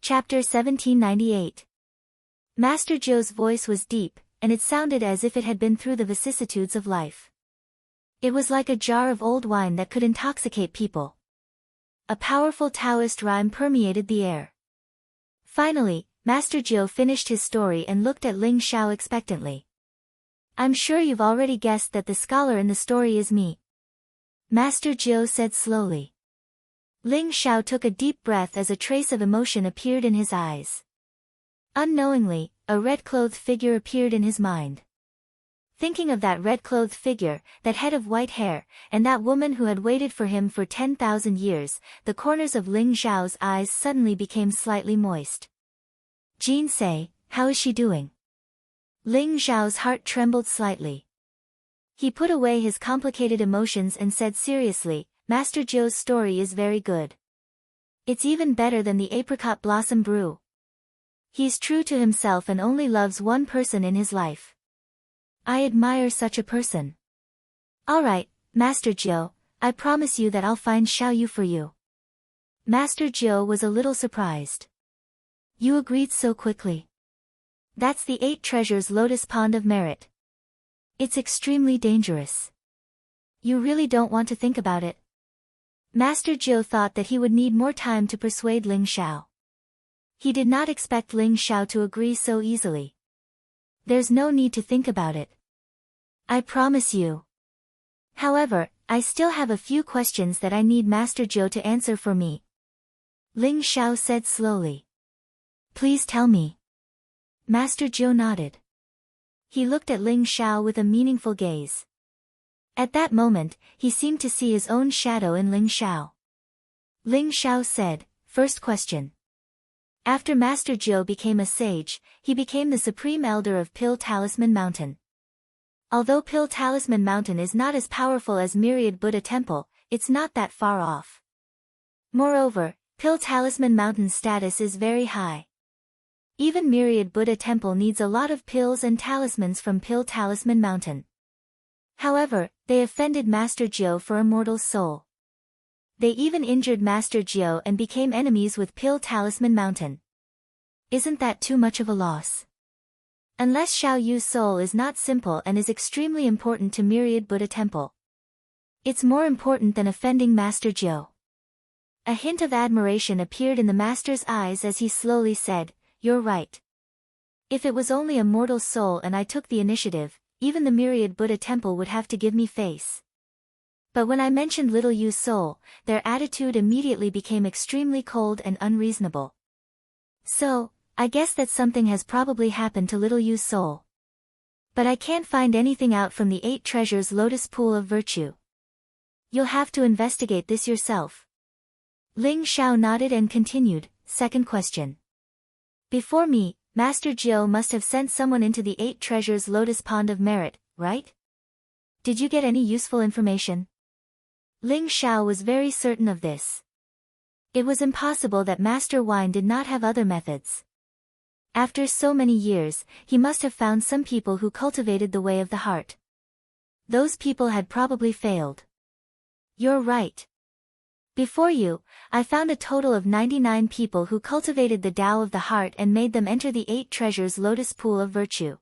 Chapter 1798. Master Joe's voice was deep, and it sounded as if it had been through the vicissitudes of life. It was like a jar of old wine that could intoxicate people. A powerful Taoist rhyme permeated the air. Finally, Master Joe finished his story and looked at Ling Xiao expectantly. "I'm sure you've already guessed that the scholar in the story is me," Master Joe said slowly. Ling Xiao took a deep breath as a trace of emotion appeared in his eyes. Unknowingly, a red-clothed figure appeared in his mind. Thinking of that red-clothed figure, that head of white hair, and that woman who had waited for him for 10,000 years, the corners of Ling Xiao's eyes suddenly became slightly moist. "Jinsei, how is she doing?" Ling Xiao's heart trembled slightly. He put away his complicated emotions and said seriously, "Master Joe's story is very good. It's even better than the apricot blossom brew. He's true to himself and only loves one person in his life. I admire such a person. Alright, Master Joe, I promise you that I'll find Xiaoyu for you." Master Joe was a little surprised. "You agreed so quickly." "That's the 8 treasures lotus pond of merit. It's extremely dangerous. You really don't want to think about it?" Master Joe thought that he would need more time to persuade Ling Xiao. He did not expect Ling Xiao to agree so easily. "There's no need to think about it. I promise you. However, I still have a few questions that I need Master Joe to answer for me," Ling Xiao said slowly. "Please tell me." Master Joe nodded. He looked at Ling Xiao with a meaningful gaze. At that moment, he seemed to see his own shadow in Ling Xiao. Ling Xiao said, "First question. After Master Joe became a sage, he became the supreme elder of Pill Talisman Mountain. Although Pill Talisman Mountain is not as powerful as Myriad Buddha Temple, it's not that far off. Moreover, Pill Talisman Mountain's status is very high. Even Myriad Buddha Temple needs a lot of pills and talismans from Pill Talisman Mountain. However, they offended Master Joe for a mortal soul. They even injured Master Joe and became enemies with Pill Talisman Mountain. Isn't that too much of a loss? Unless Xiaoyu's soul is not simple and is extremely important to Myriad Buddha Temple. It's more important than offending Master Joe." A hint of admiration appeared in the master's eyes as he slowly said, "You're right. If it was only a mortal soul and I took the initiative, even the Myriad Buddha Temple would have to give me face. But when I mentioned Little Yu's soul, their attitude immediately became extremely cold and unreasonable. So, I guess that something has probably happened to Little Yu's soul. But I can't find anything out from the 8 treasures lotus pool of virtue. You'll have to investigate this yourself." Ling Xiao nodded and continued, "Second question. Before me, Master Joe must have sent someone into the 8 treasures lotus pond of merit, right? Did you get any useful information?" Ling Xiao was very certain of this. It was impossible that Master Wine did not have other methods. After so many years, he must have found some people who cultivated the way of the heart. Those people had probably failed. "You're right. Before you, I found a total of 99 people who cultivated the Tao of the heart and made them enter the 8 treasures lotus pool of virtue.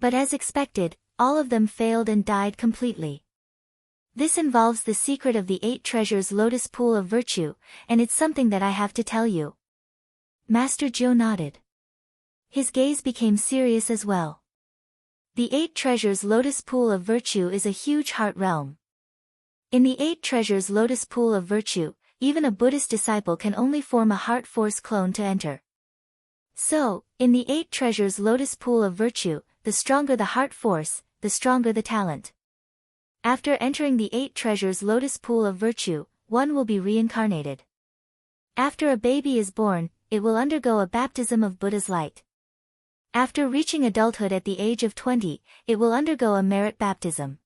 But as expected, all of them failed and died completely. This involves the secret of the 8 treasures lotus pool of virtue, and it's something that I have to tell you." Master Joe nodded. His gaze became serious as well. The 8 treasures lotus pool of virtue is a huge heart realm. In the 8 treasures lotus pool of virtue, even a Buddhist disciple can only form a heart force clone to enter. So, in the 8 treasures lotus pool of virtue, the stronger the heart force, the stronger the talent. After entering the 8 treasures lotus pool of virtue, one will be reincarnated. After a baby is born, it will undergo a baptism of Buddha's light. After reaching adulthood at the age of 20, it will undergo a merit baptism.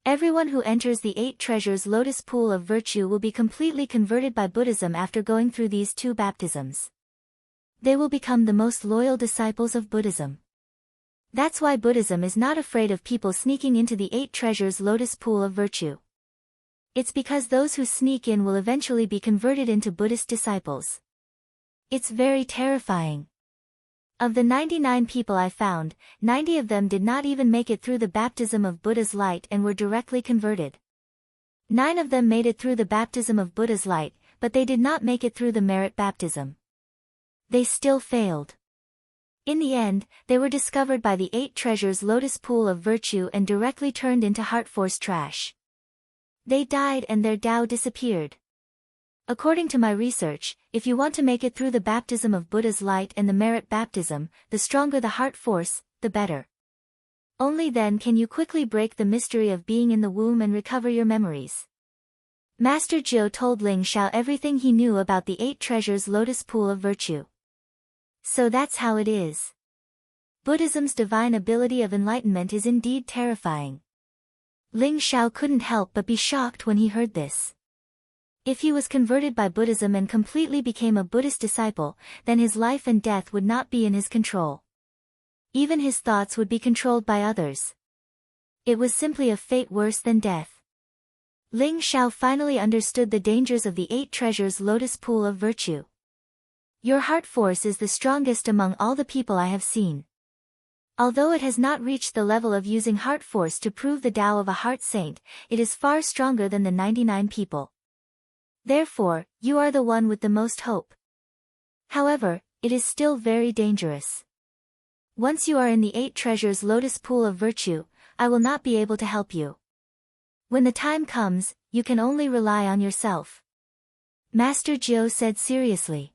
Everyone who enters the 8 treasures lotus pool of virtue will be completely converted by Buddhism after going through these 2 baptisms. They will become the most loyal disciples of Buddhism. That's why Buddhism is not afraid of people sneaking into the 8 treasures lotus pool of virtue. It's because those who sneak in will eventually be converted into Buddhist disciples. It's very terrifying. Of the 99 people I found, 90 of them did not even make it through the baptism of Buddha's light and were directly converted. 9 of them made it through the baptism of Buddha's light, but they did not make it through the merit baptism. They still failed. In the end, they were discovered by the 8 treasures lotus pool of virtue and directly turned into heart force trash. They died and their Tao disappeared. According to my research, if you want to make it through the baptism of Buddha's light and the merit baptism, the stronger the heart force, the better. Only then can you quickly break the mystery of being in the womb and recover your memories. Master Zhou told Ling Xiao everything he knew about the 8 treasures lotus pool of virtue. So that's how it is. Buddhism's divine ability of enlightenment is indeed terrifying. Ling Xiao couldn't help but be shocked when he heard this. If he was converted by Buddhism and completely became a Buddhist disciple, then his life and death would not be in his control. Even his thoughts would be controlled by others. It was simply a fate worse than death. Ling Xiao finally understood the dangers of the 8 treasures lotus pool of virtue. Your heart force is the strongest among all the people I have seen. Although it has not reached the level of using heart force to prove the Tao of a heart saint, it is far stronger than the 99 people. Therefore, you are the one with the most hope. However, it is still very dangerous. Once you are in the 8 treasures lotus pool of virtue, I will not be able to help you. When the time comes, you can only rely on yourself. Master Zhou said seriously.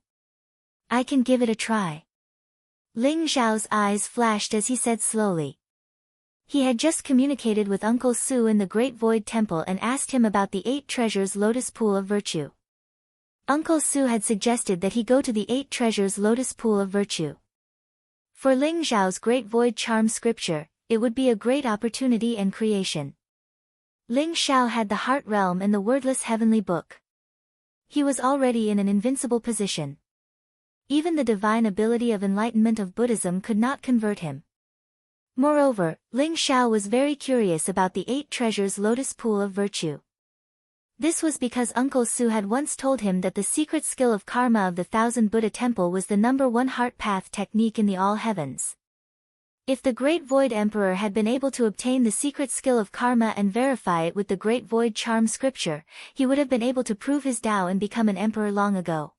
I can give it a try. Ling Xiao's eyes flashed as he said slowly. He had just communicated with Uncle Su in the Great Void Temple and asked him about the 8 treasures lotus pool of virtue. Uncle Su had suggested that he go to the 8 treasures lotus pool of virtue. For Ling Xiao's Great Void Charm scripture, it would be a great opportunity and creation. Ling Xiao had the heart realm and the wordless heavenly book. He was already in an invincible position. Even the divine ability of enlightenment of Buddhism could not convert him. Moreover, Ling Xiao was very curious about the 8 treasures lotus pool of virtue. This was because Uncle Su had once told him that the secret skill of karma of the 1000 Buddha temple was the #1 heart path technique in the all heavens. If the Great Void Emperor had been able to obtain the secret skill of karma and verify it with the Great Void Charm scripture, he would have been able to prove his Tao and become an emperor long ago.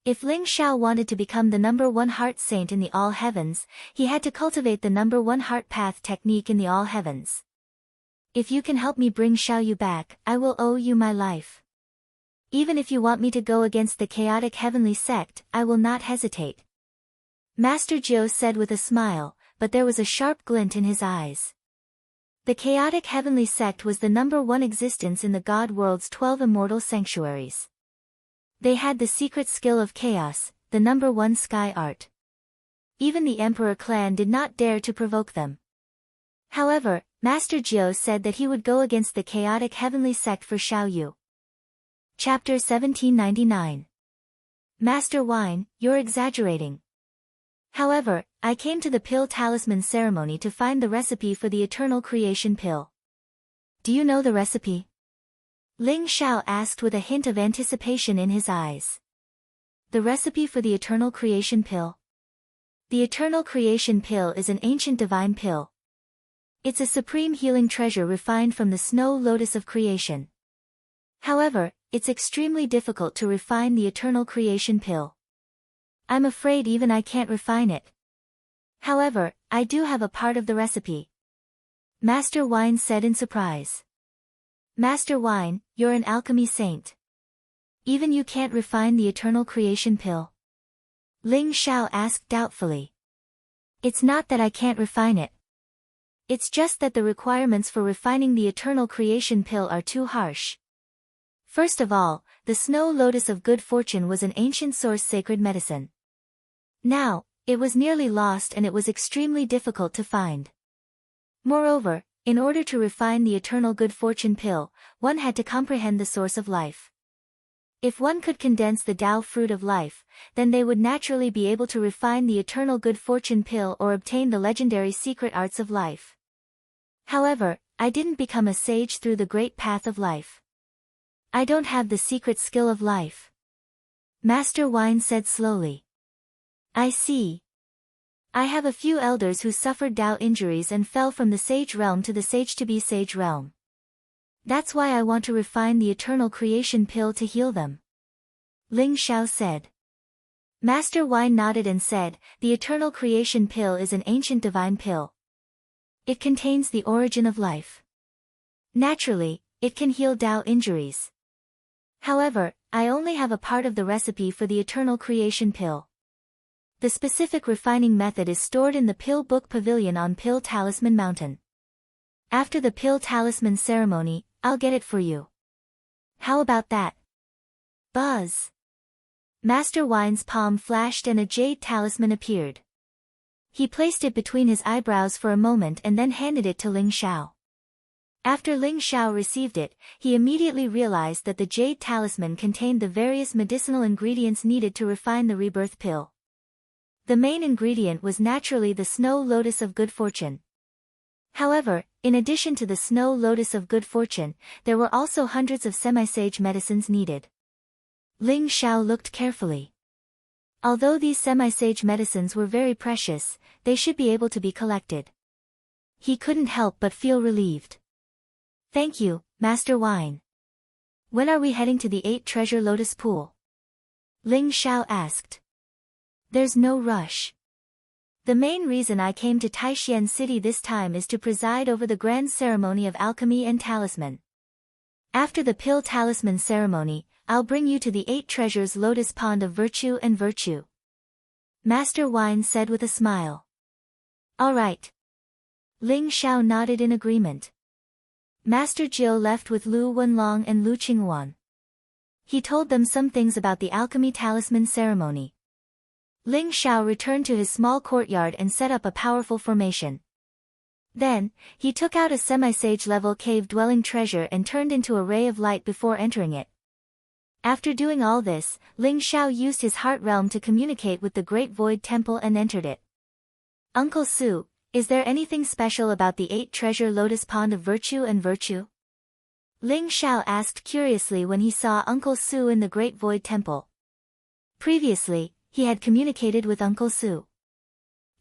If Ling Xiao wanted to become the #1 heart saint in the all heavens, he had to cultivate the #1 heart path technique in the all heavens. If you can help me bring Xiaoyu back, I will owe you my life. Even if you want me to go against the chaotic heavenly sect, I will not hesitate. Master Zhou said with a smile, but there was a sharp glint in his eyes. The chaotic heavenly sect was the #1 existence in the God world's 12 immortal sanctuaries. They had the secret skill of chaos, the #1 sky art. Even the Emperor clan did not dare to provoke them. However, Master Zhou said that he would go against the chaotic heavenly sect for Xiaoyu. Chapter 1799. Master Wine, you're exaggerating. However, I came to the pill talisman ceremony to find the recipe for the eternal creation pill. Do you know the recipe? Ling Xiao asked with a hint of anticipation in his eyes. The recipe for the eternal creation pill? The eternal creation pill is an ancient divine pill. It's a supreme healing treasure refined from the snow lotus of creation. However, it's extremely difficult to refine the eternal creation pill. I'm afraid even I can't refine it. However, I do have a part of the recipe. Master Wine said in surprise. Master Wine, you're an alchemy saint. Even you can't refine the eternal creation pill? Ling Xiao asked doubtfully. It's not that I can't refine it. It's just that the requirements for refining the eternal creation pill are too harsh. First of all, the snow lotus of good fortune was an ancient source sacred medicine. Now, it was nearly lost and it was extremely difficult to find. Moreover, in order to refine the eternal good fortune pill, one had to comprehend the source of life. If one could condense the Tao fruit of life, then they would naturally be able to refine the eternal good fortune pill or obtain the legendary secret arts of life. However, I didn't become a sage through the great path of life. I don't have the secret skill of life. Master Wine said slowly. I see. I have a few elders who suffered Tao injuries and fell from the Sage Realm to the Sage-to-be Sage Realm. That's why I want to refine the Eternal Creation Pill to heal them. Ling Xiao said. Master Wine nodded and said, the Eternal Creation Pill is an ancient divine pill. It contains the origin of life. Naturally, it can heal Tao injuries. However, I only have a part of the recipe for the Eternal Creation Pill. The specific refining method is stored in the Pill Book Pavilion on Pill Talisman Mountain. After the Pill Talisman ceremony, I'll get it for you. How about that? Buzz. Master Wine's palm flashed and a jade talisman appeared. He placed it between his eyebrows for a moment and then handed it to Ling Xiao. After Ling Xiao received it, he immediately realized that the jade talisman contained the various medicinal ingredients needed to refine the rebirth pill. The main ingredient was naturally the snow lotus of good fortune. However, in addition to the snow lotus of good fortune, there were also hundreds of semi-sage medicines needed. Ling Xiao looked carefully. Although these semi-sage medicines were very precious, they should be able to be collected. He couldn't help but feel relieved. Thank you, Master Wine. When are we heading to the 8 Treasure Lotus Pool? Ling Xiao asked. There's no rush. The main reason I came to Taixuan City this time is to preside over the grand ceremony of alchemy and talisman. After the Pill Talisman ceremony, I'll bring you to the 8 Treasures Lotus Pond of Virtue and Virtue. Master Wine said with a smile. All right. Ling Xiao nodded in agreement. Master Jill left with Lu Wenlong and Lu Qingwan. He told them some things about the alchemy talisman ceremony. Ling Xiao returned to his small courtyard and set up a powerful formation. Then, he took out a semi-sage level cave-dwelling treasure and turned into a ray of light before entering it. After doing all this, Ling Xiao used his heart realm to communicate with the Great Void Temple and entered it. Uncle Su, is there anything special about the 8 Treasure Lotus Pond of Virtue and Virtue? Ling Xiao asked curiously when he saw Uncle Su in the Great Void Temple. Previously, he had communicated with Uncle Su.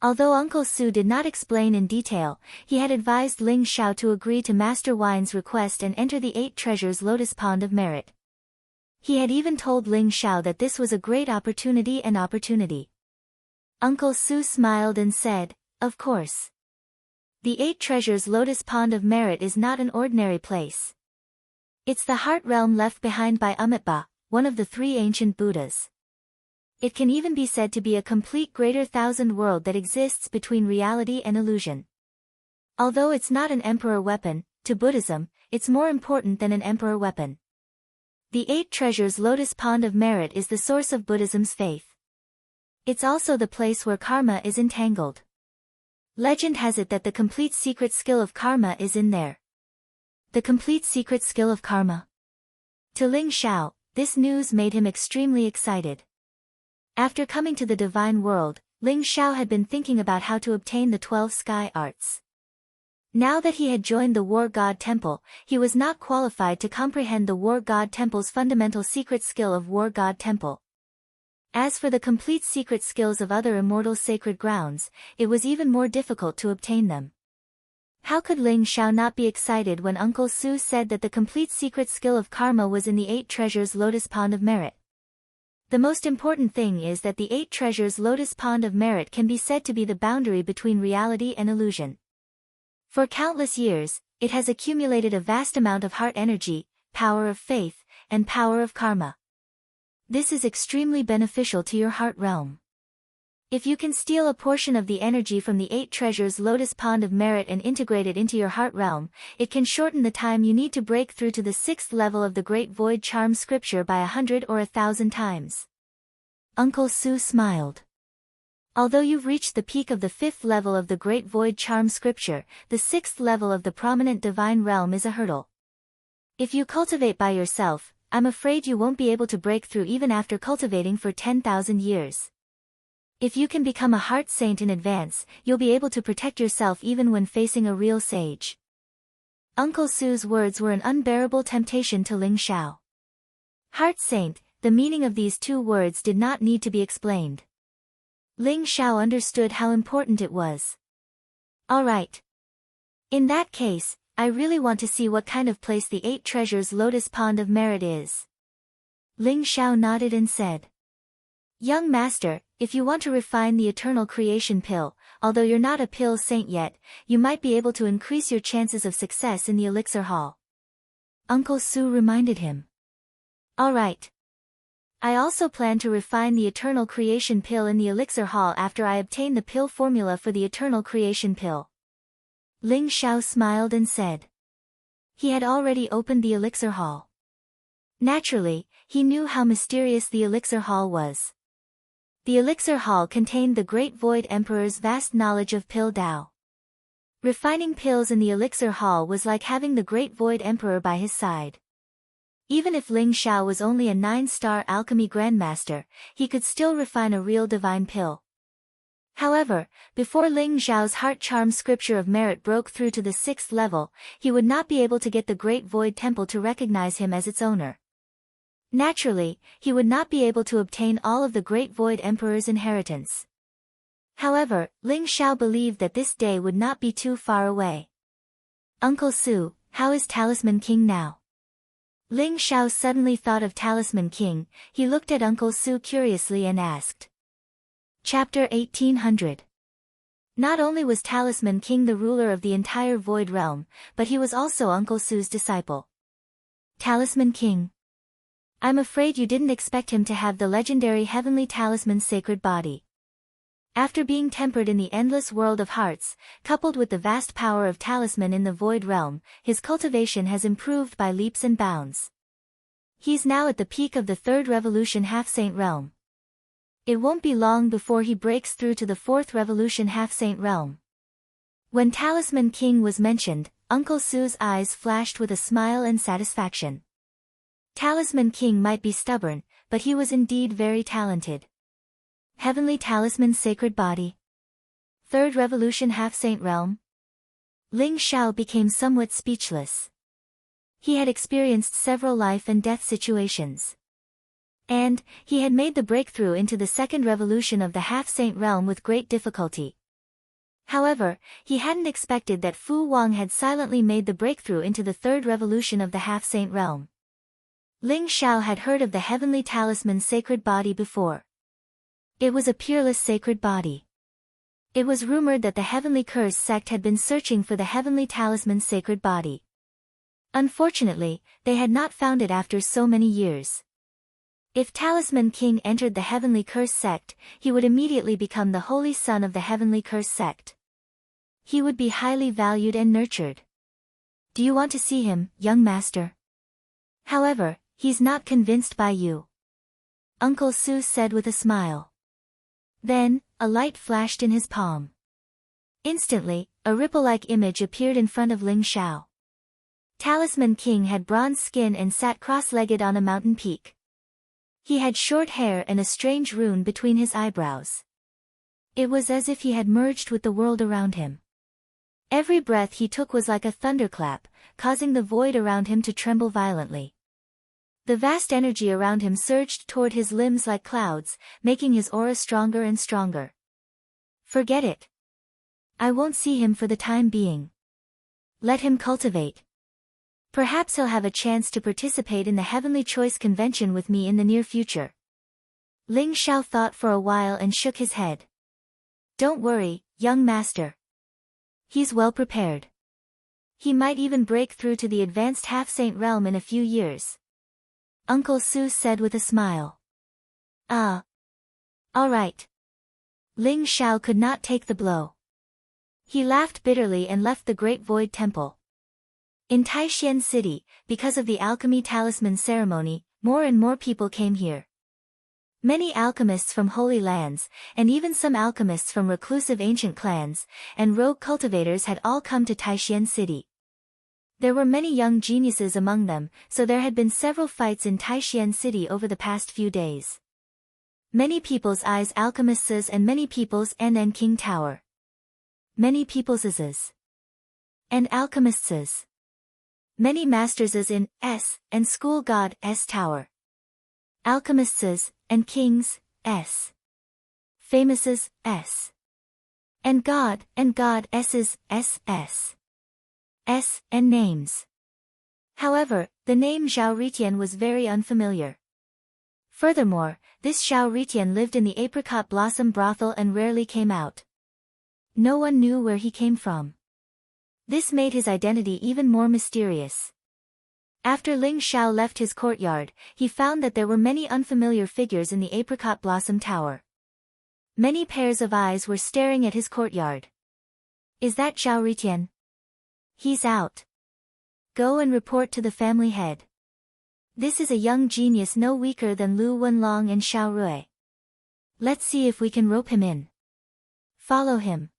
Although Uncle Su did not explain in detail, he had advised Ling Xiao to agree to Master Wine's request and enter the 8 Treasures Lotus Pond of Merit. He had even told Ling Xiao that this was a great opportunity. Uncle Su smiled and said, of course. The 8 Treasures Lotus Pond of Merit is not an ordinary place. It's the heart realm left behind by Amitabha, one of the 3 ancient Buddhas. It can even be said to be a complete greater thousand world that exists between reality and illusion. Although it's not an emperor weapon, to Buddhism, it's more important than an emperor weapon. The 8 Treasures Lotus Pond of Merit is the source of Buddhism's faith. It's also the place where karma is entangled. Legend has it that the complete secret skill of karma is in there. The complete secret skill of karma. To Ling Xiao, this news made him extremely excited. After coming to the divine world, Ling Xiao had been thinking about how to obtain the 12 sky arts. Now that he had joined the War God Temple, he was not qualified to comprehend the War God Temple's fundamental secret skill of War God Temple. As for the complete secret skills of other immortal sacred grounds, it was even more difficult to obtain them. How could Ling Xiao not be excited when Uncle Su said that the complete secret skill of karma was in the 8 Treasures Lotus Pond of Merit? The most important thing is that the 8 Treasures Lotus Pond of Merit can be said to be the boundary between reality and illusion. For countless years, it has accumulated a vast amount of heart energy, power of faith, and power of karma. This is extremely beneficial to your heart realm. If you can steal a portion of the energy from the 8 Treasures Lotus Pond of Merit and integrate it into your heart realm, it can shorten the time you need to break through to the 6th level of the Great Void Charm Scripture by 100 or 1,000 times. Uncle Su smiled. Although you've reached the peak of the 5th level of the Great Void Charm Scripture, the 6th level of the Prominent Divine Realm is a hurdle. If you cultivate by yourself, I'm afraid you won't be able to break through even after cultivating for 10,000 years. If you can become a heart saint in advance, you'll be able to protect yourself even when facing a real sage. Uncle Su's words were an unbearable temptation to Ling Xiao. Heart saint, the meaning of these two words did not need to be explained. Ling Xiao understood how important it was. All right. In that case, I really want to see what kind of place the 8 treasures Lotus Pond of Merit is. Ling Xiao nodded and said. Young master, if you want to refine the eternal creation pill, although you're not a pill saint yet, you might be able to increase your chances of success in the elixir hall. Uncle Su reminded him. All right. I also plan to refine the eternal creation pill in the elixir hall after I obtain the pill formula for the eternal creation pill. Ling Xiao smiled and said. He had already opened the elixir hall. Naturally, he knew how mysterious the elixir hall was. The elixir hall contained the Great Void Emperor's vast knowledge of pill Tao. Refining pills in the elixir hall was like having the Great Void Emperor by his side. Even if Ling Xiao was only a 9-star alchemy grandmaster, he could still refine a real divine pill. However, before Ling Xiao's heart charm scripture of merit broke through to the 6th level, he would not be able to get the Great Void Temple to recognize him as its owner. Naturally, he would not be able to obtain all of the Great Void Emperor's inheritance. However, Ling Xiao believed that this day would not be too far away. Uncle Su, how is Talisman King now? Ling Xiao suddenly thought of Talisman King. He looked at Uncle Su curiously and asked. Chapter 1800. Not only was Talisman King the ruler of the entire Void Realm, but he was also Uncle Su's disciple. Talisman King. I'm afraid you didn't expect him to have the legendary Heavenly Talisman's sacred body. After being tempered in the endless world of hearts, coupled with the vast power of Talisman in the Void Realm, his cultivation has improved by leaps and bounds. He's now at the peak of the 3rd Revolution Half-Saint Realm. It won't be long before he breaks through to the 4th Revolution Half-Saint Realm. When Talisman King was mentioned, Uncle Su's eyes flashed with a smile and satisfaction. Talisman King might be stubborn, but he was indeed very talented. Heavenly Talisman's sacred body. 3rd Revolution Half-Saint Realm. Ling Xiao became somewhat speechless. He had experienced several life and death situations. And, he had made the breakthrough into the 2nd Revolution of the Half-Saint Realm with great difficulty. However, he hadn't expected that Fu Wang had silently made the breakthrough into the 3rd Revolution of the Half-Saint Realm. Ling Xiao had heard of the Heavenly Talisman's sacred body before. It was a peerless sacred body. It was rumored that the Heavenly Curse sect had been searching for the Heavenly Talisman's sacred body. Unfortunately, they had not found it after so many years. If Talisman King entered the Heavenly Curse sect, he would immediately become the holy son of the Heavenly Curse sect. He would be highly valued and nurtured. Do you want to see him, young master? However, he's not convinced by you. Uncle Su said with a smile. Then, a light flashed in his palm. Instantly, a ripple-like image appeared in front of Ling Xiao. Talisman King had bronze skin and sat cross-legged on a mountain peak. He had short hair and a strange rune between his eyebrows. It was as if he had merged with the world around him. Every breath he took was like a thunderclap, causing the void around him to tremble violently. The vast energy around him surged toward his limbs like clouds, making his aura stronger and stronger. Forget it. I won't see him for the time being. Let him cultivate. Perhaps he'll have a chance to participate in the Heavenly Choice Convention with me in the near future. Ling Xiao thought for a while and shook his head. Don't worry, young master. He's well prepared. He might even break through to the advanced Half-Saint Realm in a few years. Uncle Su said with a smile. Ah. All right. Ling Xiao could not take the blow. He laughed bitterly and left the Great Void Temple. In Taishan City, because of the alchemy talisman ceremony, more and more people came here. Many alchemists from holy lands, and even some alchemists from reclusive ancient clans, and rogue cultivators had all come to Taishan City. There were many young geniuses among them, so there had been several fights in Taishan City over the past few days. Many people's eyes alchemists and many people's and King Tower. Many people's and alchemists. Many masters in S and school god S Tower. Alchemists, and kings, s. Famouses, s. And goddesses, s. And names. However, the name Zhao Ritian was very unfamiliar. Furthermore, this Zhao Ritian lived in the apricot blossom brothel and rarely came out. No one knew where he came from. This made his identity even more mysterious. After Ling Xiao left his courtyard, he found that there were many unfamiliar figures in the apricot blossom tower. Many pairs of eyes were staring at his courtyard. Is that Zhao Ritian? He's out. Go and report to the family head. This is a young genius no weaker than Lu Wenlong and Xiao Rui. Let's see if we can rope him in. Follow him.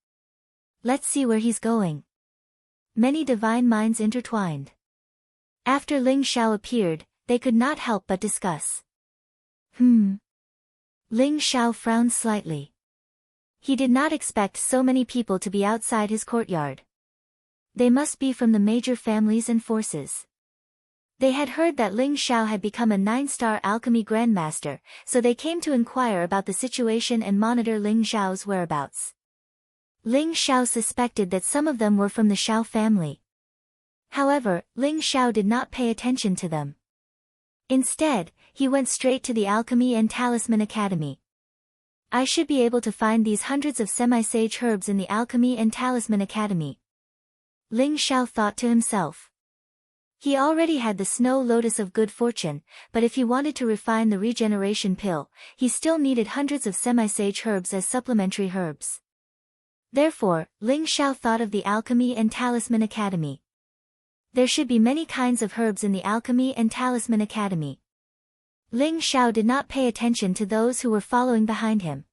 Let's see where he's going. Many divine minds intertwined. After Ling Xiao appeared, they could not help but discuss. Ling Xiao frowned slightly. He did not expect so many people to be outside his courtyard. They must be from the major families and forces. They had heard that Ling Xiao had become a 9-star alchemy grandmaster, so they came to inquire about the situation and monitor Ling Xiao's whereabouts. Ling Xiao suspected that some of them were from the Xiao family. However, Ling Xiao did not pay attention to them. Instead, he went straight to the Alchemy and Talisman Academy. I should be able to find these hundreds of semi-sage herbs in the Alchemy and Talisman Academy. Ling Xiao thought to himself. He already had the Snow Lotus of Good Fortune, but if he wanted to refine the regeneration pill, he still needed hundreds of semi-sage herbs as supplementary herbs. Therefore, Ling Xiao thought of the Alchemy and Talisman Academy. There should be many kinds of herbs in the Alchemy and Talisman Academy. Ling Xiao did not pay attention to those who were following behind him.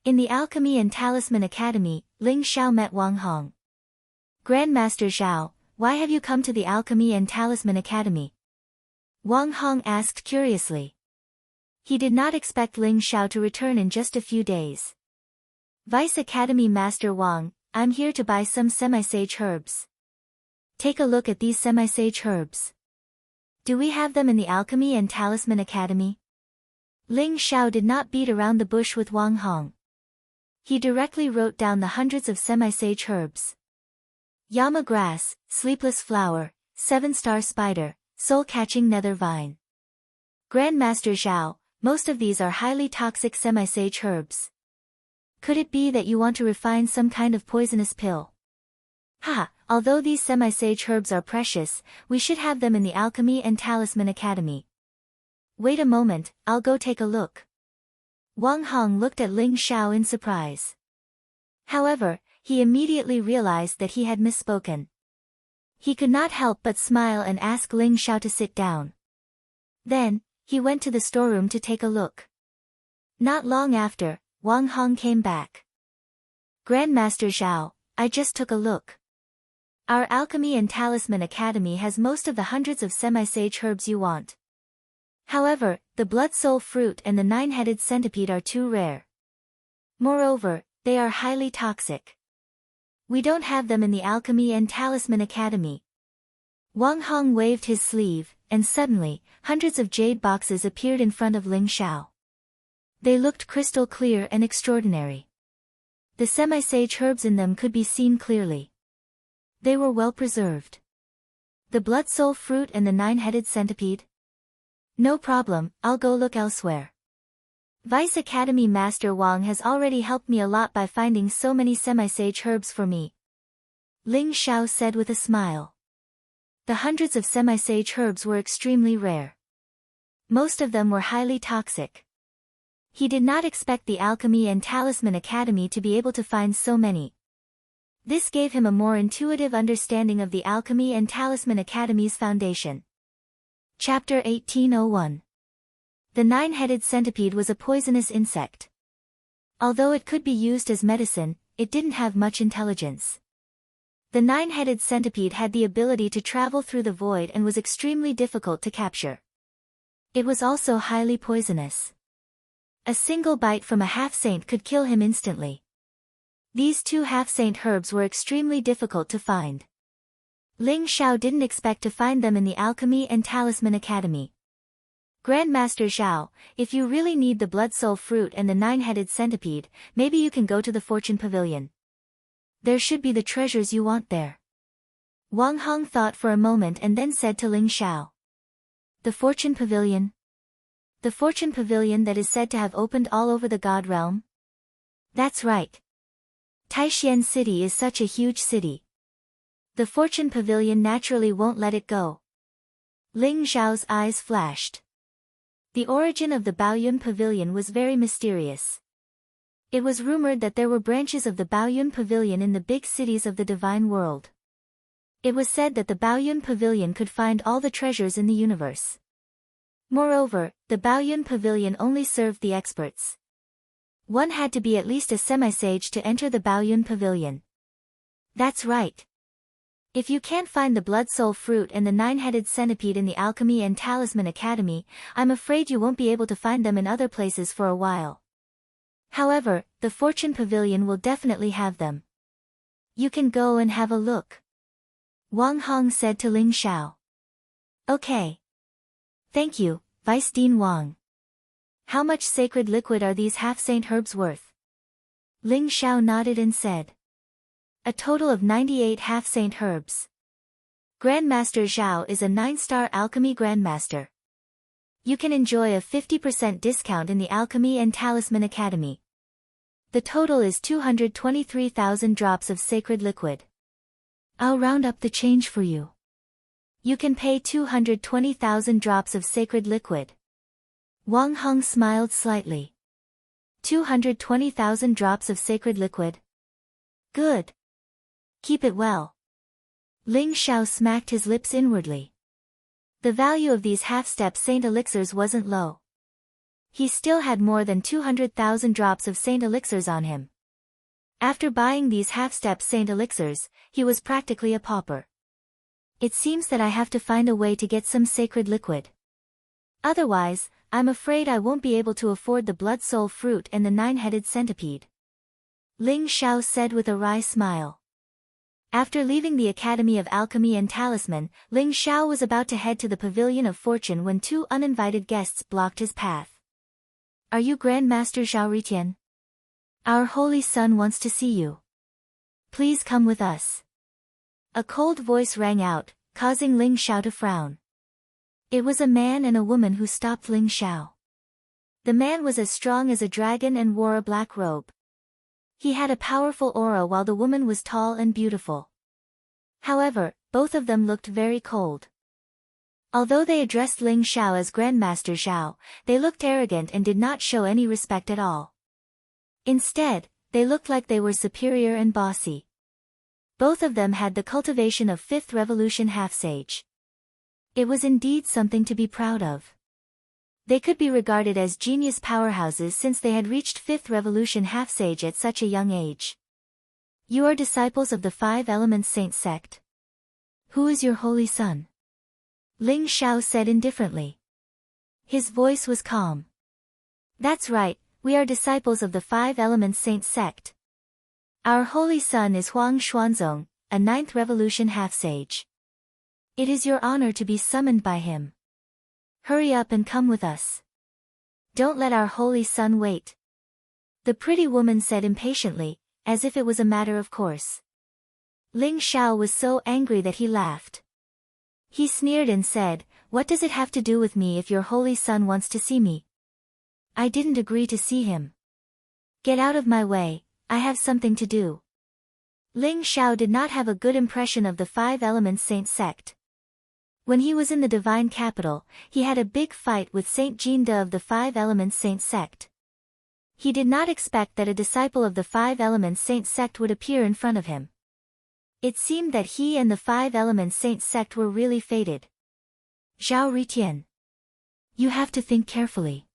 In the Alchemy and Talisman Academy, Ling Xiao met Wang Hong. Grandmaster Zhao, why have you come to the Alchemy and Talisman Academy? Wang Hong asked curiously. He did not expect Ling Xiao to return in just a few days. Vice Academy Master Wang, I'm here to buy some semi-sage herbs. Take a look at these semi-sage herbs. Do we have them in the Alchemy and Talisman Academy? Ling Xiao did not beat around the bush with Wang Hong. He directly wrote down the hundreds of semi-sage herbs. Yama grass, sleepless flower, 7-star spider, soul-catching nether vine. Grandmaster Zhao, most of these are highly toxic semi-sage herbs. Could it be that you want to refine some kind of poisonous pill? Haha, although these semi-sage herbs are precious, we should have them in the Alchemy and Talisman Academy. Wait a moment, I'll go take a look. Wang Hong looked at Ling Xiao in surprise. However, he immediately realized that he had misspoken. He could not help but smile and ask Ling Xiao to sit down. Then, he went to the storeroom to take a look. Not long after, Wang Hong came back. Grandmaster Zhao, I just took a look. Our Alchemy and Talisman Academy has most of the hundreds of semi-sage herbs you want. However, the blood soul fruit and the 9-headed centipede are too rare. Moreover, they are highly toxic. We don't have them in the Alchemy and Talisman Academy. Wang Hong waved his sleeve, and suddenly, hundreds of jade boxes appeared in front of Ling Xiao. They looked crystal clear and extraordinary. The semi-sage herbs in them could be seen clearly. They were well preserved. The blood soul fruit and the 9-headed centipede? No problem, I'll go look elsewhere. Vice Academy Master Wang has already helped me a lot by finding so many semi-sage herbs for me. Ling Xiao said with a smile. The hundreds of semi-sage herbs were extremely rare. Most of them were highly toxic. He did not expect the Alchemy and Talisman Academy to be able to find so many. This gave him a more intuitive understanding of the Alchemy and Talisman Academy's foundation. Chapter 1801. The 9-headed centipede was a poisonous insect. Although it could be used as medicine, it didn't have much intelligence. The 9-headed centipede had the ability to travel through the void and was extremely difficult to capture. It was also highly poisonous. A single bite from a half-saint could kill him instantly. These 2 half-saint herbs were extremely difficult to find. Ling Xiao didn't expect to find them in the Alchemy and Talisman Academy. Grandmaster Zhao, if you really need the blood soul fruit and the nine-headed centipede, maybe you can go to the fortune pavilion. There should be the treasures you want there. Wang Hong thought for a moment and then said to Ling Xiao. The fortune pavilion? The fortune pavilion that is said to have opened all over the God realm? That's right. Taishan City is such a huge city. The fortune pavilion naturally won't let it go. Ling Xiao's eyes flashed. The origin of the Baoyun Pavilion was very mysterious. It was rumored that there were branches of the Baoyun Pavilion in the big cities of the divine world. It was said that the Baoyun Pavilion could find all the treasures in the universe. Moreover, the Baoyun Pavilion only served the experts. One had to be at least a semi-sage to enter the Baoyun Pavilion. That's right. If you can't find the blood soul fruit and the nine-headed centipede in the Alchemy and Talisman Academy, I'm afraid you won't be able to find them in other places for a while. However, the Fortune Pavilion will definitely have them. You can go and have a look. Wang Hong said to Ling Xiao. Okay. Thank you, Vice Dean Wang. How much sacred liquid are these half-saint herbs worth? Ling Xiao nodded and said. A total of 98 half-saint herbs. Grandmaster Zhao is a 9-star alchemy grandmaster. You can enjoy a 50% discount in the Alchemy and Talisman Academy. The total is 223,000 drops of sacred liquid. I'll round up the change for you. You can pay 220,000 drops of sacred liquid. Wang Hong smiled slightly. 220,000 drops of sacred liquid? Good. Keep it well. Ling Xiao smacked his lips inwardly. The value of these half-step saint elixirs wasn't low. He still had more than 200,000 drops of saint elixirs on him. After buying these half-step saint elixirs, he was practically a pauper. It seems that I have to find a way to get some sacred liquid. Otherwise, I'm afraid I won't be able to afford the blood soul fruit and the nine-headed centipede. Ling Xiao said with a wry smile. After leaving the Academy of Alchemy and Talisman, Ling Xiao was about to head to the Pavilion of Fortune when two uninvited guests blocked his path. Are you Grandmaster Zhao Ritian? Our holy son wants to see you. Please come with us. A cold voice rang out, causing Ling Xiao to frown. It was a man and a woman who stopped Ling Xiao. The man was as strong as a dragon and wore a black robe. He had a powerful aura while the woman was tall and beautiful. However, both of them looked very cold. Although they addressed Ling Xiao as Grandmaster Zhao, they looked arrogant and did not show any respect at all. Instead, they looked like they were superior and bossy. Both of them had the cultivation of 5th Revolution half-sage. It was indeed something to be proud of. They could be regarded as genius powerhouses since they had reached 5th Revolution half-sage at such a young age. You are disciples of the 5 Elements Saint sect? Who is your holy son? Ling Xiao said indifferently. His voice was calm. That's right, we are disciples of the 5 Elements Saint sect. Our holy son is Huang Xuanzong, a 9th Revolution half-sage. It is your honor to be summoned by him. Hurry up and come with us. Don't let our holy son wait. The pretty woman said impatiently, as if it was a matter of course. Ling Xiao was so angry that he laughed. He sneered and said, What does it have to do with me if your holy son wants to see me? I didn't agree to see him. Get out of my way, I have something to do. Ling Xiao did not have a good impression of the 5 Elements Saint sect. When he was in the divine capital, he had a big fight with Saint Jean De of the 5 Elements Saint sect. He did not expect that a disciple of the 5 Elements Saint sect would appear in front of him. It seemed that he and the 5 Elements Saint sect were really fated. Zhao Ritian. You have to think carefully.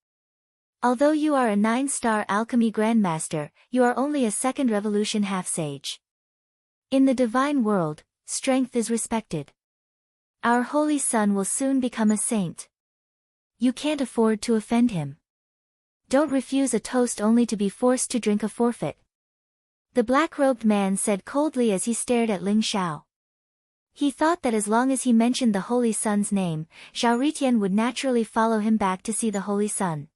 Although you are a 9-star alchemy grandmaster, you are only a 2nd Revolution half-sage. In the divine world, strength is respected. Our holy son will soon become a saint. You can't afford to offend him. Don't refuse a toast only to be forced to drink a forfeit. The black-robed man said coldly as he stared at Ling Xiao. He thought that as long as he mentioned the Holy Sun's name, Zhao Ritian would naturally follow him back to see the Holy Sun.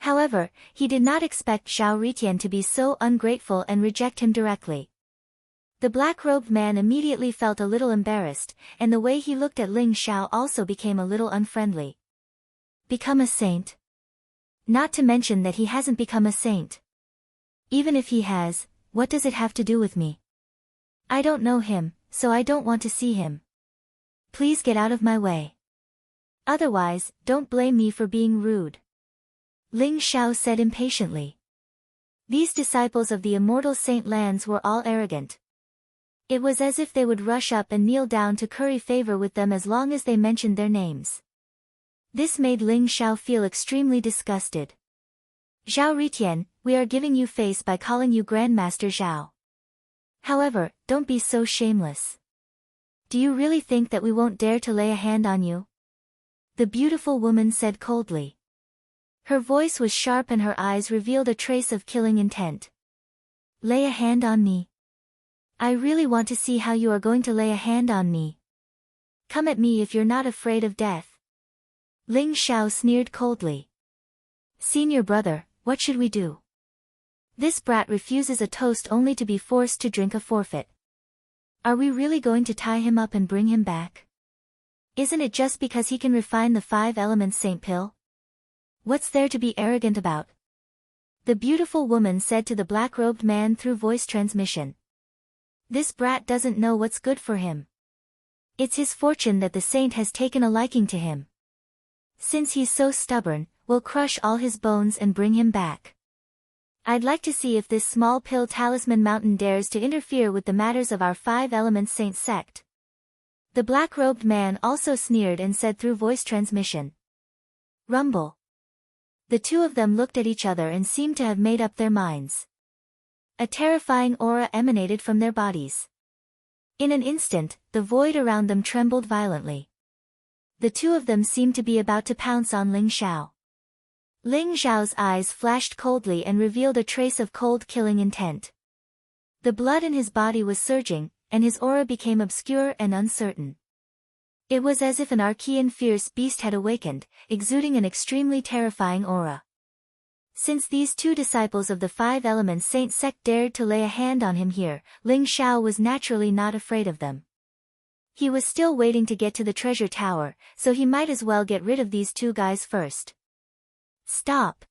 However, he did not expect Zhao Ritian to be so ungrateful and reject him directly. The black-robed man immediately felt a little embarrassed, and the way he looked at Ling Xiao also became a little unfriendly. Become a saint? Not to mention that he hasn't become a saint. Even if he has, what does it have to do with me? I don't know him, so I don't want to see him. Please get out of my way. Otherwise, don't blame me for being rude. Ling Xiao said impatiently. These disciples of the immortal Saint Lands were all arrogant. It was as if they would rush up and kneel down to curry favor with them as long as they mentioned their names. This made Ling Xiao feel extremely disgusted. Zhao Ritian, we are giving you face by calling you Grandmaster Zhao. However, don't be so shameless. Do you really think that we won't dare to lay a hand on you? The beautiful woman said coldly. Her voice was sharp and her eyes revealed a trace of killing intent. Lay a hand on me? I really want to see how you are going to lay a hand on me. Come at me if you're not afraid of death. Ling Xiao sneered coldly. Senior brother, what should we do? This brat refuses a toast only to be forced to drink a forfeit. Are we really going to tie him up and bring him back? Isn't it just because he can refine the 5 elements Saint Pill? What's there to be arrogant about? The beautiful woman said to the black-robed man through voice transmission. This brat doesn't know what's good for him. It's his fortune that the saint has taken a liking to him. Since he's so stubborn, we'll crush all his bones and bring him back. I'd like to see if this small pill talisman mountain dares to interfere with the matters of our 5 elements saint sect. The black-robed man also sneered and said through voice transmission. Rumble. The two of them looked at each other and seemed to have made up their minds. A terrifying aura emanated from their bodies. In an instant, the void around them trembled violently. The two of them seemed to be about to pounce on Ling Xiao. Ling Xiao's eyes flashed coldly and revealed a trace of cold killing intent. The blood in his body was surging, and his aura became obscure and uncertain. It was as if an archean fierce beast had awakened, exuding an extremely terrifying aura. Since these 2 disciples of the 5 elements saint sect dared to lay a hand on him here, Ling Xiao was naturally not afraid of them. He was still waiting to get to the treasure tower, so he might as well get rid of these 2 guys first. Stop!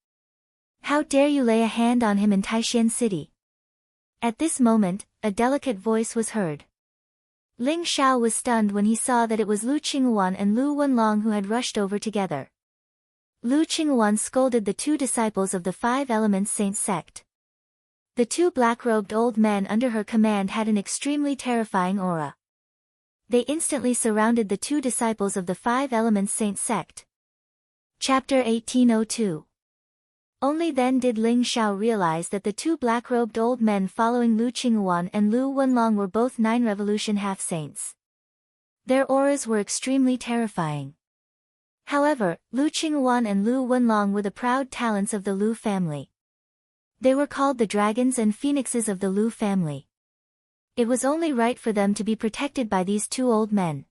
How dare you lay a hand on him in Taishan City? At this moment, a delicate voice was heard. Ling Xiao was stunned when he saw that it was Lu Qinghuan and Lu Wenlong who had rushed over together. Lu Qinghuan scolded the 2 disciples of the 5 elements saint sect. The 2 black-robed old men under her command had an extremely terrifying aura. They instantly surrounded the 2 disciples of the 5 elements saint sect. Chapter 1802. Only then did Ling Xiao realize that the 2 black-robed old men following Lu Qinghuan and Lu Wenlong were both 9 revolution half-saints. Their auras were extremely terrifying. However, Lu Qinghuan and Lu Wenlong were the proud talents of the Lu family. They were called the dragons and phoenixes of the Lu family. It was only right for them to be protected by these 2 old men.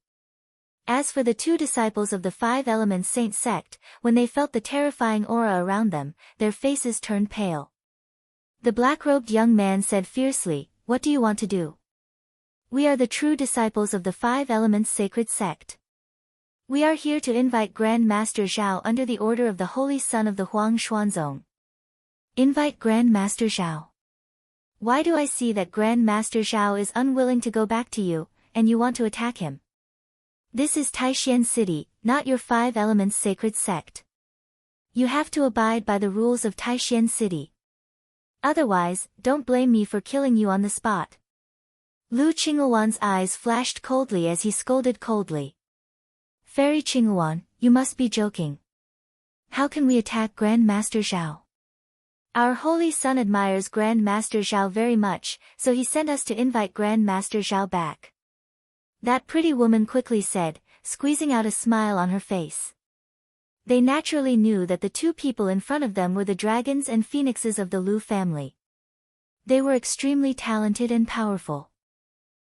As for the 2 disciples of the 5 elements saint sect, when they felt the terrifying aura around them, their faces turned pale. The black-robed young man said fiercely, "What do you want to do?" "We are the true disciples of the 5 elements sacred sect. We are here to invite Grand Master Zhao under the order of the Holy Son of the Huang Xuanzong." Invite Grand Master Zhao? Why do I see that Grand Master Zhao is unwilling to go back to you, and you want to attack him? This is Taishan City, not your 5 elements sacred sect. You have to abide by the rules of Taishan City. Otherwise, don't blame me for killing you on the spot. Lu Qinghuan's eyes flashed coldly as he scolded coldly. Fairy Qinghuan, you must be joking. How can we attack Grand Master Zhao? Our Holy Son admires Grand Master Zhao very much, so he sent us to invite Grand Master Zhao back. That pretty woman quickly said, squeezing out a smile on her face. They naturally knew that the 2 people in front of them were the dragons and phoenixes of the Lu family. They were extremely talented and powerful.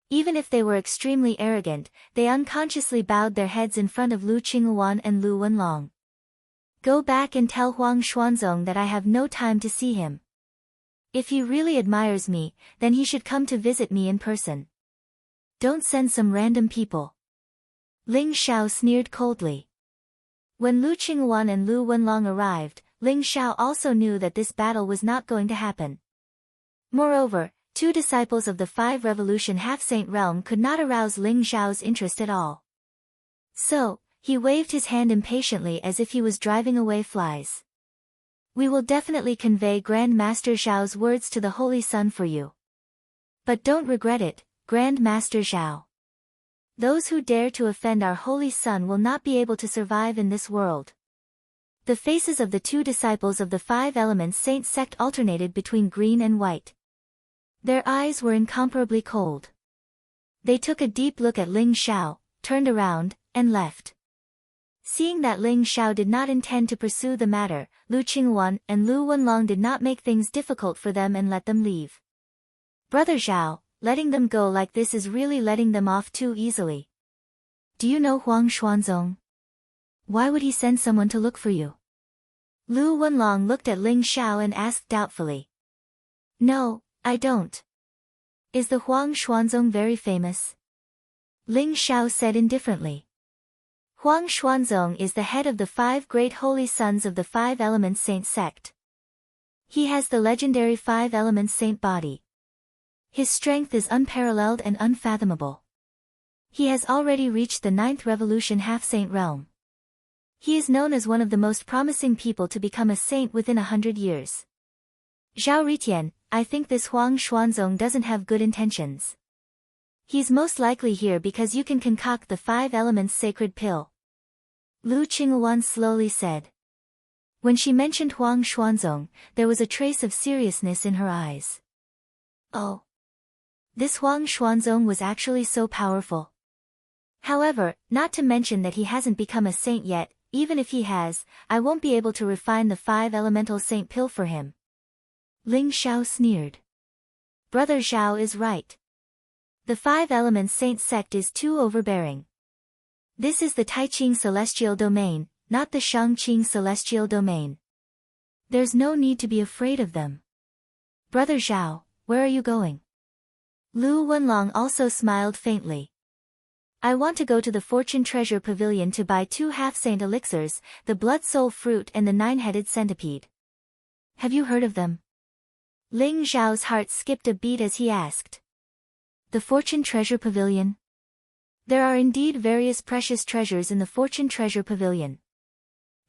Even if they were extremely arrogant, they unconsciously bowed their heads in front of Lu Qinghuan and Lu Wenlong. Go back and tell Huang Xuanzong that I have no time to see him. If he really admires me, then he should come to visit me in person. Don't send some random people. Ling Xiao sneered coldly. When Lu Qinghuan and Lu Wenlong arrived, Ling Xiao also knew that this battle was not going to happen. Moreover, 2 disciples of the 5 Revolution Half-Saint realm could not arouse Ling Xiao's interest at all. So, he waved his hand impatiently as if he was driving away flies. We will definitely convey Grand Master Zhao's words to the Holy Sun for you. But don't regret it, Grand Master Zhao. Those who dare to offend our Holy Sun will not be able to survive in this world. The faces of the 2 disciples of the 5 Elements Saint sect alternated between green and white. Their eyes were incomparably cold. They took a deep look at Ling Xiao, turned around, and left. Seeing that Ling Xiao did not intend to pursue the matter, Lu Qinghuan and Lu Wenlong did not make things difficult for them and let them leave. Brother Zhao, letting them go like this is really letting them off too easily. Do you know Huang Xuanzong? Why would he send someone to look for you? Lu Wenlong looked at Ling Xiao and asked doubtfully. No, I don't. Is the Huang Xuanzong very famous? Ling Xiao said indifferently. Huang Xuanzong is the head of the 5 great holy sons of the 5 Elements Saint sect. He has the legendary 5 Elements Saint body. His strength is unparalleled and unfathomable. He has already reached the 9th Revolution Half-Saint realm. He is known as one of the most promising people to become a saint within 100 years. Zhao Ritian, I think this Huang Xuanzong doesn't have good intentions. He's most likely here because you can concoct the 5 Elements sacred pill. Lu Qinghuan slowly said. When she mentioned Huang Xuanzong, there was a trace of seriousness in her eyes. Oh. This Huang Xuanzong was actually so powerful. However, not to mention that he hasn't become a saint yet, even if he has, I won't be able to refine the 5 elemental saint pill for him. Ling Xiao sneered. Brother Zhao is right. The 5 Elements Saint sect is too overbearing. This is the Taiqing celestial domain, not the Shangqing celestial domain. There's no need to be afraid of them. Brother Zhao, where are you going? Lu Wenlong also smiled faintly. I want to go to the Fortune Treasure Pavilion to buy 2 half-saint elixirs, the Blood Soul Fruit and the 9-headed centipede. Have you heard of them? Ling Zhao's heart skipped a beat as he asked. The Fortune Treasure Pavilion? There are indeed various precious treasures in the Fortune Treasure Pavilion.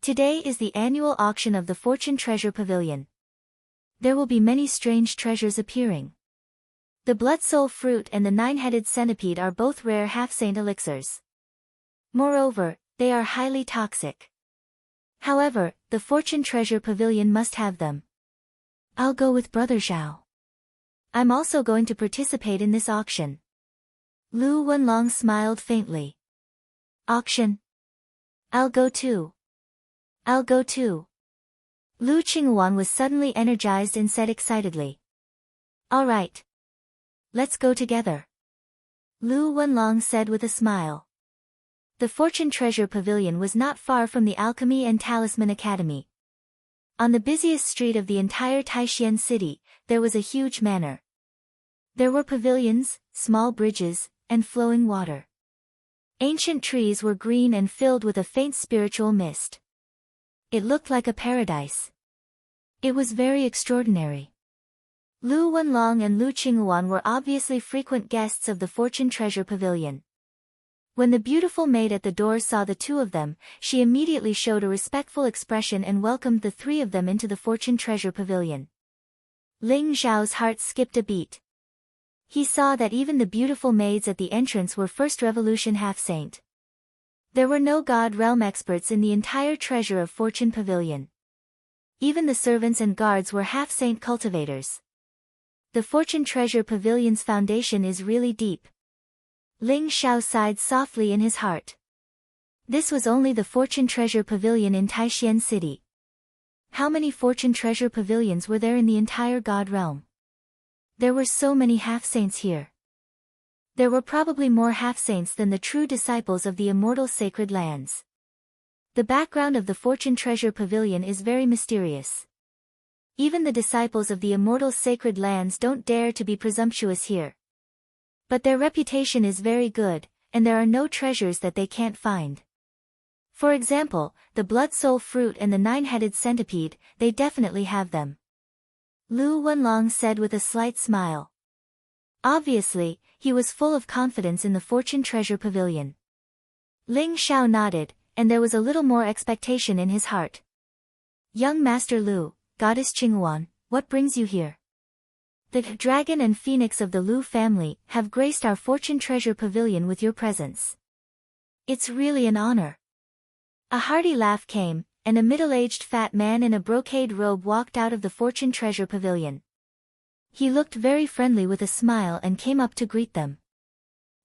Today is the annual auction of the Fortune Treasure Pavilion. There will be many strange treasures appearing. The Blood Soul Fruit and the 9-headed centipede are both rare half-saint elixirs. Moreover, they are highly toxic. However, the Fortune Treasure Pavilion must have them. I'll go with Brother Zhao. I'm also going to participate in this auction. Lu Wenlong smiled faintly. Auction? I'll go too. I'll go too. Lu Qinghuan was suddenly energized and said excitedly. All right. Let's go together. Lu Wenlong said with a smile. The Fortune Treasure Pavilion was not far from the Alchemy and Talisman Academy. On the busiest street of the entire Taishan city, there was a huge manor. There were pavilions, small bridges, and flowing water. Ancient trees were green and filled with a faint spiritual mist. It looked like a paradise. It was very extraordinary. Lu Wenlong and Lu Qinghuan were obviously frequent guests of the Fortune Treasure Pavilion. When the beautiful maid at the door saw the 2 of them, she immediately showed a respectful expression and welcomed the 3 of them into the Fortune Treasure Pavilion. Ling Zhao's heart skipped a beat. He saw that even the beautiful maids at the entrance were First Revolution half-saint. There were no God realm experts in the entire Treasure of Fortune Pavilion. Even the servants and guards were half-saint cultivators. The Fortune Treasure Pavilion's foundation is really deep. Ling Xiao sighed softly in his heart. This was only the Fortune Treasure Pavilion in Taishan City. How many Fortune Treasure Pavilions were there in the entire God realm? There were so many half-saints here. There were probably more half-saints than the true disciples of the immortal sacred lands. The background of the Fortune Treasure Pavilion is very mysterious. Even the disciples of the immortal sacred lands don't dare to be presumptuous here. But their reputation is very good, and there are no treasures that they can't find. For example, the blood soul fruit and the nine-headed centipede, they definitely have them. Lu Wenlong said with a slight smile. Obviously, he was full of confidence in the Fortune Treasure Pavilion. Ling Xiao nodded, and there was a little more expectation in his heart. Young Master Lu, Goddess Qinghuan, what brings you here? The dragon and phoenix of the Lu family have graced our Fortune Treasure Pavilion with your presence. It's really an honor. A hearty laugh came, and a middle-aged fat man in a brocade robe walked out of the Fortune Treasure Pavilion. He looked very friendly with a smile and came up to greet them.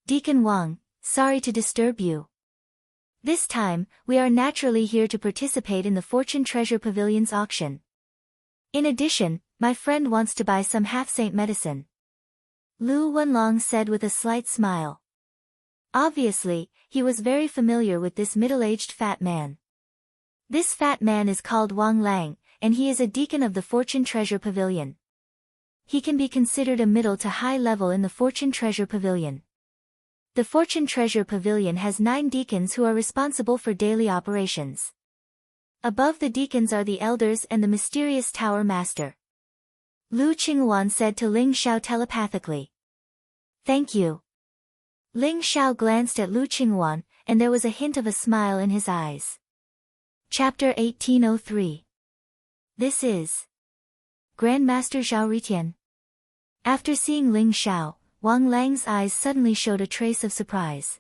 Deacon Wang, sorry to disturb you. This time, we are naturally here to participate in the Fortune Treasure Pavilion's auction. In addition, my friend wants to buy some half-saint medicine. Lu Wenlong said with a slight smile. Obviously, he was very familiar with this middle-aged fat man. This fat man is called Wang Lang, and he is a deacon of the Fortune Treasure Pavilion. He can be considered a middle to high level in the Fortune Treasure Pavilion. The Fortune Treasure Pavilion has 9 deacons who are responsible for daily operations. Above the deacons are the elders and the mysterious tower master. Lu Qinghuan said to Ling Xiao telepathically. Thank you. Ling Xiao glanced at Lu Qinghuan, and there was a hint of a smile in his eyes. Chapter 1803. This is Grandmaster Zhao Ritian. After seeing Ling Xiao, Wang Lang's eyes suddenly showed a trace of surprise.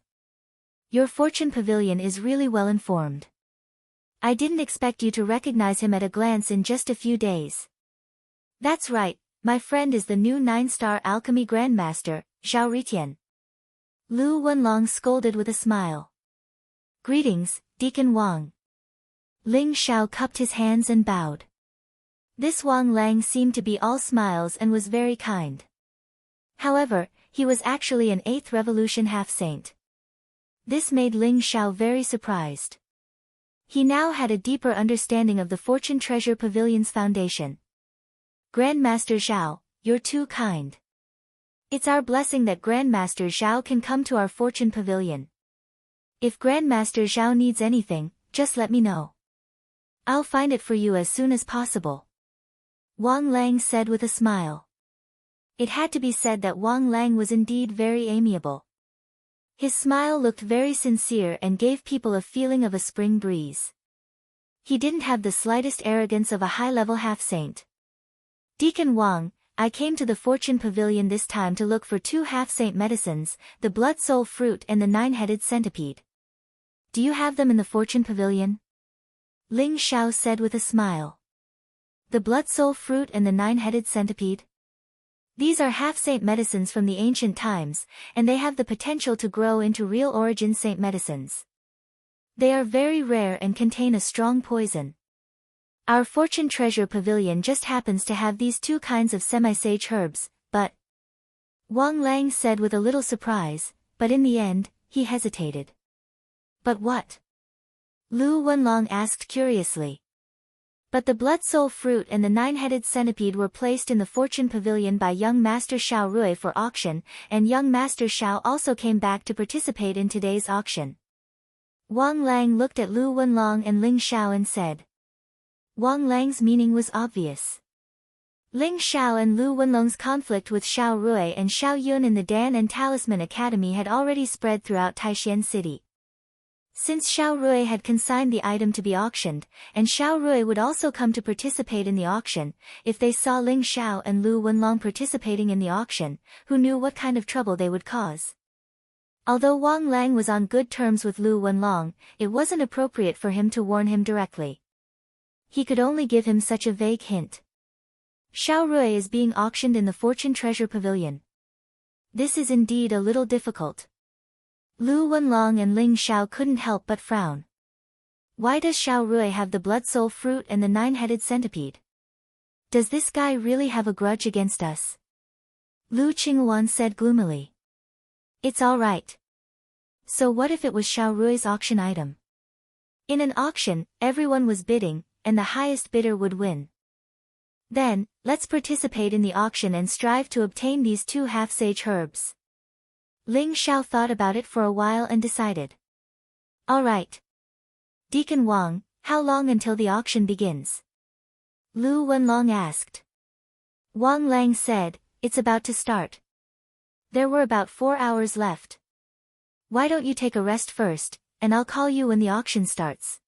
Your Fortune Pavilion is really well informed. I didn't expect you to recognize him at a glance in just a few days. That's right, my friend is the new 9-star alchemy grandmaster, Zhao Ritian. Lu Wenlong scolded with a smile. Greetings, Deacon Wang. Ling Xiao cupped his hands and bowed. This Wang Lang seemed to be all smiles and was very kind. However, he was actually an 8th Revolution half-saint. This made Ling Xiao very surprised. He now had a deeper understanding of the Fortune Treasure Pavilion's foundation. Grandmaster Zhao, you're too kind. It's our blessing that Grandmaster Zhao can come to our Fortune Pavilion. If Grandmaster Zhao needs anything, just let me know. I'll find it for you as soon as possible. Wang Lang said with a smile. It had to be said that Wang Lang was indeed very amiable. His smile looked very sincere and gave people a feeling of a spring breeze. He didn't have the slightest arrogance of a high-level half-saint. Deacon Wang, I came to the Fortune Pavilion this time to look for 2 half-saint medicines, the blood soul fruit and the 9-headed centipede. Do you have them in the Fortune Pavilion? Ling Xiao said with a smile. The blood soul fruit and the 9-headed centipede? These are half-saint medicines from the ancient times, and they have the potential to grow into real origin saint medicines. They are very rare and contain a strong poison. Our Fortune Treasure Pavilion just happens to have these 2 kinds of semi-sage herbs, but... Wang Lang said with a little surprise, but in the end, he hesitated. But what? Lu Wenlong asked curiously. But the blood soul fruit and the 9-headed centipede were placed in the Fortune Pavilion by young Master Xiao Rui for auction, and young Master Xiao also came back to participate in today's auction. Wang Lang looked at Lu Wenlong and Ling Xiao and said. Wang Lang's meaning was obvious. Ling Xiao and Lu Wenlong's conflict with Xiao Rui and Xiao Yun in the Dan and Talisman Academy had already spread throughout Taishan City. Since Xiao Rui had consigned the item to be auctioned, and Xiao Rui would also come to participate in the auction, if they saw Ling Xiao and Lu Wenlong participating in the auction, who knew what kind of trouble they would cause. Although Wang Lang was on good terms with Lu Wenlong, it wasn't appropriate for him to warn him directly. He could only give him such a vague hint. Xiao Rui is being auctioned in the Fortune Treasure Pavilion. This is indeed a little difficult. Lu Wenlong and Ling Xiao couldn't help but frown. Why does Xiao Rui have the blood soul fruit and the 9-headed centipede? Does this guy really have a grudge against us? Lu Qinghuan said gloomily. It's all right. So what if it was Xiao Rui's auction item? In an auction, everyone was bidding, and the highest bidder would win. Then, let's participate in the auction and strive to obtain these 2 half-sage herbs. Ling Xiao thought about it for a while and decided. All right. Deacon Wang, how long until the auction begins? Lu Wenlong asked. Wang Lang said, it's about to start. There were about 4 hours left. Why don't you take a rest first, and I'll call you when the auction starts.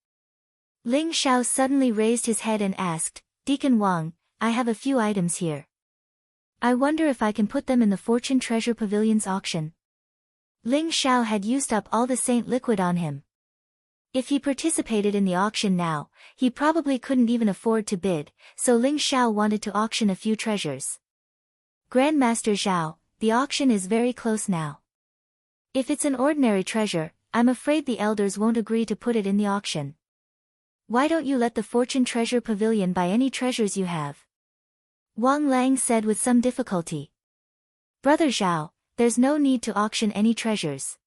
Ling Xiao suddenly raised his head and asked, Deacon Wang, I have a few items here. I wonder if I can put them in the Fortune Treasure Pavilion's auction. Ling Xiao had used up all the saint liquid on him. If he participated in the auction now, he probably couldn't even afford to bid, so Ling Xiao wanted to auction a few treasures. Grandmaster Zhao, the auction is very close now. If it's an ordinary treasure, I'm afraid the elders won't agree to put it in the auction. Why don't you let the Fortune Treasure Pavilion buy any treasures you have? Wang Lang said with some difficulty. Brother Zhao, there's no need to auction any treasures.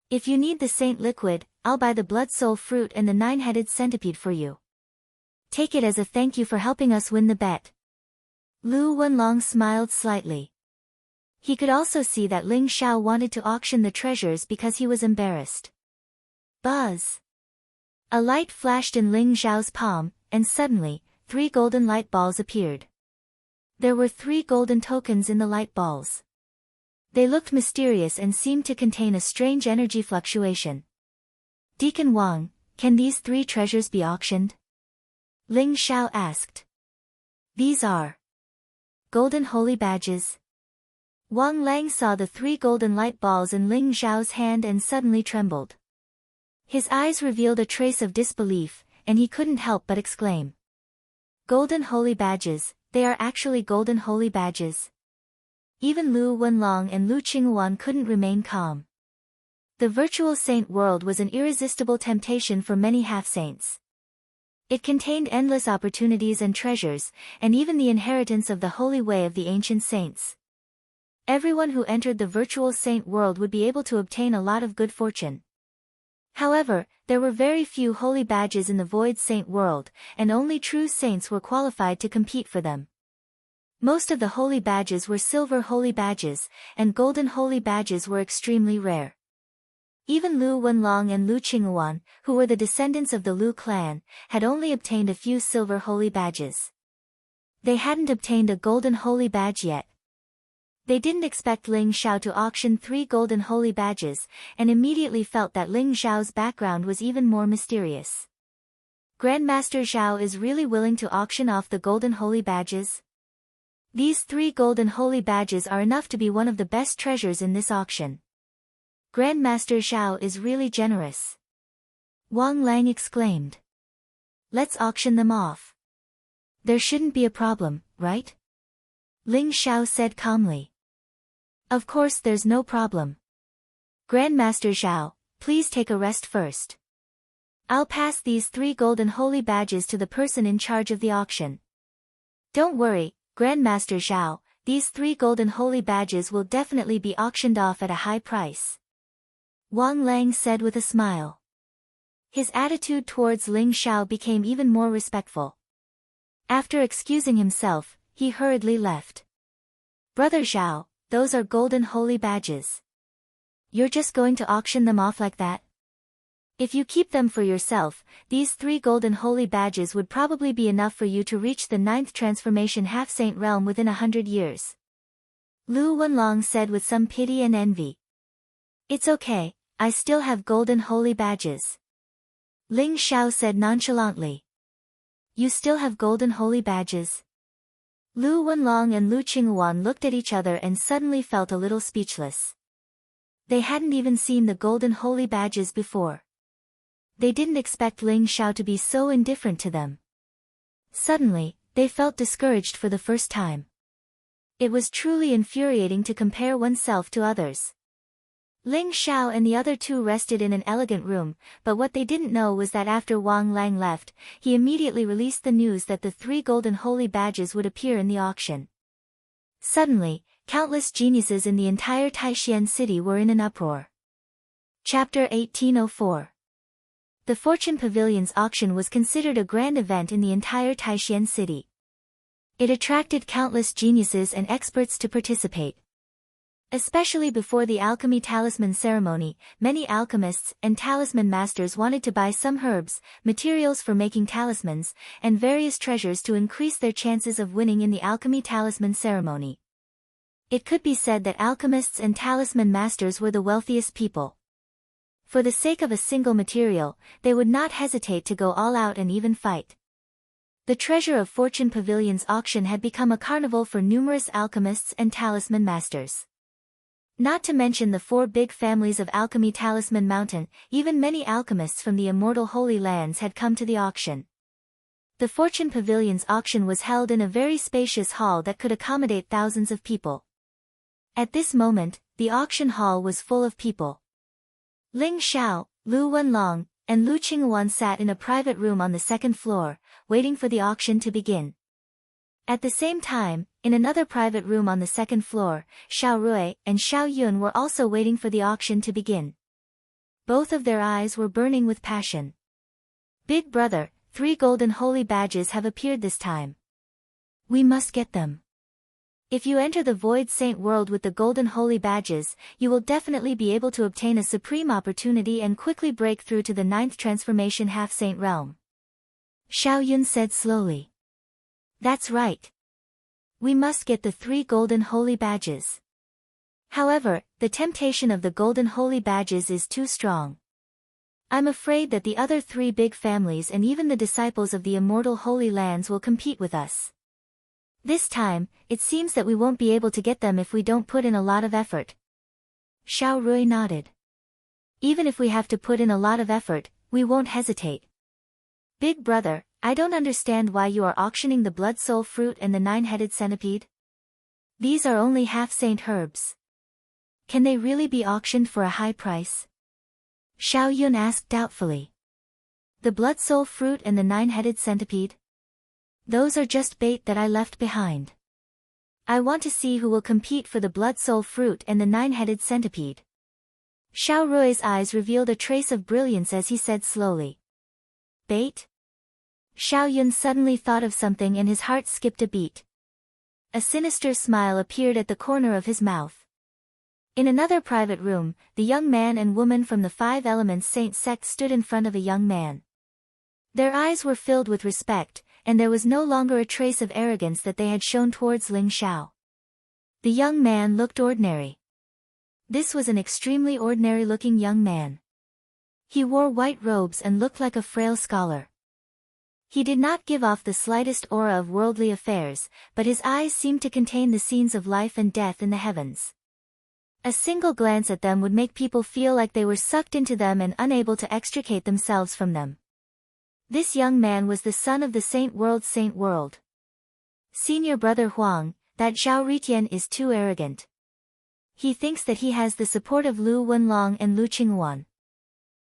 If you need the saint liquid, I'll buy the blood soul fruit and the 9-headed centipede for you. Take it as a thank you for helping us win the bet. Lu Wenlong smiled slightly. He could also see that Ling Xiao wanted to auction the treasures because he was embarrassed. Buzz! A light flashed in Ling Xiao's palm, and suddenly, 3 golden light balls appeared. There were 3 golden tokens in the light balls. They looked mysterious and seemed to contain a strange energy fluctuation. Deacon Wang, can these 3 treasures be auctioned? Ling Xiao asked. These are golden holy badges. Wang Lang saw the 3 golden light balls in Ling Xiao's hand and suddenly trembled. His eyes revealed a trace of disbelief, and he couldn't help but exclaim. Golden holy badges, they are actually golden holy badges. Even Lu Wenlong and Lu Qinghuan couldn't remain calm. The virtual saint world was an irresistible temptation for many half-saints. It contained endless opportunities and treasures, and even the inheritance of the holy way of the ancient saints. Everyone who entered the virtual saint world would be able to obtain a lot of good fortune. However, there were very few holy badges in the void saint world, and only true saints were qualified to compete for them. Most of the holy badges were silver holy badges, and golden holy badges were extremely rare. Even Lu Wenlong and Lu Qinghuan, who were the descendants of the Lu clan, had only obtained a few silver holy badges. They hadn't obtained a golden holy badge yet. They didn't expect Ling Xiao to auction 3 golden holy badges, and immediately felt that Ling Xiao's background was even more mysterious. Grandmaster Zhao is really willing to auction off the golden holy badges? These 3 golden holy badges are enough to be one of the best treasures in this auction. Grandmaster Zhao is really generous. Wang Lang exclaimed. Let's auction them off. There shouldn't be a problem, right? Ling Xiao said calmly. Of course there's no problem. Grandmaster Zhao, please take a rest first. I'll pass these 3 golden holy badges to the person in charge of the auction. Don't worry, Grandmaster Zhao, these 3 golden holy badges will definitely be auctioned off at a high price. Wang Lang said with a smile. His attitude towards Ling Xiao became even more respectful. After excusing himself, he hurriedly left. Brother Zhao, those are golden holy badges. You're just going to auction them off like that? If you keep them for yourself, these 3 golden holy badges would probably be enough for you to reach the 9th transformation half-saint realm within 100 years. Lu Wenlong said with some pity and envy. It's okay, I still have golden holy badges. Ling Xiao said nonchalantly. You still have golden holy badges? Lu Wenlong and Lu Qinghuan looked at each other and suddenly felt a little speechless. They hadn't even seen the golden holy badges before. They didn't expect Ling Xiao to be so indifferent to them. Suddenly, they felt discouraged for the first time. It was truly infuriating to compare oneself to others. Ling Xiao and the other 2 rested in an elegant room, but what they didn't know was that after Wang Lang left, he immediately released the news that the 3 golden holy badges would appear in the auction. Suddenly, Countless geniuses in the entire Taishan city were in an uproar. Chapter 1804. The Fortune Pavilion's auction was considered a grand event in the entire Taishan city. It attracted countless geniuses and experts to participate. Especially before the alchemy talisman ceremony, many alchemists and talisman masters wanted to buy some herbs, materials for making talismans, and various treasures to increase their chances of winning in the alchemy talisman ceremony. It could be said that alchemists and talisman masters were the wealthiest people. For the sake of a single material, they would not hesitate to go all out and even fight. The treasure of Fortune Pavilion's auction had become a carnival for numerous alchemists and talisman masters. Not to mention the 4 big families of Alchemy Talisman Mountain, even many alchemists from the immortal Holy Lands had come to the auction. The Fortune Pavilion's auction was held in a very spacious hall that could accommodate thousands of people. At this moment, the auction hall was full of people. Ling Xiao, Lu Wenlong, and Lu Qingwan sat in a private room on the 2nd floor, waiting for the auction to begin. At the same time, in another private room on the 2nd floor, Xiao Rui and Xiao Yun were also waiting for the auction to begin. Both of their eyes were burning with passion. Big brother, 3 golden holy badges have appeared this time. We must get them. If you enter the Void Saint world with the golden holy badges, you will definitely be able to obtain a supreme opportunity and quickly break through to the 9th transformation half-saint realm. Xiao Yun said slowly. That's right. We must get the 3 golden holy badges. However, the temptation of the golden holy badges is too strong. I'm afraid that the other 3 big families and even the disciples of the immortal Holy Lands will compete with us. This time, it seems that we won't be able to get them if we don't put in a lot of effort. Xiao Rui nodded. Even if we have to put in a lot of effort, we won't hesitate. Big brother, I don't understand why you are auctioning the blood soul fruit and the 9-headed centipede. These are only half-saint herbs. Can they really be auctioned for a high price? Xiao Yun asked doubtfully. The blood soul fruit and the 9-headed centipede? Those are just bait that I left behind. I want to see who will compete for the blood soul fruit and the 9-headed centipede. Xiao Rui's eyes revealed a trace of brilliance as he said slowly. Bait? Xiao Yun suddenly thought of something and his heart skipped a beat. A sinister smile appeared at the corner of his mouth. In another private room, the young man and woman from the 5 Elements Saint sect stood in front of a young man. Their eyes were filled with respect, and there was no longer a trace of arrogance that they had shown towards Ling Xiao. The young man looked ordinary. This was an extremely ordinary-looking young man. He wore white robes and looked like a frail scholar. He did not give off the slightest aura of worldly affairs, but his eyes seemed to contain the scenes of life and death in the heavens. A single glance at them would make people feel like they were sucked into them and unable to extricate themselves from them. This young man was the son of the Saint World. Senior brother Huang, that Zhao Ritian is too arrogant. He thinks that he has the support of Lu Wenlong and Lu Qingwan.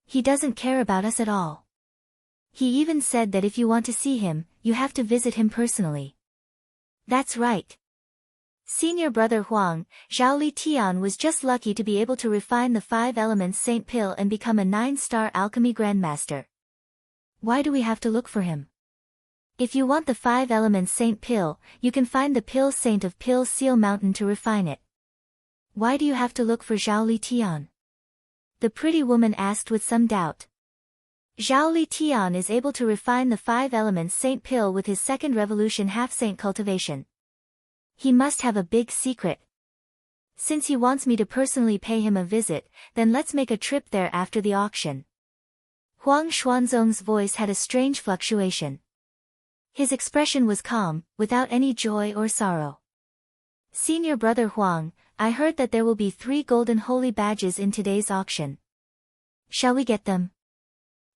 He doesn't care about us at all. He even said that if you want to see him, you have to visit him personally. That's right. Senior brother Huang, Zhao Li Tian was just lucky to be able to refine the 5 Elements Saint pill and become a 9-star alchemy grandmaster. Why do we have to look for him? If you want the 5 Elements Saint pill, you can find the pill saint of Pill Seal Mountain to refine it. Why do you have to look for Zhao Li Tian? The pretty woman asked with some doubt. Zhao Li Tian is able to refine the 5 Elements Saint pill with his 2nd revolution half-saint cultivation. He must have a big secret. Since he wants me to personally pay him a visit, then let's make a trip there after the auction. Huang Xuanzong's voice had a strange fluctuation. His expression was calm, without any joy or sorrow. Senior brother Huang, I heard that there will be 3 golden holy badges in today's auction. Shall we get them?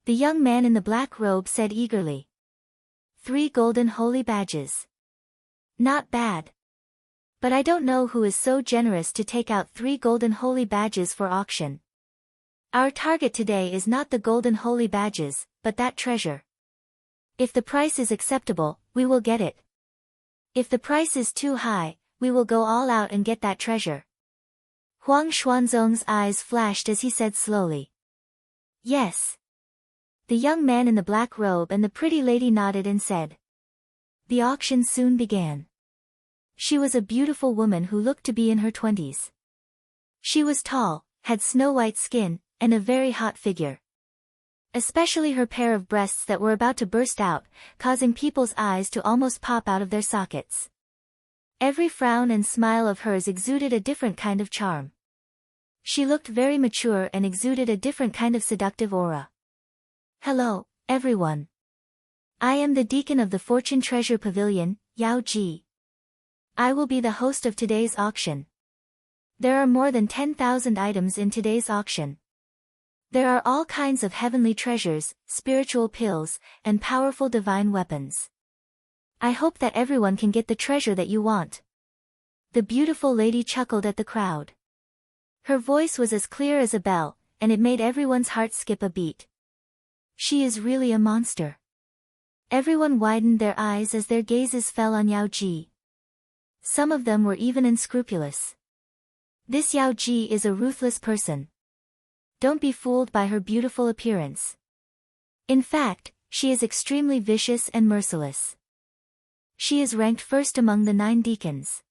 The young man in the black robe said eagerly. 3 golden holy badges. Not bad. But I don't know who is so generous to take out 3 golden holy badges for auction. Our target today is not the golden holy badges, but that treasure. If the price is acceptable, we will get it. If the price is too high, we will go all out and get that treasure. Huang Xuanzong's eyes flashed as he said slowly. Yes. The young man in the black robe and the pretty lady nodded and said. The auction soon began. She was a beautiful woman who looked to be in her 20s. She was tall, had snow-white skin, and a very hot figure. Especially her pair of breasts that were about to burst out, causing people's eyes to almost pop out of their sockets. Every frown and smile of hers exuded a different kind of charm. She looked very mature and exuded a different kind of seductive aura. Hello, everyone. I am the deacon of the Fortune Treasure Pavilion, Yao Ji. I will be the host of today's auction. There are more than 10,000 items in today's auction. There are all kinds of heavenly treasures, spiritual pills, and powerful divine weapons. I hope that everyone can get the treasure that you want. The beautiful lady chuckled at the crowd. Her voice was as clear as a bell, and it made everyone's heart skip a beat. She is really a monster. Everyone widened their eyes as their gazes fell on Yao Ji. Some of them were even unscrupulous. This Yao Ji is a ruthless person. Don't be fooled by her beautiful appearance. In fact, she is extremely vicious and merciless. She is ranked first among the 9 deacons.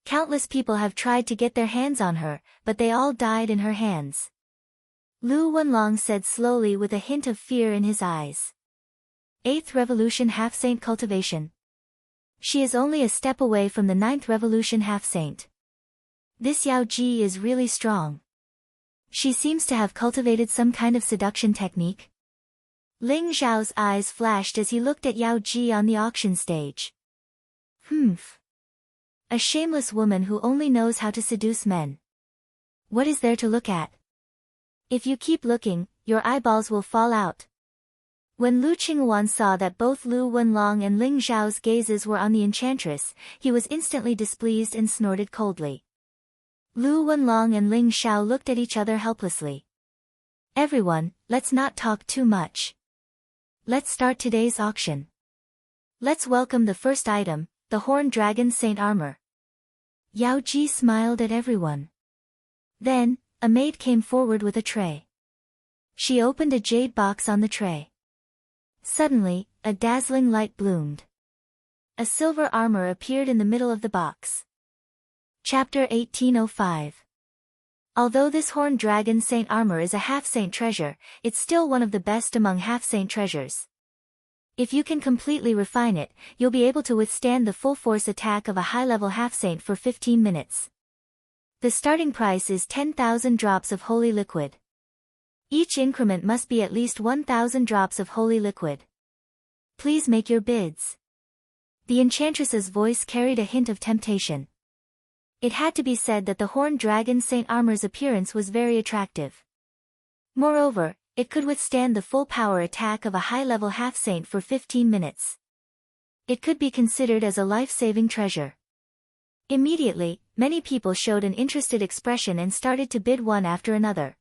Countless people have tried to get their hands on her, but they all died in her hands. Lu Wenlong said slowly with a hint of fear in his eyes. 8th Revolution Half-Saint Cultivation. She is only a step away from the 9th Revolution Half-Saint. This Yao Ji is really strong. She seems to have cultivated some kind of seduction technique. Ling Zhao's eyes flashed as he looked at Yao Ji on the auction stage. A shameless woman who only knows how to seduce men. What is there to look at? If you keep looking, your eyeballs will fall out. When Lu Qingwan saw that both Lu Wenlong and Ling Zhao's gazes were on the enchantress, he was instantly displeased and snorted coldly. Lu Wenlong and Ling Zhao looked at each other helplessly. Everyone, let's not talk too much. Let's start today's auction. Let's welcome the first item, the Horned Dragon Saint Armor. Yao Ji smiled at everyone. Then, a maid came forward with a tray. She opened a jade box on the tray. Suddenly, a dazzling light bloomed. A silver armor appeared in the middle of the box. Chapter 1805. Although this Horned Dragon Saint armor is a half-saint treasure, it's still one of the best among half-saint treasures. If you can completely refine it, you'll be able to withstand the full-force attack of a high-level half-saint for 15 minutes. The starting price is 10,000 drops of holy liquid. Each increment must be at least 1,000 drops of holy liquid. Please make your bids. The enchantress's voice carried a hint of temptation. It had to be said that the Horned Dragon Saint armor's appearance was very attractive. Moreover, it could withstand the full power attack of a high-level half-saint for 15 minutes. It could be considered as a life-saving treasure. Immediately, many people showed an interested expression and started to bid one after another.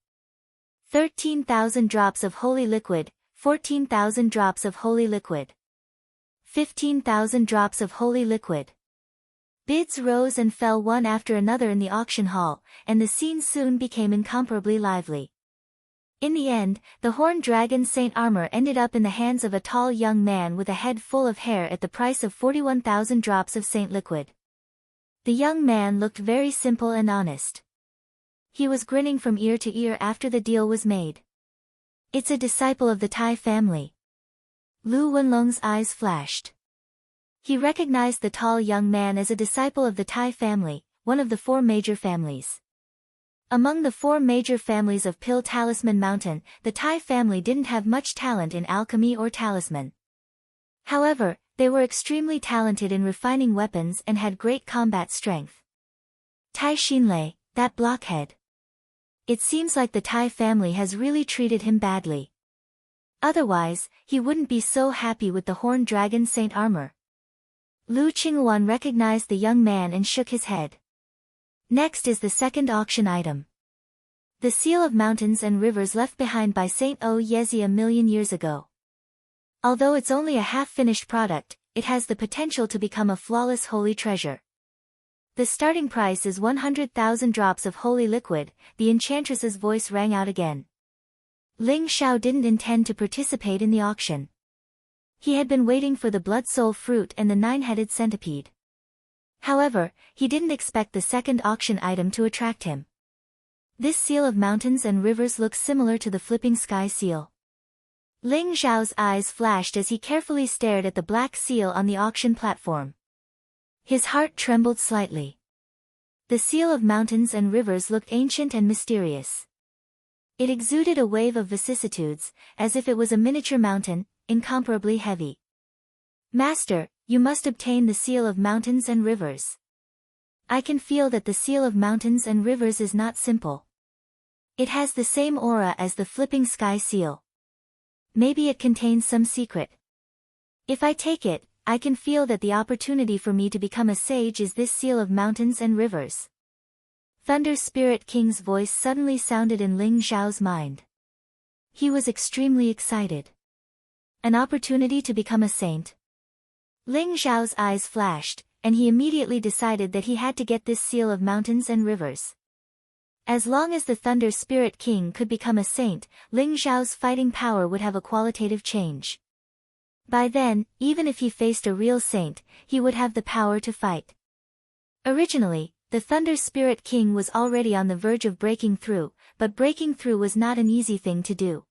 13,000 drops of holy liquid, 14,000 drops of holy liquid. 15,000 drops of holy liquid. Bids rose and fell one after another in the auction hall, and the scene soon became incomparably lively. In the end, the Horned Dragon Saint armor ended up in the hands of a tall young man with a head full of hair at the price of 41,000 drops of saint liquid. The young man looked very simple and honest. He was grinning from ear to ear after the deal was made. It's a disciple of the Tai family. Lu Wenlong's eyes flashed. He recognized the tall young man as a disciple of the Tai family, one of the 4 major families. Among the 4 major families of Pill Talisman Mountain, the Tai family didn't have much talent in alchemy or talisman. However, they were extremely talented in refining weapons and had great combat strength. Tai Xinlei, that blockhead. It seems like the Tai family has really treated him badly. Otherwise, he wouldn't be so happy with the Horned Dragon Saint armor. Lu Qingwan recognized the young man and shook his head. Next is the second auction item. The seal of mountains and rivers left behind by Saint O Yezi a million years ago. Although it's only a half-finished product, it has the potential to become a flawless holy treasure. The starting price is 100,000 drops of holy liquid, the enchantress's voice rang out again. Ling Xiao didn't intend to participate in the auction. He had been waiting for the blood soul fruit and the nine-headed centipede. However, he didn't expect the second auction item to attract him. This seal of mountains and rivers looks similar to the flipping sky seal. Ling Xiao's eyes flashed as he carefully stared at the black seal on the auction platform. His heart trembled slightly. The seal of mountains and rivers looked ancient and mysterious. It exuded a wave of vicissitudes, as if it was a miniature mountain, incomparably heavy. Master, you must obtain the seal of mountains and rivers. I can feel that the seal of mountains and rivers is not simple. It has the same aura as the flipping sky seal. Maybe it contains some secret. If I take it, I can feel that the opportunity for me to become a sage is this seal of mountains and rivers. Thunder Spirit King's voice suddenly sounded in Ling Xiao's mind. He was extremely excited. An opportunity to become a saint? Ling Xiao's eyes flashed, and he immediately decided that he had to get this seal of mountains and rivers. As long as the Thunder Spirit King could become a saint, Ling Xiao's fighting power would have a qualitative change. By then, even if he faced a real saint, he would have the power to fight. Originally, the Thunder Spirit King was already on the verge of breaking through, but breaking through was not an easy thing to do.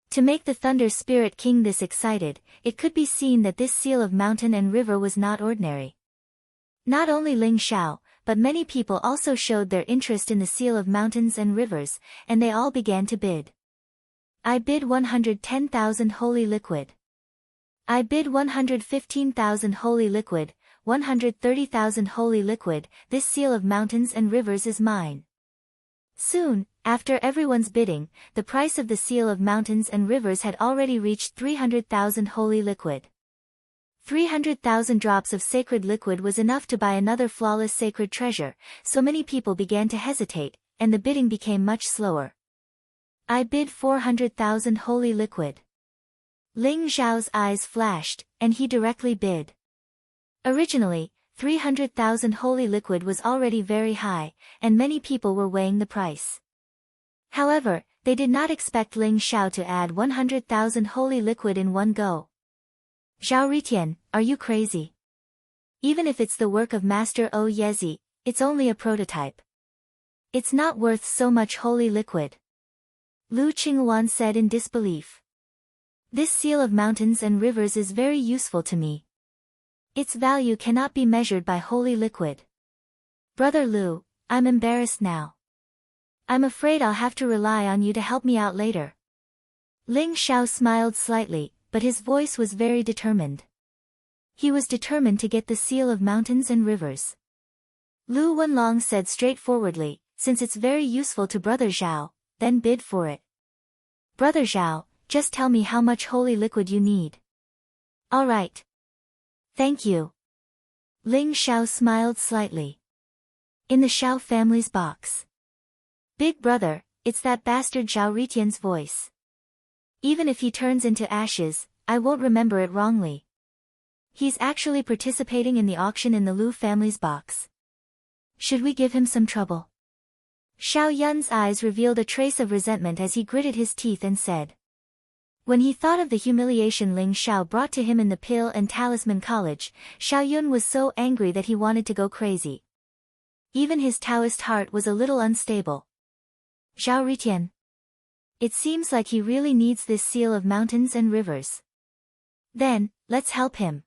To make the Thunder Spirit King this excited, it could be seen that this seal of mountain and river was not ordinary. Not only Ling Xiao, but many people also showed their interest in the seal of mountains and rivers, and they all began to bid. I bid 110,000 holy liquid. I bid 115,000 holy liquid, 130,000 holy liquid, this seal of mountains and rivers is mine. Soon, after everyone's bidding, the price of the seal of mountains and rivers had already reached 300,000 holy liquid. 300,000 drops of sacred liquid was enough to buy another flawless sacred treasure, so many people began to hesitate, and the bidding became much slower. I bid 400,000 holy liquid. Ling Xiao's eyes flashed, and he directly bid. Originally, 300,000 holy liquid was already very high, and many people were weighing the price. However, they did not expect Ling Xiao to add 100,000 holy liquid in one go. Zhao Ritian, are you crazy? Even if it's the work of Master O Yezi, it's only a prototype. It's not worth so much holy liquid. Lu Qingwan said in disbelief. This seal of mountains and rivers is very useful to me. Its value cannot be measured by holy liquid. Brother Lu, I'm embarrassed now. I'm afraid I'll have to rely on you to help me out later. Ling Xiao smiled slightly, but his voice was very determined. He was determined to get the seal of mountains and rivers. Lu Wenlong said straightforwardly, since it's very useful to Brother Zhao, then bid for it. Brother Zhao, just tell me how much holy liquid you need. All right. Thank you. Ling Xiao smiled slightly. In the Xiao family's box. Big brother, it's that bastard Zhao Ritian's voice. Even if he turns into ashes, I won't remember it wrongly. He's actually participating in the auction in the Lu family's box. Should we give him some trouble? Xiao Yun's eyes revealed a trace of resentment as he gritted his teeth and said. When he thought of the humiliation Ling Xiao brought to him in the Pill and Talisman College, Xiao Yun was so angry that he wanted to go crazy. Even his Taoist heart was a little unstable. Zhao Ritian. It seems like he really needs this seal of mountains and rivers. Then, let's help him.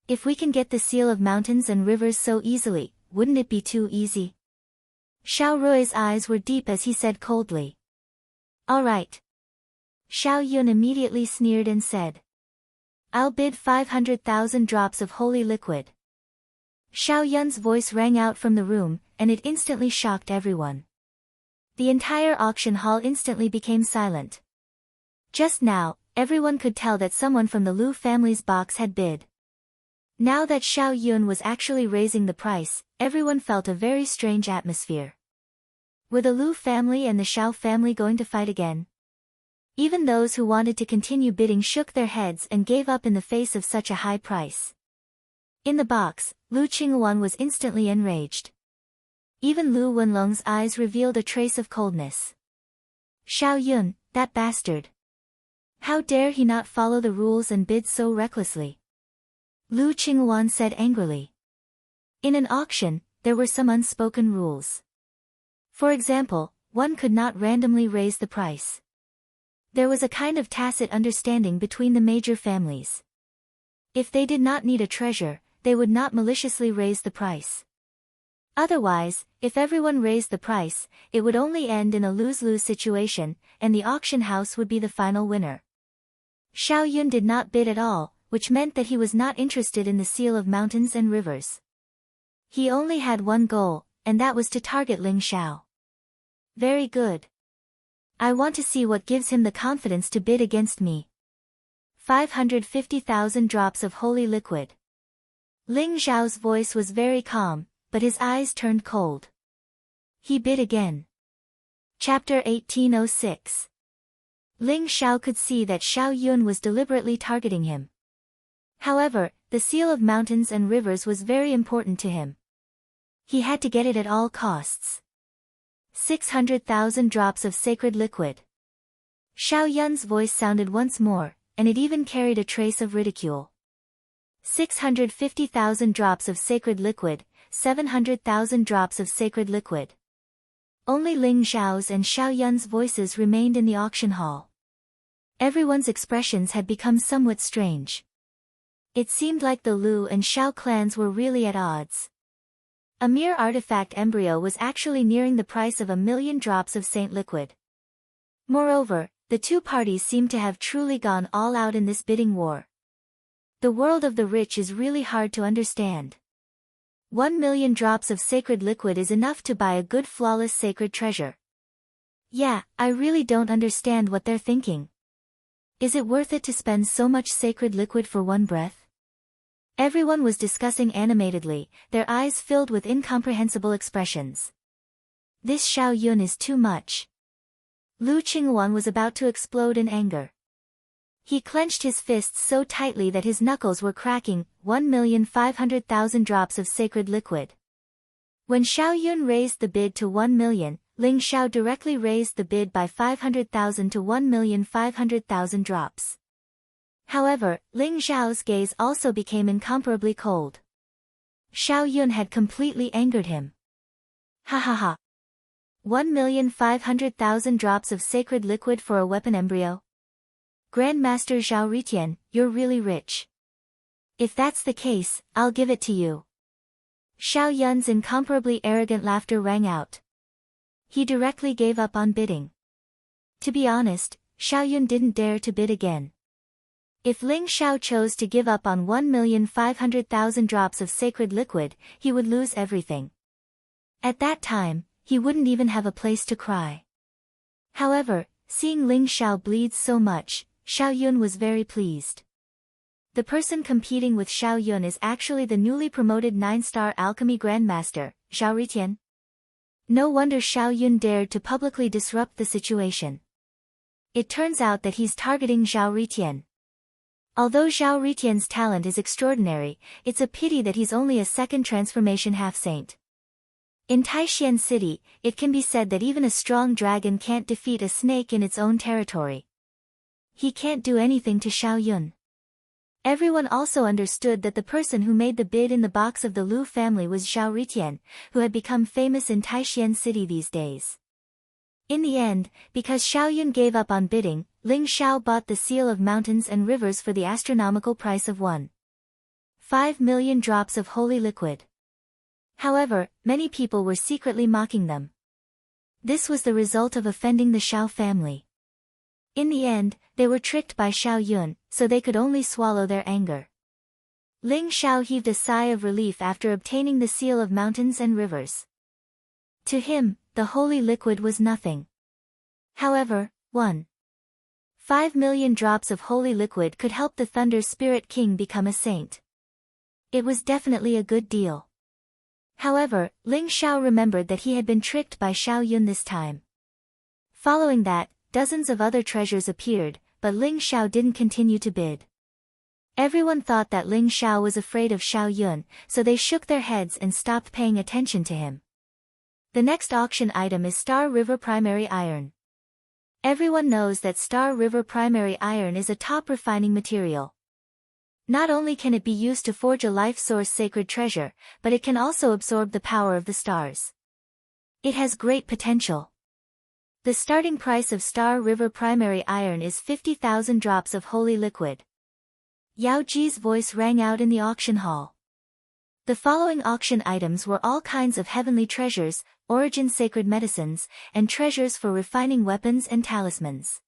If we can get the seal of mountains and rivers so easily, wouldn't it be too easy? Xiao Rui's eyes were deep as he said coldly. All right. Xiao Yun immediately sneered and said. I'll bid 500,000 drops of holy liquid. Xiao Yun's voice rang out from the room, and it instantly shocked everyone. The entire auction hall instantly became silent. Just now, everyone could tell that someone from the Lu family's box had bid. Now that Xiao Yun was actually raising the price, everyone felt a very strange atmosphere. Were the Lu family and the Xiao family going to fight again? Even those who wanted to continue bidding shook their heads and gave up in the face of such a high price. In the box, Lu Qinghuan was instantly enraged. Even Lu Wenlong's eyes revealed a trace of coldness. Xiao Yun, that bastard. How dare he not follow the rules and bid so recklessly? Lu Qinghuan said angrily. In an auction, there were some unspoken rules. For example, one could not randomly raise the price. There was a kind of tacit understanding between the major families. If they did not need a treasure, they would not maliciously raise the price. Otherwise, if everyone raised the price, it would only end in a lose-lose situation, and the auction house would be the final winner. Xiao Yun did not bid at all, which meant that he was not interested in the seal of mountains and rivers. He only had one goal, and that was to target Ling Xiao. Very good. I want to see what gives him the confidence to bid against me. 550,000 drops of holy liquid. Ling Xiao's voice was very calm, but his eyes turned cold. He bid again. Chapter 1806. Ling Xiao could see that Xiao Yun was deliberately targeting him. However, the seal of mountains and rivers was very important to him. He had to get it at all costs. 600,000 drops of sacred liquid. Xiao Yun's voice sounded once more, and it even carried a trace of ridicule. 650,000 drops of sacred liquid, 700,000 drops of sacred liquid. Only Ling Xiao's and Xiao Yun's voices remained in the auction hall. Everyone's expressions had become somewhat strange. It seemed like the Lu and Xiao clans were really at odds. A mere artifact embryo was actually nearing the price of 1,000,000 drops of saint liquid. Moreover, the two parties seemed to have truly gone all out in this bidding war. The world of the rich is really hard to understand. 1,000,000 drops of sacred liquid is enough to buy a good flawless sacred treasure. Yeah, I really don't understand what they're thinking. Is it worth it to spend so much sacred liquid for one breath? Everyone was discussing animatedly, their eyes filled with incomprehensible expressions. This Xiao Yun is too much. Lu Qinghuan was about to explode in anger. He clenched his fists so tightly that his knuckles were cracking. 1,500,000 drops of sacred liquid. When Xiao Yun raised the bid to 1,000,000, Ling Xiao directly raised the bid by 500,000 to 1,500,000 drops. However, Ling Xiao's gaze also became incomparably cold. Xiao Yun had completely angered him. Ha ha ha. 1,500,000 drops of sacred liquid for a weapon embryo? Grandmaster Zhao Ritian, you're really rich. If that's the case, I'll give it to you. Xiao Yun's incomparably arrogant laughter rang out. He directly gave up on bidding. To be honest, Xiao Yun didn't dare to bid again. If Ling Xiao chose to give up on 1,500,000 drops of sacred liquid, he would lose everything. At that time, he wouldn't even have a place to cry. However, seeing Ling Xiao bleed so much, Xiao Yun was very pleased. The person competing with Xiao Yun is actually the newly promoted 9-star alchemy grandmaster, Zhao Ritian. No wonder Xiao Yun dared to publicly disrupt the situation. It turns out that he's targeting Zhao Ritian. Although Zhao Ritian's talent is extraordinary, it's a pity that he's only a second transformation half-saint. In Taishan City, it can be said that even a strong dragon can't defeat a snake in its own territory. He can't do anything to Xiao Yun. Everyone also understood that the person who made the bid in the box of the Lu family was Zhao Ritian, who had become famous in Taishan City these days. In the end, because Xiao Yun gave up on bidding, Ling Xiao bought the seal of mountains and rivers for the astronomical price of 1.5 drops of holy liquid. However, many people were secretly mocking them. This was the result of offending the Xiao family. In the end, they were tricked by Xiao Yun, so they could only swallow their anger. Ling Xiao heaved a sigh of relief after obtaining the seal of mountains and rivers. To him, the holy liquid was nothing. However, 1.5 million drops of holy liquid could help the Thunder Spirit King become a saint. It was definitely a good deal. However, Ling Xiao remembered that he had been tricked by Xiao Yun this time. Following that, dozens of other treasures appeared, but Ling Xiao didn't continue to bid. Everyone thought that Ling Xiao was afraid of Xiao Yun, so they shook their heads and stopped paying attention to him. The next auction item is Star River Primary Iron. Everyone knows that Star River Primary Iron is a top refining material. Not only can it be used to forge a life source sacred treasure, but it can also absorb the power of the stars. It has great potential. The starting price of Star River Primary Iron is 50,000 drops of holy liquid. Yao Ji's voice rang out in the auction hall. The following auction items were all kinds of heavenly treasures, origin sacred medicines, and treasures for refining weapons and talismans.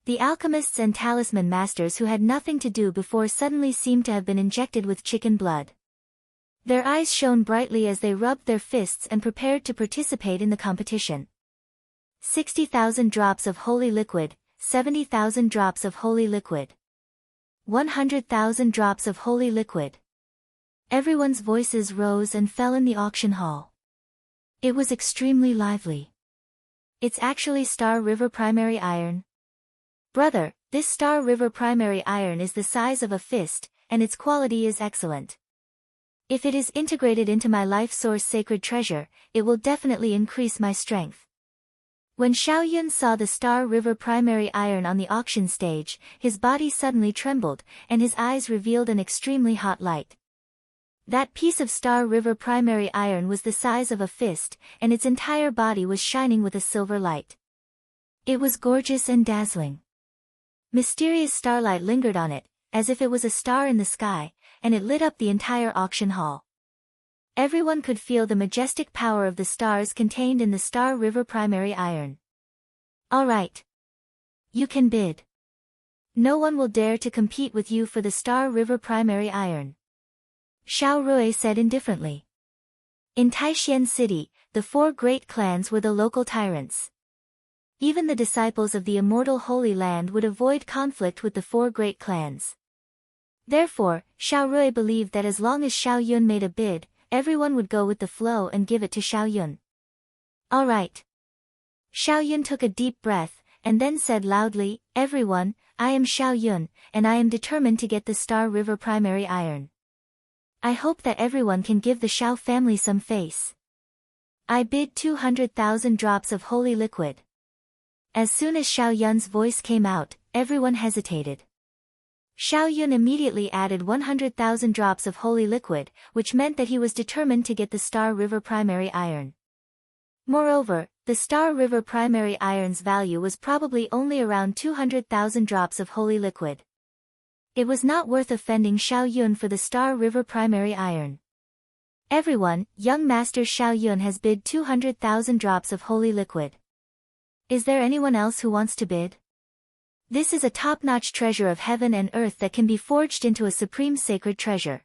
The alchemists and talisman masters who had nothing to do before suddenly seemed to have been injected with chicken blood. Their eyes shone brightly as they rubbed their fists and prepared to participate in the competition. 60,000 drops of holy liquid, 70,000 drops of holy liquid. 100,000 drops of holy liquid. Everyone's voices rose and fell in the auction hall. It was extremely lively. It's actually Star River Primary Iron. Brother, this Star River Primary Iron is the size of a fist, and its quality is excellent. If it is integrated into my life source sacred treasure, it will definitely increase my strength. When Xiao Yun saw the Star River Primary Iron on the auction stage, his body suddenly trembled, and his eyes revealed an extremely hot light. That piece of Star River Primary Iron was the size of a fist, and its entire body was shining with a silver light. It was gorgeous and dazzling. Mysterious starlight lingered on it, as if it was a star in the sky, and it lit up the entire auction hall. Everyone could feel the majestic power of the stars contained in the Star River Primary Iron. All right. You can bid. No one will dare to compete with you for the Star River Primary Iron. Xiao Rui said indifferently. In Taishan City, the four great clans were the local tyrants. Even the disciples of the immortal Holy Land would avoid conflict with the four great clans. Therefore, Xiao Rui believed that as long as Xiao Yun made a bid, everyone would go with the flow and give it to Xiao Yun. All right. Xiao Yun took a deep breath, and then said loudly, Everyone, I am Xiao Yun, and I am determined to get the Star River Primary Iron. I hope that everyone can give the Xiao family some face. I bid 200,000 drops of holy liquid. As soon as Xiao Yun's voice came out, everyone hesitated. Xiao Yun immediately added 100,000 drops of holy liquid, which meant that he was determined to get the Star River Primary Iron. Moreover, the Star River Primary Iron's value was probably only around 200,000 drops of holy liquid. It was not worth offending Xiao Yun for the Star River Primary Iron. Everyone, young Master Xiao Yun has bid 200,000 drops of holy liquid. Is there anyone else who wants to bid? This is a top-notch treasure of heaven and earth that can be forged into a supreme sacred treasure.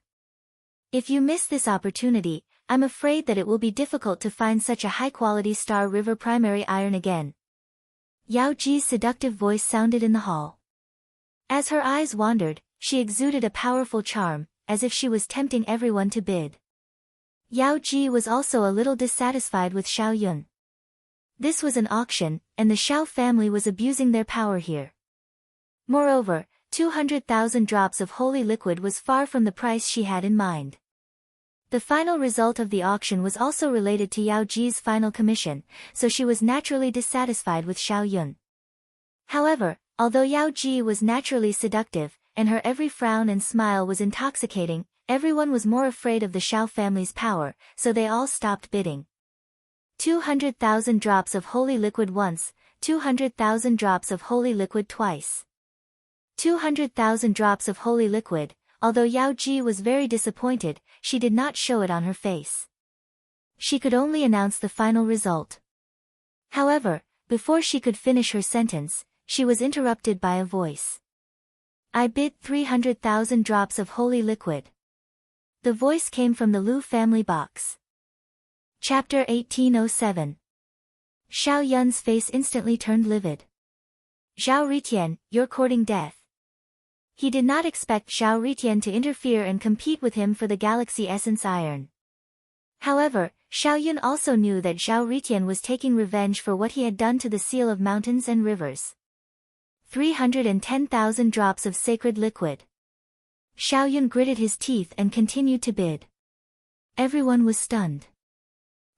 If you miss this opportunity, I'm afraid that it will be difficult to find such a high-quality Star River Primary Iron again. Yao Ji's seductive voice sounded in the hall. As her eyes wandered, she exuded a powerful charm, as if she was tempting everyone to bid. Yao Ji was also a little dissatisfied with Xiao Yun. This was an auction, and the Xiao family was abusing their power here. Moreover, 200,000 drops of holy liquid was far from the price she had in mind. The final result of the auction was also related to Yao Ji's final commission, so she was naturally dissatisfied with Xiao Yun. However, although Yao Ji was naturally seductive, and her every frown and smile was intoxicating, everyone was more afraid of the Xiao family's power, so they all stopped bidding. 200,000 drops of holy liquid once, 200,000 drops of holy liquid twice. 200,000 drops of holy liquid. Although Yao Ji was very disappointed, she did not show it on her face. She could only announce the final result. However, before she could finish her sentence, she was interrupted by a voice. I bid 300,000 drops of holy liquid. The voice came from the Lu family box. Chapter 1807. Xiao Yun's face instantly turned livid. Zhao Ritian, you're courting death. He did not expect Zhao Ritian to interfere and compete with him for the Galaxy Essence Iron. However, Xiao Yun also knew that Zhao Ritian was taking revenge for what he had done to the Seal of Mountains and Rivers. 310,000 drops of sacred liquid. Xiao Yun gritted his teeth and continued to bid. Everyone was stunned.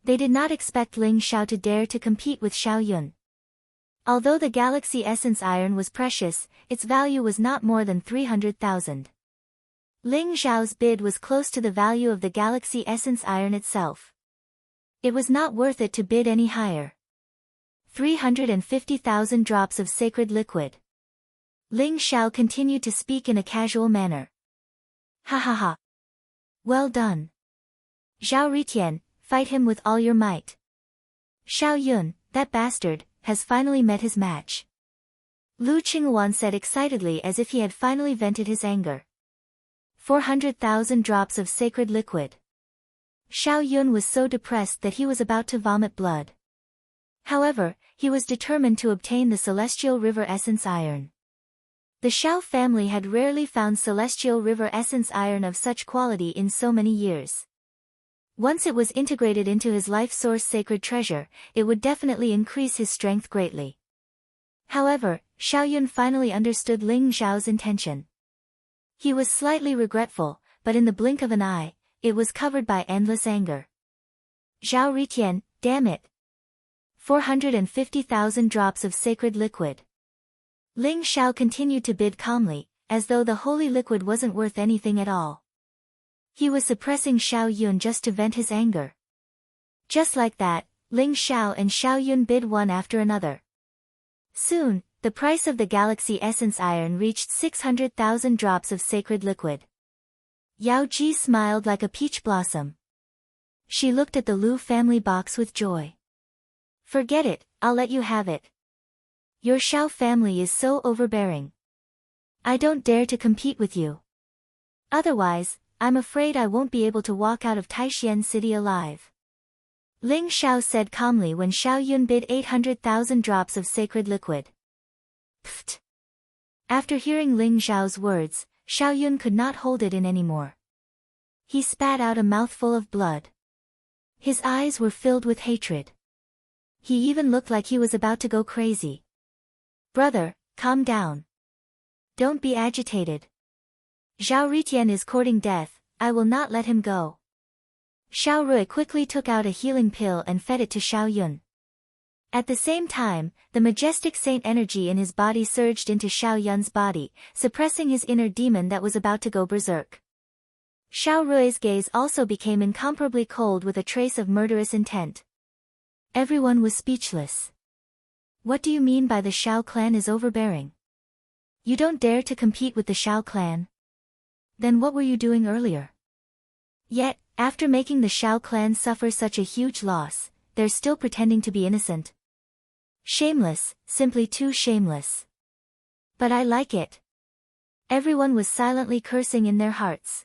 They did not expect Ling Xiao to dare to compete with Xiao Yun. Although the Galaxy Essence Iron was precious, its value was not more than 300,000. Ling Xiao's bid was close to the value of the Galaxy Essence Iron itself. It was not worth it to bid any higher. 350,000 drops of sacred liquid. Ling Xiao continued to speak in a casual manner. Ha ha ha. Well done. Zhao Ritian, fight him with all your might. Xiao Yun, that bastard, has finally met his match. Lu Qingwan said excitedly as if he had finally vented his anger. 400,000 drops of sacred liquid. Xiao Yun was so depressed that he was about to vomit blood. However, he was determined to obtain the Celestial River Essence Iron. The Xiao family had rarely found Celestial River Essence Iron of such quality in so many years. Once it was integrated into his life source sacred treasure, it would definitely increase his strength greatly. However, Xiao Yun finally understood Ling Xiao's intention. He was slightly regretful, but in the blink of an eye, it was covered by endless anger. Zhao Ritian, damn it. 450,000 drops of sacred liquid. Ling Xiao continued to bid calmly, as though the holy liquid wasn't worth anything at all. He was suppressing Xiao Yun just to vent his anger. Just like that, Ling Xiao and Xiao Yun bid one after another. Soon, the price of the Galaxy Essence Iron reached 600,000 drops of sacred liquid. Yao Ji smiled like a peach blossom. She looked at the Lu family box with joy. Forget it, I'll let you have it. Your Xiao family is so overbearing. I don't dare to compete with you. Otherwise, I'm afraid I won't be able to walk out of Taixuan City alive. Ling Xiao said calmly when Xiao Yun bid 800,000 drops of sacred liquid. Pfft. After hearing Ling Xiao's words, Xiao Yun could not hold it in anymore. He spat out a mouthful of blood. His eyes were filled with hatred. He even looked like he was about to go crazy. Brother, calm down. Don't be agitated. Zhao Ritian is courting death, I will not let him go. Xiao Rui quickly took out a healing pill and fed it to Xiao Yun. At the same time, the majestic saint energy in his body surged into Xiao Yun's body, suppressing his inner demon that was about to go berserk. Xiao Rui's gaze also became incomparably cold with a trace of murderous intent. Everyone was speechless. What do you mean by the Xiao clan is overbearing? You don't dare to compete with the Xiao clan? Then what were you doing earlier? Yet, after making the Xiao clan suffer such a huge loss, they're still pretending to be innocent. Shameless, simply too shameless. But I like it. Everyone was silently cursing in their hearts.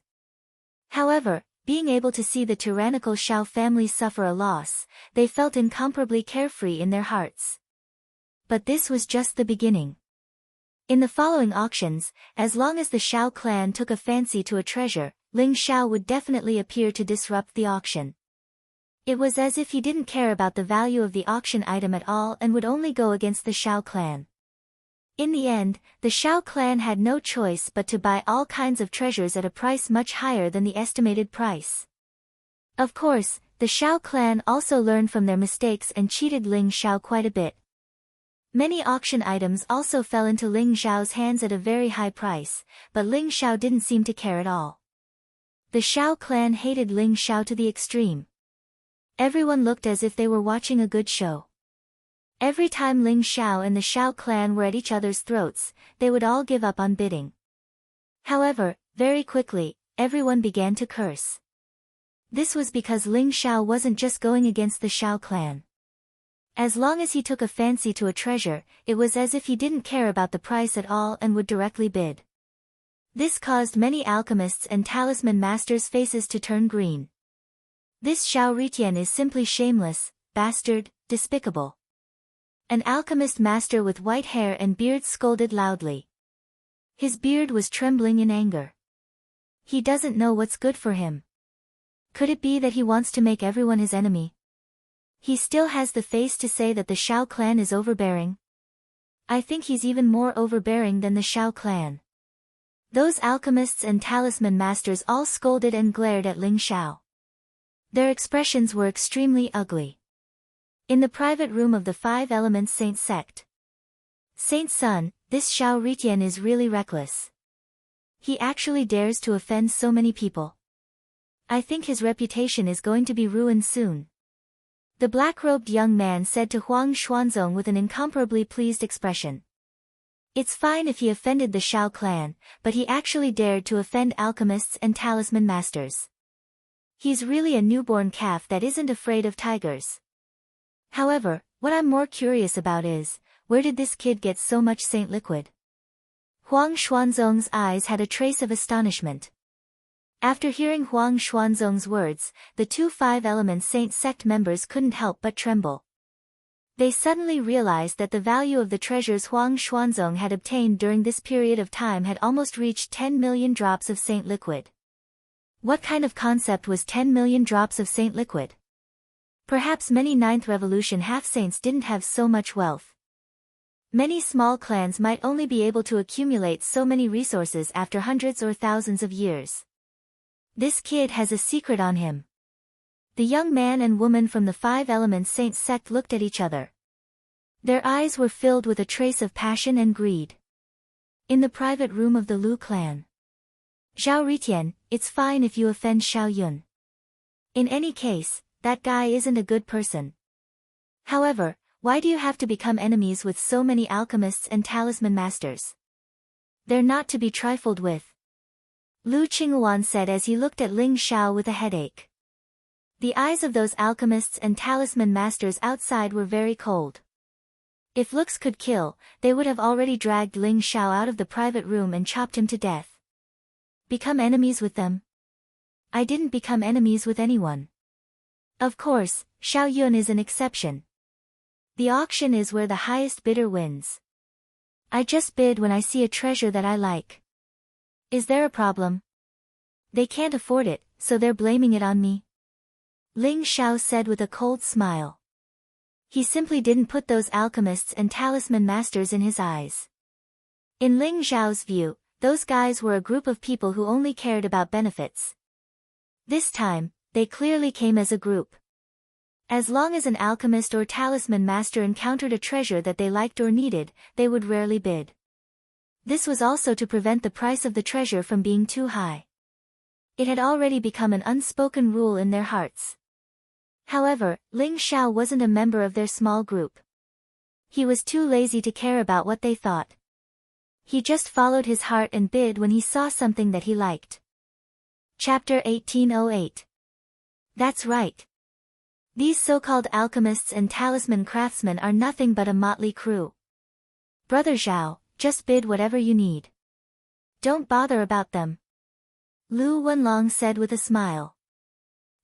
However, being able to see the tyrannical Xiao family suffer a loss, they felt incomparably carefree in their hearts. But this was just the beginning. In the following auctions, as long as the Xiao clan took a fancy to a treasure, Ling Xiao would definitely appear to disrupt the auction. It was as if he didn't care about the value of the auction item at all and would only go against the Xiao clan. In the end, the Xiao clan had no choice but to buy all kinds of treasures at a price much higher than the estimated price. Of course, the Xiao clan also learned from their mistakes and cheated Ling Xiao quite a bit. Many auction items also fell into Ling Xiao's hands at a very high price, but Ling Xiao didn't seem to care at all. The Xiao clan hated Ling Xiao to the extreme. Everyone looked as if they were watching a good show. Every time Ling Xiao and the Xiao clan were at each other's throats, they would all give up on bidding. However, very quickly, everyone began to curse. This was because Ling Xiao wasn't just going against the Xiao clan. As long as he took a fancy to a treasure, it was as if he didn't care about the price at all and would directly bid. This caused many alchemists and talisman masters' faces to turn green. This Xiao Ritian is simply shameless, bastard, despicable. An alchemist master with white hair and beard scolded loudly. His beard was trembling in anger. He doesn't know what's good for him. Could it be that he wants to make everyone his enemy? He still has the face to say that the Xiao clan is overbearing. I think he's even more overbearing than the Xiao clan. Those alchemists and talisman masters all scolded and glared at Ling Xiao. Their expressions were extremely ugly. In the private room of the Five Elements Saint sect. Saint Sun, this Xiao Ritian is really reckless. He actually dares to offend so many people. I think his reputation is going to be ruined soon. The black-robed young man said to Huang Xuanzong with an incomparably pleased expression. It's fine if he offended the Xiao clan, but he actually dared to offend alchemists and talisman masters. He's really a newborn calf that isn't afraid of tigers. However, what I'm more curious about is, where did this kid get so much saint liquid? Huang Xuanzong's eyes had a trace of astonishment. After hearing Huang Xuanzong's words, the two Five Elements Saint sect members couldn't help but tremble. They suddenly realized that the value of the treasures Huang Xuanzong had obtained during this period of time had almost reached 10 million drops of saint liquid. What kind of concept was 10 million drops of saint liquid? Perhaps many Ninth Revolution half-saints didn't have so much wealth. Many small clans might only be able to accumulate so many resources after hundreds or thousands of years. This kid has a secret on him. The young man and woman from the Five Elements Saint sect looked at each other. Their eyes were filled with a trace of passion and greed. In the private room of the Lu clan. Xiao Ritian, it's fine if you offend Xiao Yun. In any case, that guy isn't a good person. However, why do you have to become enemies with so many alchemists and talisman masters? They're not to be trifled with. Lu Qinghuan said as he looked at Ling Xiao with a headache. The eyes of those alchemists and talisman masters outside were very cold. If looks could kill, they would have already dragged Ling Xiao out of the private room and chopped him to death. Become enemies with them? I didn't become enemies with anyone. Of course, Xiao Yun is an exception. The auction is where the highest bidder wins. I just bid when I see a treasure that I like. Is there a problem? They can't afford it, so they're blaming it on me. Ling Xiao said with a cold smile. He simply didn't put those alchemists and talisman masters in his eyes. In Ling Xiao's view, those guys were a group of people who only cared about benefits. This time, they clearly came as a group. As long as an alchemist or talisman master encountered a treasure that they liked or needed, they would rarely bid. This was also to prevent the price of the treasure from being too high. It had already become an unspoken rule in their hearts. However, Ling Xiao wasn't a member of their small group. He was too lazy to care about what they thought. He just followed his heart and bid when he saw something that he liked. Chapter 1808. That's right. These so-called alchemists and talisman craftsmen are nothing but a motley crew. Brother Zhao, just bid whatever you need. Don't bother about them. Lu Wenlong said with a smile.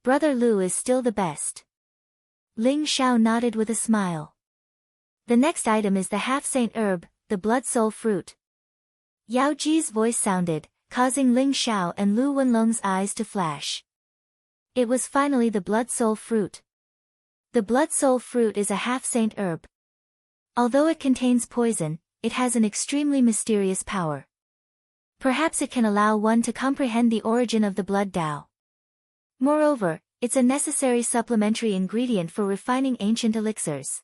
Brother Lu is still the best. Ling Xiao nodded with a smile. The next item is the half-saint herb, the blood soul fruit. Yao Ji's voice sounded, causing Ling Xiao and Lu Wenlong's eyes to flash. It was finally the blood soul fruit. The blood soul fruit is a half-saint herb. Although it contains poison, it has an extremely mysterious power. Perhaps it can allow one to comprehend the origin of the blood Tao. Moreover, it's a necessary supplementary ingredient for refining ancient elixirs.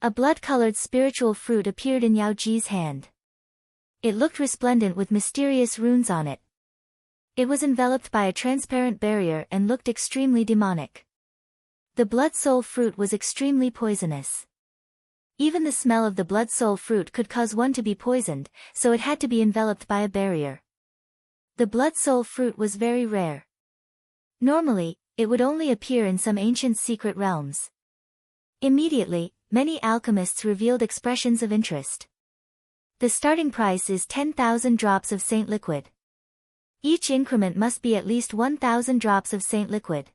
A blood-colored spiritual fruit appeared in Yao Ji's hand. It looked resplendent with mysterious runes on it. It was enveloped by a transparent barrier and looked extremely demonic. The blood soul fruit was extremely poisonous. Even the smell of the blood soul fruit could cause one to be poisoned, so it had to be enveloped by a barrier. The blood soul fruit was very rare. Normally, it would only appear in some ancient secret realms. Immediately, many alchemists revealed expressions of interest. The starting price is 10,000 drops of saint liquid. Each increment must be at least 1,000 drops of saint liquid.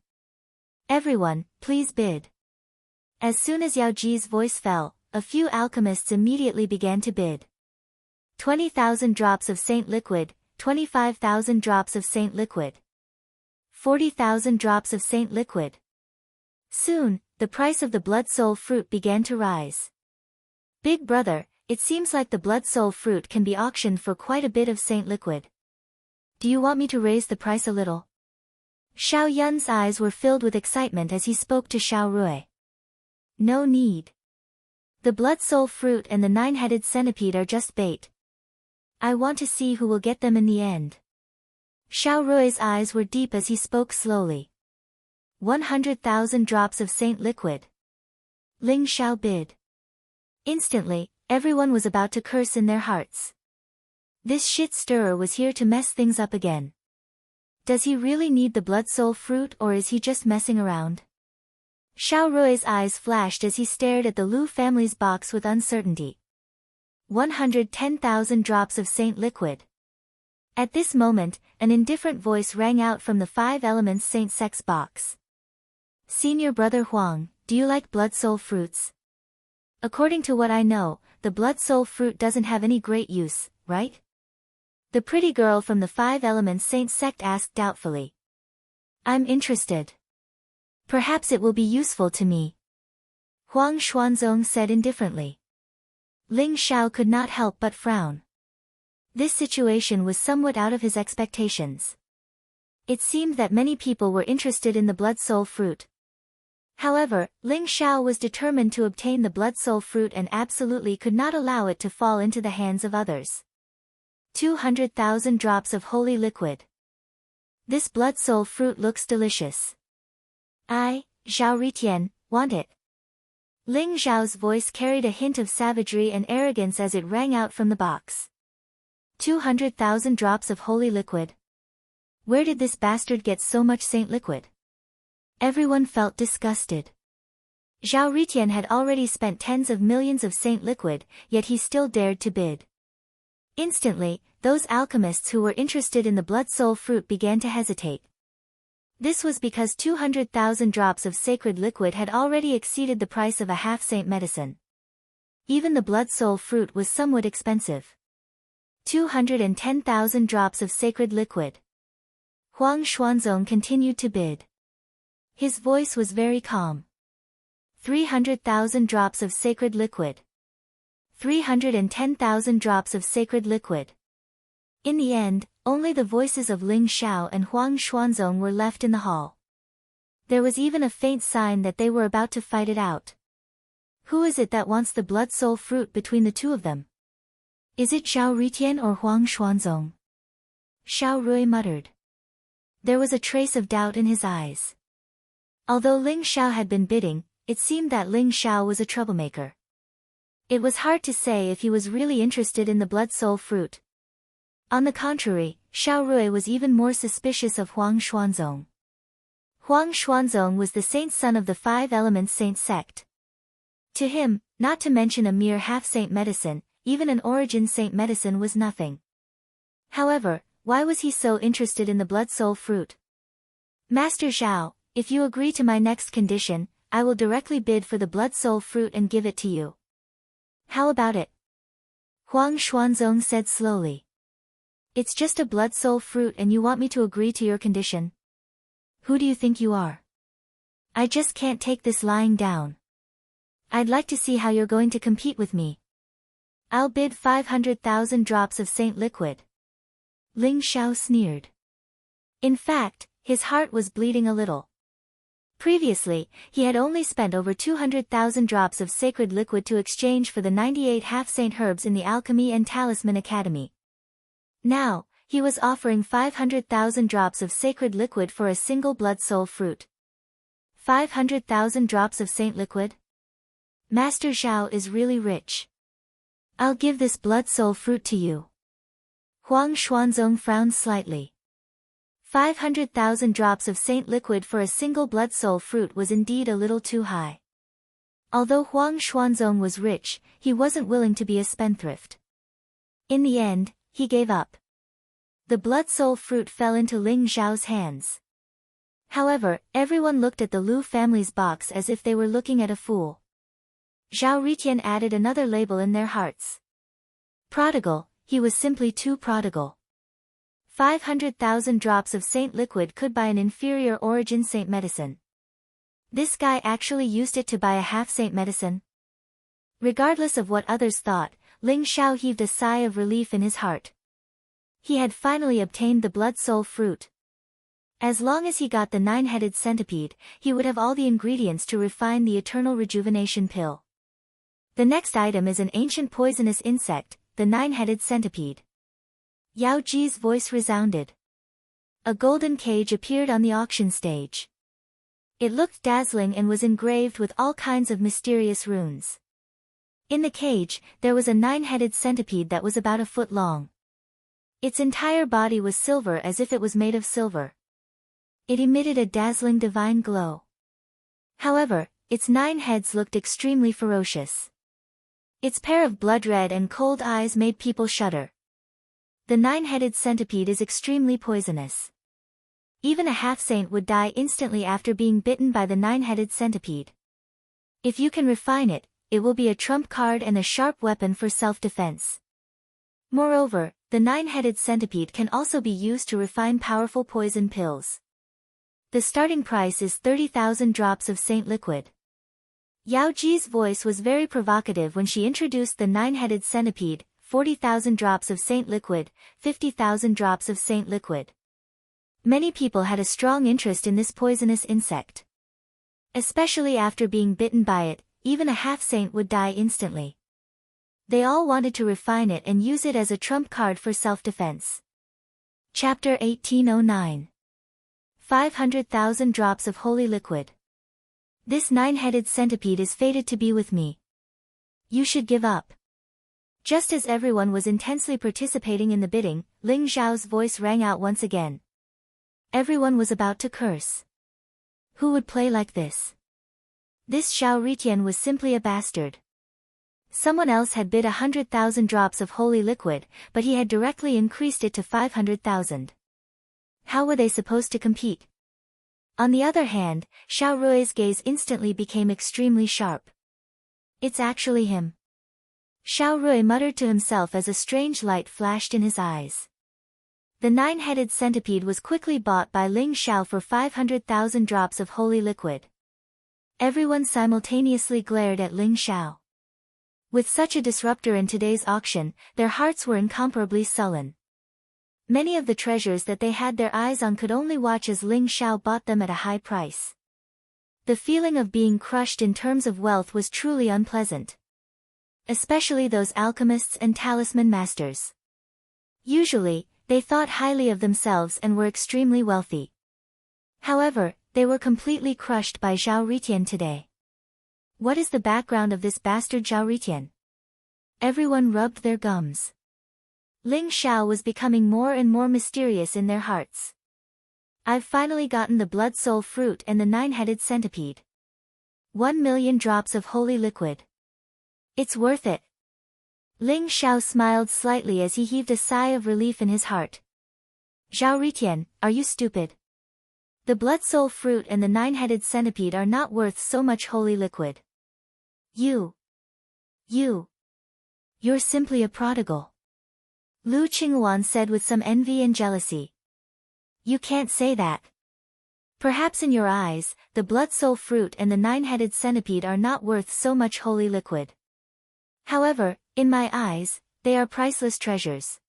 Everyone, please bid. As soon as Yao Ji's voice fell, a few alchemists immediately began to bid. 20,000 drops of saint liquid, 25,000 drops of saint liquid. 40,000 drops of saint liquid. Soon, the price of the blood soul fruit began to rise. Big brother, it seems like the blood soul fruit can be auctioned for quite a bit of saint liquid. Do you want me to raise the price a little? Xiao Yun's eyes were filled with excitement as he spoke to Xiao Rui. No need. The blood soul fruit and the nine-headed centipede are just bait. I want to see who will get them in the end. Xiao Rui's eyes were deep as he spoke slowly. 100,000 drops of saint liquid. Ling Xiao bid. Instantly, everyone was about to curse in their hearts. This shit stirrer was here to mess things up again. Does he really need the blood soul fruit or is he just messing around? Xiao Rui's eyes flashed as he stared at the Lu family's box with uncertainty. 110,000 drops of saint liquid. At this moment, an indifferent voice rang out from the 5 Elements Saint Sex box. Senior Brother Huang, do you like blood soul fruits? According to what I know, the blood soul fruit doesn't have any great use, right? The pretty girl from the 5 Elements Saint Sect asked doubtfully. I'm interested. Perhaps it will be useful to me. Huang Xuanzong said indifferently. Ling Xiao could not help but frown. This situation was somewhat out of his expectations. It seemed that many people were interested in the blood soul fruit. However, Ling Xiao was determined to obtain the blood soul fruit and absolutely could not allow it to fall into the hands of others. 200,000 drops of holy liquid. This blood soul fruit looks delicious. I, Zhao Ritian, want it. Ling Zhao's voice carried a hint of savagery and arrogance as it rang out from the box. 200,000 drops of holy liquid. Where did this bastard get so much saint liquid? Everyone felt disgusted. Zhao Ritian had already spent tens of millions of saint liquid, yet he still dared to bid. Instantly, those alchemists who were interested in the blood soul fruit began to hesitate. This was because 200,000 drops of sacred liquid had already exceeded the price of a half-saint medicine. Even the blood soul fruit was somewhat expensive. 210,000 drops of sacred liquid. Huang Xuanzong continued to bid. His voice was very calm. 300,000 drops of sacred liquid. 310,000 drops of sacred liquid. In the end, only the voices of Ling Xiao and Huang Xuanzong were left in the hall. There was even a faint sign that they were about to fight it out. Who is it that wants the blood soul fruit between the two of them? Is it Zhao Ritian or Huang Xuanzong? Xiao Rui muttered. There was a trace of doubt in his eyes. Although Ling Xiao had been bidding, it seemed that Ling Xiao was a troublemaker. It was hard to say if he was really interested in the blood soul fruit. On the contrary, Xiao Rui was even more suspicious of Huang Xuanzong. Huang Xuanzong was the saint son of the 5 Elements Saint Sect. To him, not to mention a mere half-saint medicine, even an origin saint medicine was nothing. However, why was he so interested in the blood soul fruit? Master Zhao, if you agree to my next condition, I will directly bid for the blood soul fruit and give it to you. How about it? Huang Xuanzong said slowly. It's just a blood soul fruit and you want me to agree to your condition? Who do you think you are? I just can't take this lying down. I'd like to see how you're going to compete with me. I'll bid 500,000 drops of saint liquid. Ling Xiao sneered. In fact, his heart was bleeding a little. Previously, he had only spent over 200,000 drops of sacred liquid to exchange for the 98 half-saint herbs in the Alchemy and Talisman Academy. Now, he was offering 500,000 drops of sacred liquid for a single blood soul fruit. 500,000 drops of saint liquid? Master Zhao is really rich. I'll give this blood soul fruit to you. Huang Xuanzong frowned slightly. 500,000 drops of saint liquid for a single blood soul fruit was indeed a little too high. Although Huang Xuanzong was rich, he wasn't willing to be a spendthrift. In the end, he gave up. The blood soul fruit fell into Ling Zhao's hands. However, everyone looked at the Lu family's box as if they were looking at a fool. Zhao Ritian added another label in their hearts. Prodigal, he was simply too prodigal. 500,000 drops of saint liquid could buy an inferior origin saint medicine. This guy actually used it to buy a half-saint medicine? Regardless of what others thought, Ling Xiao heaved a sigh of relief in his heart. He had finally obtained the blood soul fruit. As long as he got the 9-headed centipede, he would have all the ingredients to refine the eternal rejuvenation pill. The next item is an ancient poisonous insect, the 9-headed centipede. Yao Ji's voice resounded. A golden cage appeared on the auction stage. It looked dazzling and was engraved with all kinds of mysterious runes. In the cage, there was a 9-headed centipede that was about a foot long. Its entire body was silver as if it was made of silver. It emitted a dazzling divine glow. However, its 9 heads looked extremely ferocious. Its pair of blood-red and cold eyes made people shudder. The 9-headed centipede is extremely poisonous. Even a half-saint would die instantly after being bitten by the 9-headed centipede. If you can refine it, it will be a trump card and a sharp weapon for self-defense. Moreover, the 9-headed centipede can also be used to refine powerful poison pills. The starting price is 30,000 drops of saint liquid. Yao Ji's voice was very provocative when she introduced the 9-headed centipede, 40,000 drops of saint liquid, 50,000 drops of saint liquid. Many people had a strong interest in this poisonous insect. Especially after being bitten by it, even a half-saint would die instantly. They all wanted to refine it and use it as a trump card for self-defense. Chapter 1809. 500,000 drops of holy liquid. This 9-headed centipede is fated to be with me. You should give up. Just as everyone was intensely participating in the bidding, Ling Xiao's voice rang out once again. Everyone was about to curse. Who would play like this? This Xiao Ritian was simply a bastard. Someone else had bid 100,000 drops of holy liquid, but he had directly increased it to 500,000. How were they supposed to compete? On the other hand, Xiao Rui's gaze instantly became extremely sharp. It's actually him. Xiao Rui muttered to himself as a strange light flashed in his eyes. The 9-headed centipede was quickly bought by Ling Xiao for 500,000 drops of holy liquid. Everyone simultaneously glared at Ling Xiao. With such a disruptor in today's auction, their hearts were incomparably sullen. Many of the treasures that they had their eyes on could only watch as Ling Xiao bought them at a high price. The feeling of being crushed in terms of wealth was truly unpleasant. Especially those alchemists and talisman masters. Usually, they thought highly of themselves and were extremely wealthy. However, they were completely crushed by Xiao Ritian today. What is the background of this bastard Xiao Ritian? Everyone rubbed their gums. Ling Xiao was becoming more and more mysterious in their hearts. I've finally gotten the blood soul fruit and the 9-headed centipede. 1 million drops of holy liquid. It's worth it. Ling Xiao smiled slightly as he heaved a sigh of relief in his heart. Xiao Ritian, are you stupid? The blood soul fruit and the 9-headed centipede are not worth so much holy liquid. You're simply a prodigal. Lu Qingwan said with some envy and jealousy. You can't say that. Perhaps in your eyes, the blood soul fruit and the 9-headed centipede are not worth so much holy liquid. However, in my eyes, they are priceless treasures.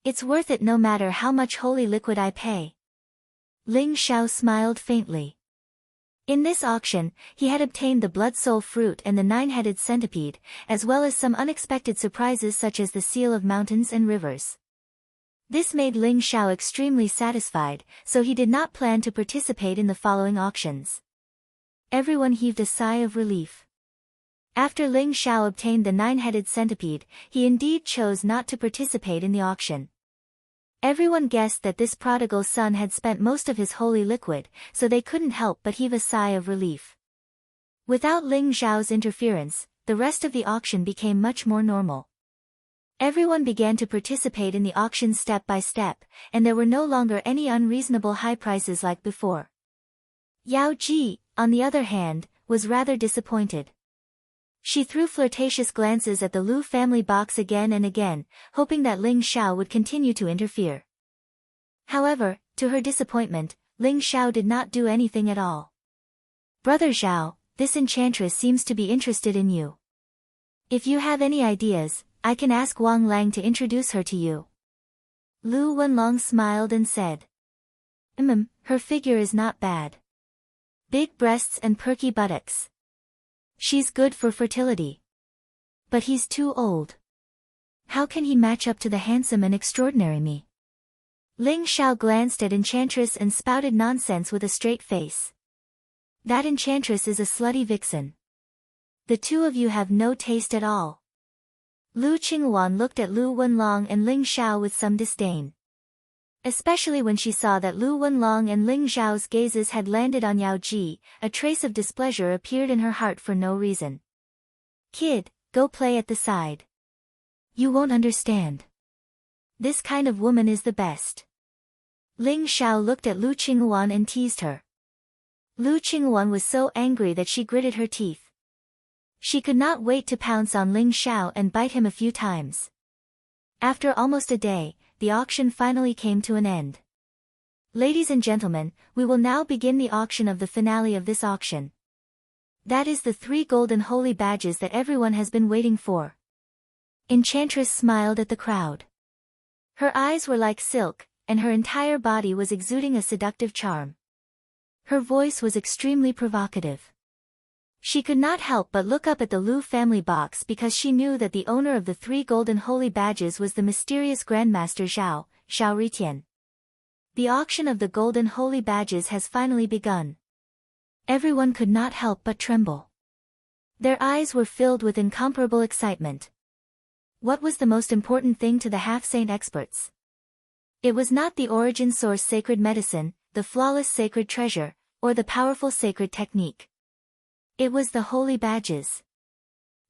It's worth it no matter how much holy liquid I pay. Ling Xiao smiled faintly. In this auction, he had obtained the blood soul fruit and the 9-headed centipede, as well as some unexpected surprises such as the seal of mountains and rivers. This made Ling Xiao extremely satisfied, so he did not plan to participate in the following auctions. Everyone heaved a sigh of relief. After Ling Xiao obtained the 9-headed centipede, he indeed chose not to participate in the auction. Everyone guessed that this prodigal son had spent most of his holy liquid, so they couldn't help but heave a sigh of relief. Without Ling Xiao's interference, the rest of the auction became much more normal. Everyone began to participate in the auction step by step, and there were no longer any unreasonable high prices like before. Yao Ji, on the other hand, was rather disappointed. She threw flirtatious glances at the Lu family box again and again, hoping that Ling Xiao would continue to interfere. However, to her disappointment, Ling Xiao did not do anything at all. Brother Xiao, this enchantress seems to be interested in you. If you have any ideas, I can ask Wang Lang to introduce her to you. Lu Wenlong smiled and said. Her figure is not bad. Big breasts and perky buttocks. She's good for fertility. But he's too old. How can he match up to the handsome and extraordinary me? Ling Xiao glanced at Enchantress and spouted nonsense with a straight face. That Enchantress is a slutty vixen. The two of you have no taste at all. Lu Qinghuan looked at Lu Wenlong and Ling Xiao with some disdain. Especially when she saw that Lu Wenlong and Ling Xiao's gazes had landed on Yao Ji, a trace of displeasure appeared in her heart for no reason. Kid, go play at the side. You won't understand. This kind of woman is the best. Ling Xiao looked at Lu Qinghuan and teased her. Lu Qinghuan was so angry that she gritted her teeth. She could not wait to pounce on Ling Xiao and bite him a few times. After almost a day, the auction finally came to an end. Ladies and gentlemen, we will now begin the auction of the finale of this auction. That is the 3 golden holy badges that everyone has been waiting for. Enchantress smiled at the crowd. Her eyes were like silk, and her entire body was exuding a seductive charm. Her voice was extremely provocative. She could not help but look up at the Lu family box because she knew that the owner of the 3 golden holy badges was the mysterious Grandmaster Zhao Ritian. The auction of the golden holy badges has finally begun. Everyone could not help but tremble. Their eyes were filled with incomparable excitement. What was the most important thing to the half-saint experts? It was not the origin source sacred medicine, the flawless sacred treasure, or the powerful sacred technique. It was the holy badges.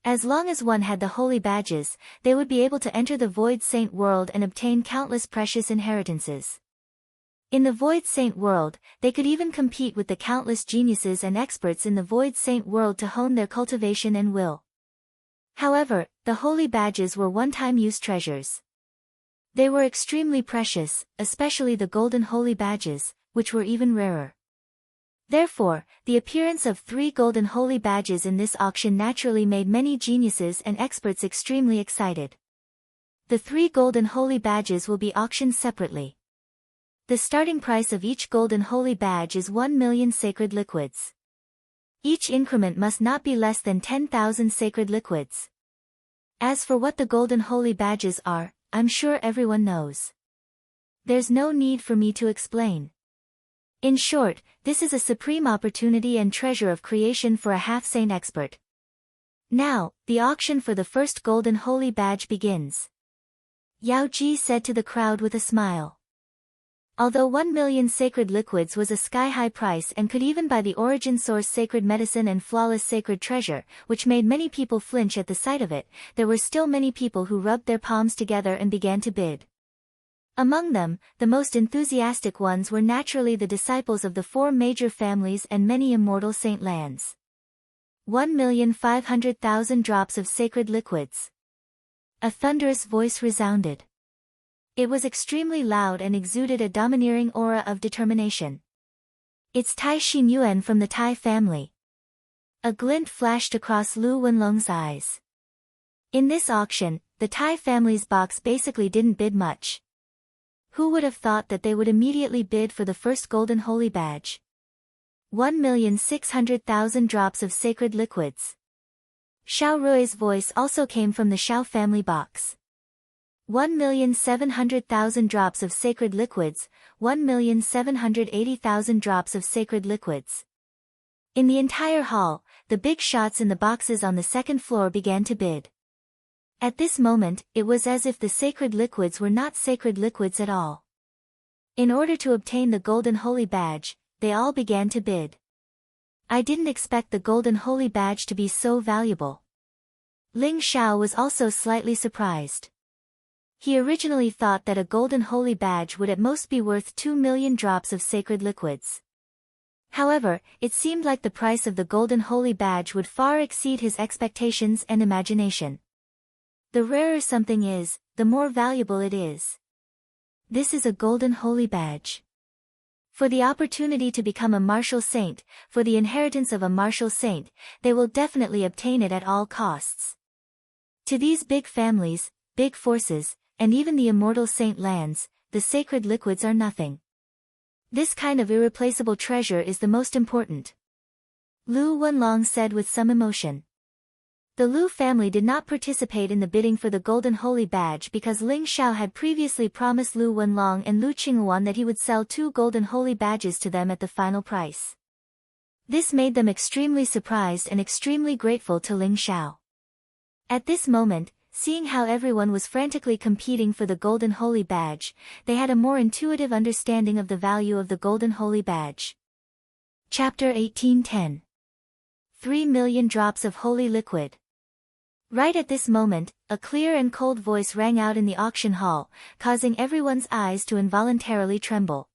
As long as one had the holy badges, they would be able to enter the Void Saint world and obtain countless precious inheritances. In the Void Saint world, they could even compete with the countless geniuses and experts in the Void Saint world to hone their cultivation and will. However, the holy badges were one-time use treasures. They were extremely precious, especially the golden holy badges, which were even rarer. Therefore, the appearance of 3 golden holy badges in this auction naturally made many geniuses and experts extremely excited. The 3 golden holy badges will be auctioned separately. The starting price of each golden holy badge is 1 million sacred liquids. Each increment must not be less than 10,000 sacred liquids. As for what the golden holy badges are, I'm sure everyone knows. There's no need for me to explain. In short, this is a supreme opportunity and treasure of creation for a half-saint expert. Now, the auction for the first golden holy badge begins. Yao Ji said to the crowd with a smile. Although 1 million sacred liquids was a sky-high price and could even buy the origin source sacred medicine and flawless sacred treasure, which made many people flinch at the sight of it, there were still many people who rubbed their palms together and began to bid. Among them, the most enthusiastic ones were naturally the disciples of the 4 major families and many immortal saint lands. 1,500,000 drops of sacred liquids. A thunderous voice resounded. It was extremely loud and exuded a domineering aura of determination. It's Tai Xin Yuan from the Tai family. A glint flashed across Lu Wenlong's eyes. In this auction, the Tai family's box basically didn't bid much. Who would have thought that they would immediately bid for the first golden holy badge? 1,600,000 drops of sacred liquids. Xiao Rui's voice also came from the Xiao family box. 1,700,000 drops of sacred liquids, 1,780,000 drops of sacred liquids. In the entire hall, the big shots in the boxes on the second floor began to bid. At this moment, it was as if the sacred liquids were not sacred liquids at all. In order to obtain the golden holy badge, they all began to bid. I didn't expect the golden holy badge to be so valuable. Ling Xiao was also slightly surprised. He originally thought that a golden holy badge would at most be worth 2 million drops of sacred liquids. However, it seemed like the price of the golden holy badge would far exceed his expectations and imagination. The rarer something is, the more valuable it is. This is a golden holy badge. For the opportunity to become a martial saint, for the inheritance of a martial saint, they will definitely obtain it at all costs. To these big families, big forces, and even the immortal saint lands, the sacred liquids are nothing. This kind of irreplaceable treasure is the most important. Lu Wenlong said with some emotion. The Lu family did not participate in the bidding for the Golden Holy Badge because Ling Xiao had previously promised Lu Wenlong and Lu Qinghuan that he would sell 2 Golden Holy Badges to them at the final price. This made them extremely surprised and extremely grateful to Ling Xiao. At this moment, seeing how everyone was frantically competing for the Golden Holy Badge, they had a more intuitive understanding of the value of the Golden Holy Badge. Chapter 18:10. 3 million drops of holy liquid. Right at this moment, a clear and cold voice rang out in the auction hall, causing everyone's eyes to involuntarily tremble.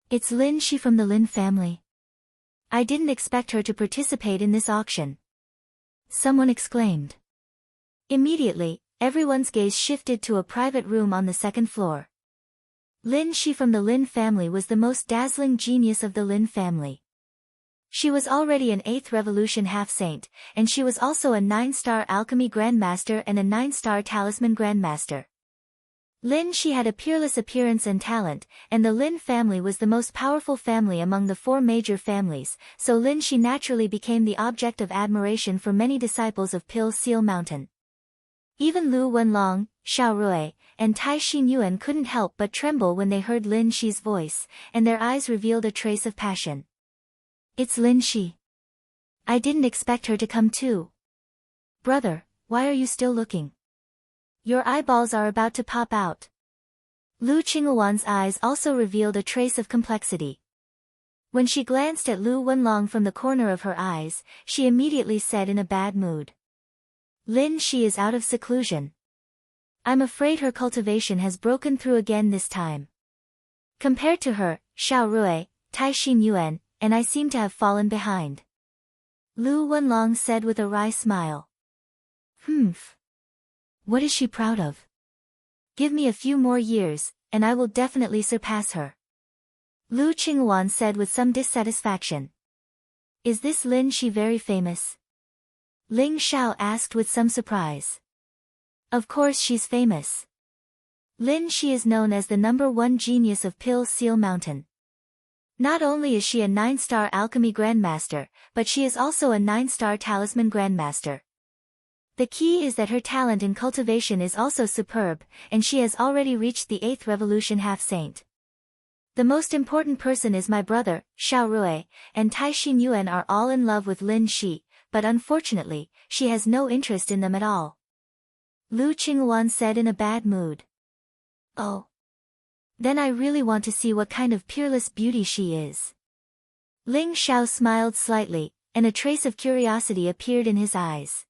It's Lin Shi from the Lin family. I didn't expect her to participate in this auction. Someone exclaimed. Immediately, everyone's gaze shifted to a private room on the second floor. Lin Shi from the Lin family was the most dazzling genius of the Lin family. She was already an 8th Revolution half-saint, and she was also a 9-star alchemy grandmaster and a 9-star talisman grandmaster. Lin Shi had a peerless appearance and talent, and the Lin family was the most powerful family among the 4 major families, so Lin Shi naturally became the object of admiration for many disciples of Pill Seal Mountain. Even Lu Wenlong, Xiao Rui, and Tai Xinyuan couldn't help but tremble when they heard Lin Shi's voice, and their eyes revealed a trace of passion. It's Lin Shi. I didn't expect her to come too. Brother, why are you still looking? Your eyeballs are about to pop out. Lu Qinghuan's eyes also revealed a trace of complexity. When she glanced at Lu Wenlong from the corner of her eyes, she immediately said in a bad mood. Lin Shi is out of seclusion. I'm afraid her cultivation has broken through again this time. Compared to her, Xiao Rui, Tai Xinyuan, and I seem to have fallen behind. Lu Wenlong said with a wry smile. What is she proud of? Give me a few more years, and I will definitely surpass her. Lu Qinghuan said with some dissatisfaction. Is this Lin Shi very famous? Ling Xiao asked with some surprise. Of course she's famous. Lin Shi is known as the #1 genius of Pill Seal Mountain. Not only is she a 9-star alchemy grandmaster, but she is also a 9-star talisman grandmaster. The key is that her talent in cultivation is also superb, and she has already reached the 8th Revolution half-saint. The most important person is my brother, Xiao Rui, and Tai Xinyuan are all in love with Lin Shi, but unfortunately, she has no interest in them at all. Lu Qinghuan said in a bad mood. Oh. Then I really want to see what kind of peerless beauty she is. Ling Xiao smiled slightly, and a trace of curiosity appeared in his eyes.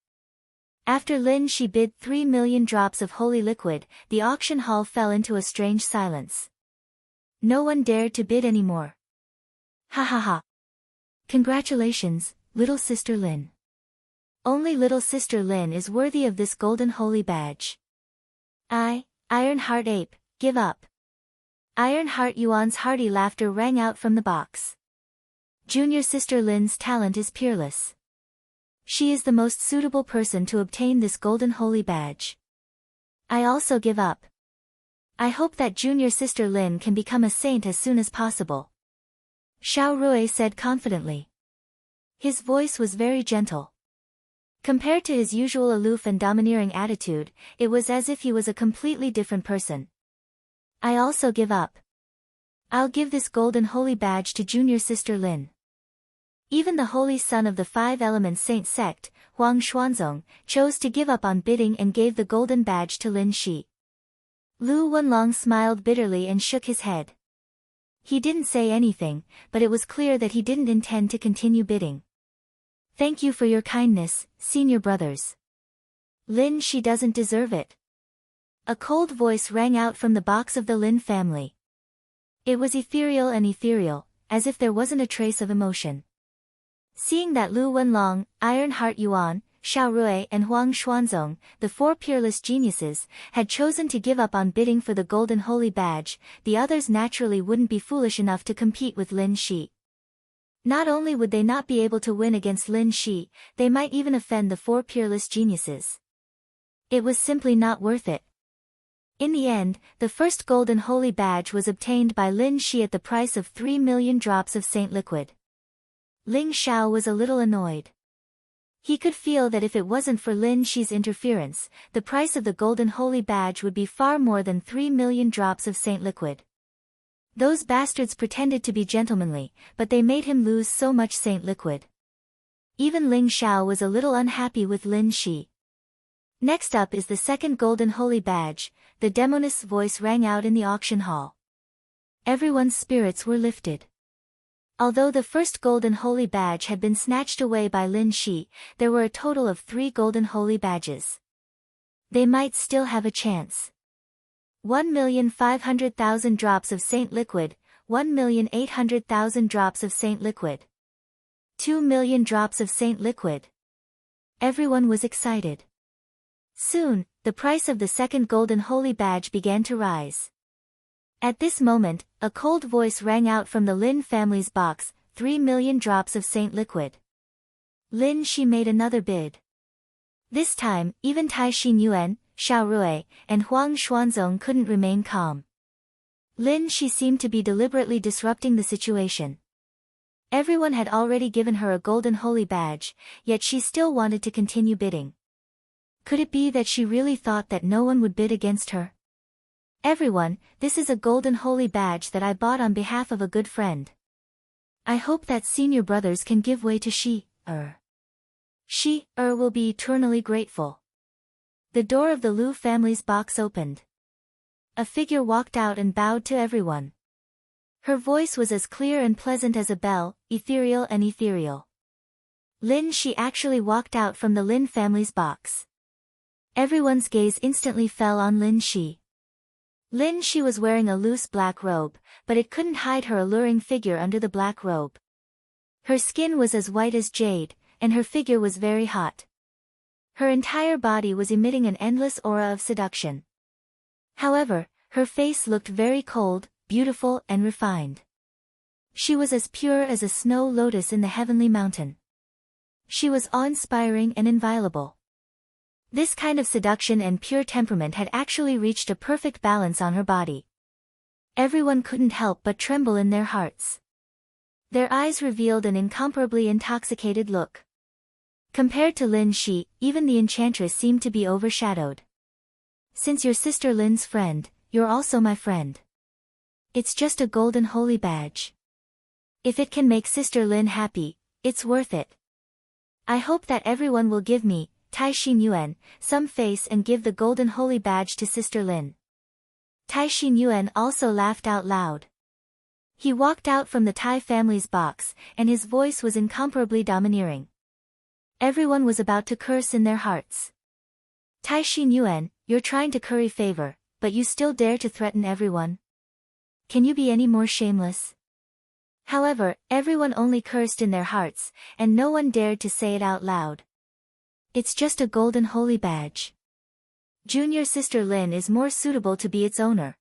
After Lin Shi bid 3 million drops of holy liquid, the auction hall fell into a strange silence. No one dared to bid anymore. Ha ha ha. Congratulations, little sister Lin. Only little sister Lin is worthy of this golden holy badge. Ironheart Ape, give up. Ironheart Yuan's hearty laughter rang out from the box. Junior sister Lin's talent is peerless. She is the most suitable person to obtain this golden holy badge. I also give up. I hope that junior sister Lin can become a saint as soon as possible. Xiao Rui said confidently. His voice was very gentle. Compared to his usual aloof and domineering attitude, it was as if he was a completely different person. I also give up. I'll give this golden holy badge to junior sister Lin. Even the holy son of the 5 Elements Saint sect, Huang Xuanzong, chose to give up on bidding and gave the golden badge to Lin Shi. Lu Wenlong smiled bitterly and shook his head. He didn't say anything, but it was clear that he didn't intend to continue bidding. Thank you for your kindness, senior brothers. Lin Shi doesn't deserve it. A cold voice rang out from the box of the Lin family. It was ethereal, as if there wasn't a trace of emotion. Seeing that Lu Wenlong, Ironheart Yuan, Xiao Rui and Huang Xuanzong, the 4 peerless geniuses, had chosen to give up on bidding for the golden holy badge, the others naturally wouldn't be foolish enough to compete with Lin Shi. Not only would they not be able to win against Lin Shi, they might even offend the 4 peerless geniuses. It was simply not worth it. In the end, the first golden holy badge was obtained by Lin Shi at the price of 3 million drops of saint liquid. Ling Xiao was a little annoyed. He could feel that if it wasn't for Lin Shi's interference, the price of the golden holy badge would be far more than 3 million drops of saint liquid. Those bastards pretended to be gentlemanly, but they made him lose so much saint liquid. Even Ling Xiao was a little unhappy with Lin Shi. Next up is the second golden holy badge. The demonist's voice rang out in the auction hall. Everyone's spirits were lifted. Although the first golden holy badge had been snatched away by Lin Shi, there were a total of 3 golden holy badges. They might still have a chance. 1,500,000 drops of saint liquid, 1,800,000 drops of saint liquid. 2 million drops of saint liquid. Everyone was excited. Soon, the price of the second golden holy badge began to rise. At this moment, a cold voice rang out from the Lin family's box, 3 million drops of saint liquid. Lin Shi made another bid. This time, even Tai Xinyuan, Xiao Rui, and Huang Xuanzong couldn't remain calm. Lin Shi seemed to be deliberately disrupting the situation. Everyone had already given her a golden holy badge, yet she still wanted to continue bidding. Could it be that she really thought that no one would bid against her? Everyone, this is a golden holy badge that I bought on behalf of a good friend. I hope that senior brothers can give way to Shi-er. Shi-er will be eternally grateful. The door of the Lu family's box opened. A figure walked out and bowed to everyone. Her voice was as clear and pleasant as a bell, ethereal and ethereal. Lin Shi actually walked out from the Lin family's box. Everyone's gaze instantly fell on Lin Shi. Lin Shi was wearing a loose black robe, but it couldn't hide her alluring figure under the black robe. Her skin was as white as jade, and her figure was very hot. Her entire body was emitting an endless aura of seduction. However, her face looked very cold, beautiful and refined. She was as pure as a snow lotus in the heavenly mountain. She was awe-inspiring and inviolable. This kind of seduction and pure temperament had actually reached a perfect balance on her body. Everyone couldn't help but tremble in their hearts. Their eyes revealed an incomparably intoxicated look. Compared to Lin Shi, even the enchantress seemed to be overshadowed. Since you're Sister Lin's friend, you're also my friend. It's just a golden holy badge. If it can make Sister Lin happy, it's worth it. I hope that everyone will give me, Tai Xinyuan, some face and give the golden holy badge to Sister Lin. Tai Xinyuan also laughed out loud. He walked out from the Tai family's box, and his voice was incomparably domineering. Everyone was about to curse in their hearts. Tai Xinyuan, you're trying to curry favor, but you still dare to threaten everyone? Can you be any more shameless? However, everyone only cursed in their hearts, and no one dared to say it out loud. It's just a golden holy badge. Junior Sister Lin is more suitable to be its owner.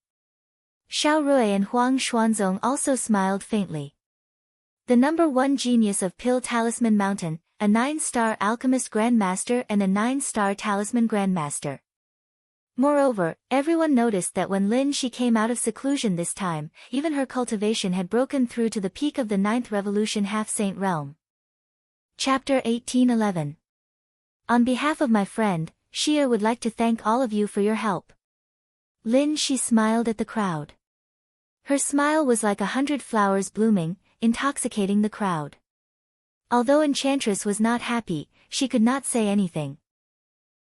Xiao Rui and Huang Xuanzong also smiled faintly. The number 1 genius of Pill Talisman Mountain, a 9-star alchemist grandmaster and a 9-star talisman grandmaster. Moreover, everyone noticed that when Lin Shi came out of seclusion this time, even her cultivation had broken through to the peak of the 9th revolution half-saint realm. Chapter 1811. On behalf of my friend, Shia would like to thank all of you for your help. Lin Shi smiled at the crowd. Her smile was like 100 flowers blooming, intoxicating the crowd. Although Enchantress was not happy, she could not say anything.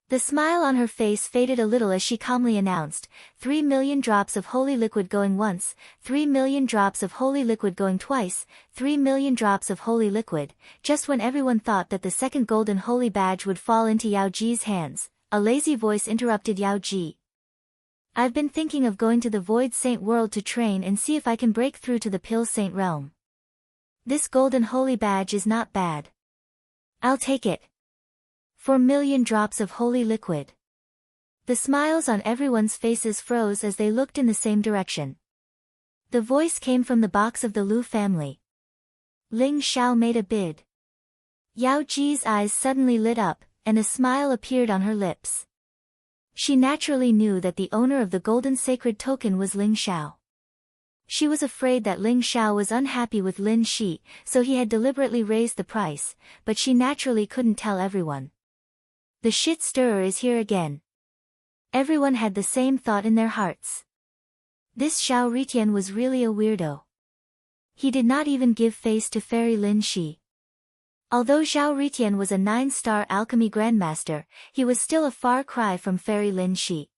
The smile on her face faded a little as she calmly announced, 3 million drops of holy liquid going once, 3 million drops of holy liquid going twice, 3 million drops of holy liquid. Just when everyone thought that the second golden holy badge would fall into Yao Ji's hands, a lazy voice interrupted Yao Ji. I've been thinking of going to the Void Saint world to train and see if I can break through to the Pill Saint realm. This golden holy badge is not bad. I'll take it. 4 million drops of holy liquid. The smiles on everyone's faces froze as they looked in the same direction. The voice came from the box of the Lu family. Ling Xiao made a bid. Yao Ji's eyes suddenly lit up, and a smile appeared on her lips. She naturally knew that the owner of the golden sacred token was Ling Xiao. She was afraid that Ling Xiao was unhappy with Lin Shi, so he had deliberately raised the price, but she naturally couldn't tell everyone. The shit stirrer is here again. Everyone had the same thought in their hearts. This Xiao Ritian was really a weirdo. He did not even give face to Fairy Lin Shi. Although Xiao Ritian was a 9-star alchemy grandmaster, he was still a far cry from Fairy Lin Shi.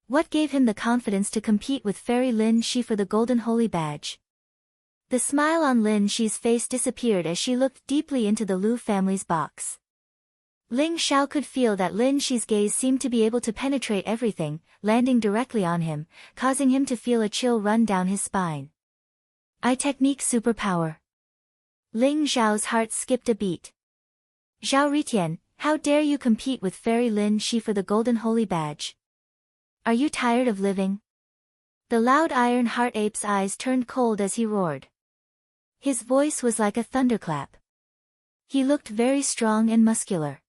What gave him the confidence to compete with Fairy Lin Shi for the Golden Holy Badge? The smile on Lin Shi's face disappeared as she looked deeply into the Lu family's box. Ling Xiao could feel that Lin Shi's gaze seemed to be able to penetrate everything, landing directly on him, causing him to feel a chill run down his spine. Eye technique superpower. Ling Xiao's heart skipped a beat. Xiao Ritian, how dare you compete with Fairy Lin Shi for the Golden Holy Badge? Are you tired of living? The loud Iron Heart Ape's eyes turned cold as he roared. His voice was like a thunderclap. He looked very strong and muscular.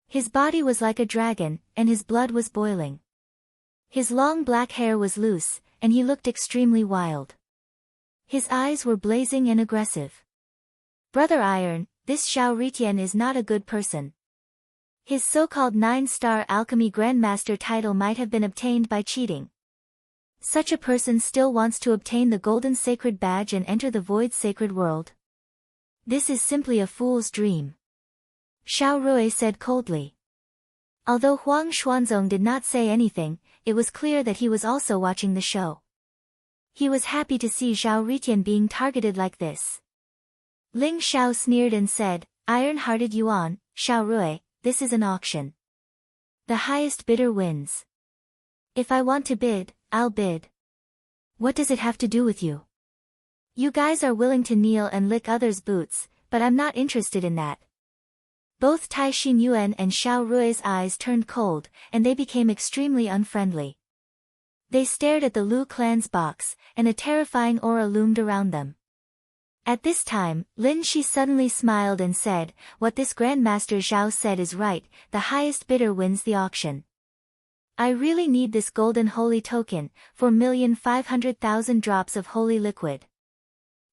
His body was like a dragon, and his blood was boiling. His long black hair was loose, and he looked extremely wild. His eyes were blazing and aggressive. Brother Iron, this Xiao Ritian is not a good person. His so-called 9-star alchemy grandmaster title might have been obtained by cheating. Such a person still wants to obtain the golden sacred badge and enter the void sacred world. This is simply a fool's dream. Xiao Rui said coldly. Although Huang Xuanzong did not say anything, it was clear that he was also watching the show. He was happy to see Xiao Ritian being targeted like this. Ling Xiao sneered and said, Iron-hearted Yuan, Xiao Rui, this is an auction. The highest bidder wins. If I want to bid, I'll bid. What does it have to do with you? You guys are willing to kneel and lick others' boots, but I'm not interested in that. Both Tai Xinyuan and Xiao Rui's eyes turned cold, and they became extremely unfriendly. They stared at the Lu clan's box, and a terrifying aura loomed around them. At this time, Lin Shi suddenly smiled and said, what this Grandmaster Zhao said is right, the highest bidder wins the auction. I really need this golden holy token, 4,500,000 drops of holy liquid.